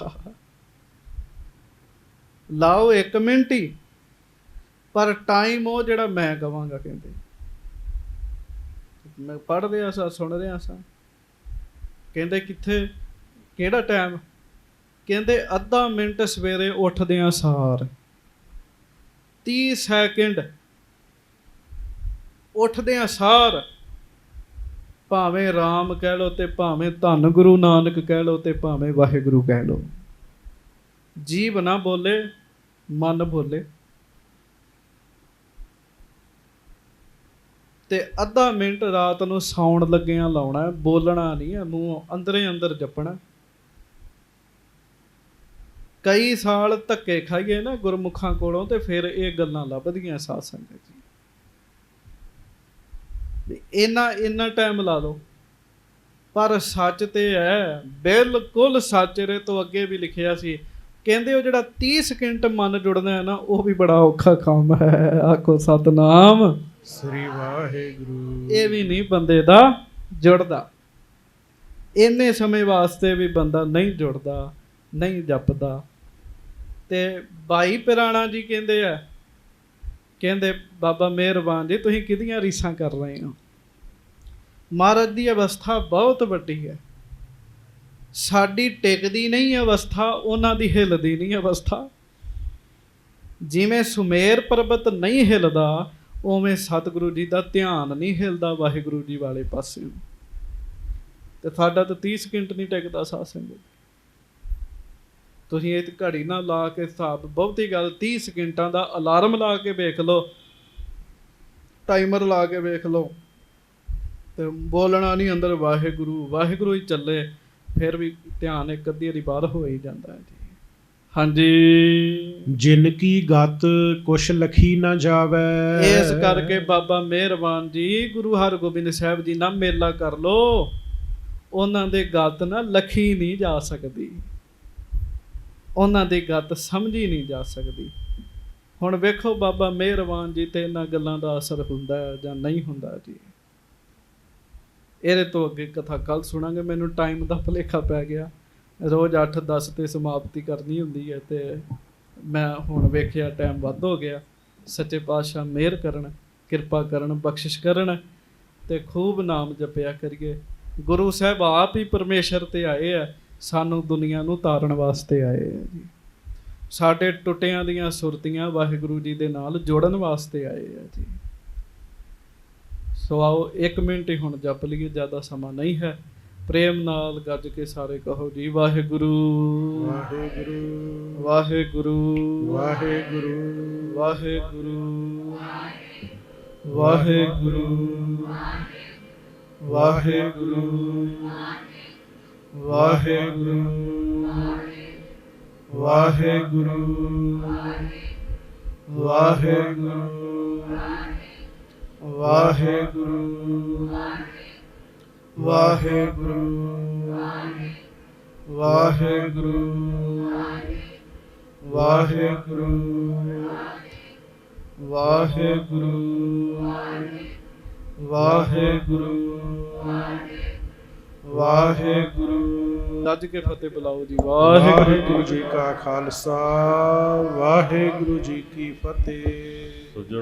ਲਾਓ 1 ਮਿੰਟ ਹੀ, ਪਰ ਟਾਈਮ ਉਹ ਜਿਹੜਾ ਮੈਂ ਕਵਾਂਗਾ। ਕਹਿੰਦੇ ਮੈਂ ਪੜ੍ਹ ਰਿਹਾ ਸਾਂ, ਸੁਣ ਰਿਹਾ ਸਾਂ। ਕਹਿੰਦੇ ਕਿੱਥੇ, ਕਿਹੜਾ ਟਾਈਮ? ਕਹਿੰਦੇ ਅੱਧਾ ਮਿੰਟ ਸਵੇਰੇ ਉੱਠਦਿਆਂ ਸਾਰ, 30 ਸੈਕਿੰਡ ਉੱਠਦਿਆਂ ਸਾਰ, ਭਾਵੇਂ ਰਾਮ ਕਹਿ ਲਓ ਤੇ ਭਾਵੇਂ ਧੰਨ ਗੁਰੂ ਨਾਨਕ ਕਹਿ ਲਓ ਤੇ ਭਾਵੇਂ ਵਾਹਿਗੁਰੂ ਕਹਿ ਲਓ। ਜੀਭ ਨਾ ਬੋਲੇ, ਮਨ ਬੋਲੇ। ਤੇ ਅੱਧਾ ਮਿੰਟ ਰਾਤ ਨੂੰ ਸੌਣ ਲੱਗਿਆਂ ਲਾਉਣਾ, ਬੋਲਣਾ ਨਹੀਂ ਹੈ, ਮੂੰਹ ਅੰਦਰੇ ਅੰਦਰ ਜਪਣਾ। ਕਈ ਸਾਲ ਧੱਕੇ ਖਾਈਏ ਨਾ ਗੁਰਮੁਖਾਂ ਕੋਲੋਂ, ਤੇ ਫਿਰ ਇਹ ਗੱਲਾਂ ਲੱਭਦੀਆਂ ਸਾਧ ਸੰਗਤ ਜੀ। ਇੰਨਾ ਟਾਈਮ ਲਾ ਲਓ, ਪਰ ਸੱਚ ਤੇ ਹੈ, ਬਿਲਕੁਲ ਸੱਚ। ਇਹਦੇ ਤੋਂ ਅੱਗੇ ਵੀ ਲਿਖਿਆ ਸੀ, ਕਹਿੰਦੇ ਉਹ ਜਿਹੜਾ 30 ਸਕਿੰਟ ਮਨ ਜੁੜਨਾ ਹੈ ਨਾ, ਉਹ ਵੀ ਬੜਾ ਔਖਾ ਕੰਮ ਹੈ। ਆਖੋ ਸਤਨਾਮ ਸ੍ਰੀ ਵਾਹਿਗੁਰੂ। ਇਹ ਵੀ ਨਹੀਂ ਬੰਦੇ ਦਾ ਜੁੜਦਾ। ਇੰਨੇ ਸਮੇਂ ਵਾਸਤੇ ਵੀ ਬੰਦਾ ਨਹੀਂ ਜੁੜਦਾ, ਨਹੀਂ ਜਪਦਾ। ਤੇ ਭਾਈ ਪਿਰਾਣਾ ਜੀ ਕਹਿੰਦੇ ਆ, ਕਹਿੰਦੇ ਬਾਬਾ ਮਿਹਰਬਾਨ ਜੀ, ਤੁਸੀਂ ਕਿਹਦੀਆਂ ਰੀਸਾਂ ਕਰ ਰਹੇ ਹੋ? ਮਹਾਰਾਜ ਦੀ ਅਵਸਥਾ ਬਹੁਤ ਵੱਡੀ ਹੈ। ਸਾਡੀ ਟਿਕਦੀ ਨਹੀਂ ਅਵਸਥਾ, ਉਹਨਾਂ ਦੀ ਹਿੱਲਦੀ ਨਹੀਂ ਅਵਸਥਾ। ਜਿਵੇਂ ਸੁਮੇਰ ਪਰਬਤ ਨਹੀਂ ਹਿੱਲਦਾ, ਉਵੇਂ ਸਤਿਗੁਰੂ ਜੀ ਦਾ ਧਿਆਨ ਨਹੀਂ ਹਿੱਲਦਾ ਵਾਹਿਗੁਰੂ ਜੀ ਵਾਲੇ ਪਾਸੇ। ਤੇ ਸਾਡਾ ਤਾਂ 30 ਸਕਿੰਟ ਨਹੀਂ ਟਿਕਦਾ ਸਾਧ ਸੰਗਤ। ਤੁਸੀਂ ਇਹ ਘੜੀ ਨਾ ਲਾ ਕੇ ਹਿਸਾਬ, ਬਹੁਤੀ ਗੱਲ 30 ਸਕਿੰਟਾਂ ਦਾ ਅਲਾਰਮ ਲਾ ਕੇ ਵੇਖ ਲਓ, ਟਾਈਮਰ ਲਾ ਕੇ ਵੇਖ ਲਓ, ਤੇ ਬੋਲਣਾ ਨਹੀਂ, ਅੰਦਰ ਵਾਹਿਗੁਰੂ ਵਾਹਿਗੁਰੂ ਹੀ ਚੱਲੇ, ਫਿਰ ਵੀ ਧਿਆਨ ਇੱਕ ਅੱਧੀ ਵਾਰੀ ਬਾਹਰ ਹੋ ਹੀ ਜਾਂਦਾ ਹੈ ਜੀ। ਹਾਂਜੀ। ਜਿਨ ਕੀ ਗਤ ਕੁਛ ਲਖੀ ਨਾ ਜਾਵੇ। ਇਸ ਕਰਕੇ ਬਾਬਾ ਮਿਹਰਬਾਨ ਜੀ, ਗੁਰੂ ਹਰਗੋਬਿੰਦ ਸਾਹਿਬ ਜੀ ਨਾਲ ਮੇਲਾ ਕਰ ਲੋ। ਉਹਨਾਂ ਦੇ ਗਤ ਨਾ ਲਖੀ ਨਹੀਂ ਜਾ ਸਕਦੀ, ਉਹਨਾਂ ਦੀ ਗਤ ਸਮਝੀ ਨਹੀਂ ਜਾ ਸਕਦੀ। ਹੁਣ ਵੇਖੋ ਬਾਬਾ ਮਿਹਰਬਾਨ ਜੀ ਤੇ ਇਹਨਾਂ ਗੱਲਾਂ ਦਾ ਅਸਰ ਹੁੰਦਾ ਜਾਂ ਨਹੀਂ ਹੁੰਦਾ ਜੀ। ਇਹਦੇ ਤੋਂ ਅੱਗੇ ਕਥਾ ਕੱਲ ਸੁਣਾਂਗੇ। ਮੈਨੂੰ ਟਾਈਮ ਦਾ ਭੁਲੇਖਾ ਪੈ ਗਿਆ, ਰੋਜ਼ 8-10 ਤੇ ਸਮਾਪਤੀ ਕਰਨੀ ਹੁੰਦੀ ਹੈ, ਤੇ ਮੈਂ ਹੁਣ ਵੇਖਿਆ ਟਾਈਮ ਵੱਧ ਹੋ ਗਿਆ। ਸੱਚੇ ਪਾਤਸ਼ਾਹ ਮਿਹਰ ਕਰਨ, ਕਿਰਪਾ ਕਰਨ, ਬਖਸ਼ਿਸ਼ ਕਰਨ, ਤੇ ਖੂਬ ਨਾਮ ਜਪਿਆ ਕਰੀਏ। ਗੁਰੂ ਸਾਹਿਬ ਆਪ ਹੀ ਪਰਮੇਸ਼ਰ ਤੇ ਆਏ ਆ, ਸਾਨੂੰ ਦੁਨੀਆ ਨੂੰ ਤਾਰਨ ਵਾਸਤੇ ਆਏ ਆ ਜੀ। ਸਾਡੇ ਟੁੱਟਿਆਂ ਦੀਆਂ ਸੁਰਤੀਆਂ ਵਾਹਿਗੁਰੂ ਜੀ ਦੇ ਨਾਲ ਜੋੜਨ ਵਾਸਤੇ ਆਏ ਆ ਜੀ। ਸੋ ਆਓ 1 ਮਿੰਟ ਹੀ ਹੁਣ ਜਪ ਲਈਏ, ਜ਼ਿਆਦਾ ਸਮਾਂ ਨਹੀਂ ਹੈ। ਪ੍ਰੇਮ ਨਾਲ ਗੱਜ ਕੇ ਸਾਰੇ ਕਹੋ ਜੀ, ਵਾਹਿਗੁਰੂ ਵਾਹਿਗੁਰੂ ਵਾਹਿਗੁਰੂ ਵਾਹਿਗੁਰੂ ਵਾਹਿਗੁਰੂ ਵਾਹਿਗੁਰੂ ਵਾਹਿਗੁਰੂ ਵਾਹਿਗੁਰੂ ਵਾਹਿਗੁਰੂ ਵਾਹਿਗੁਰੂ ਵਾਹਿਗੁਰੂ ਵਾਹਿਗੁਰੂ ਵਾਹਿਗੁਰੂ ਵਾਹਿਗੁਰੂ ਵਾਹਿਗੁਰੂ ਵਾਹਿਗੁਰੂ ਵਾਹਿਗੁਰੂ। ਰੱਜ ਕੇ ਫਤਿਹ ਬੁਲਾਓ ਜੀ। ਵਾਹਿਗੁਰੂ ਜੀ ਕਾ ਖਾਲਸਾ, ਵਾਹਿਗੁਰੂ ਜੀ ਕੀ ਫਤਿਹ।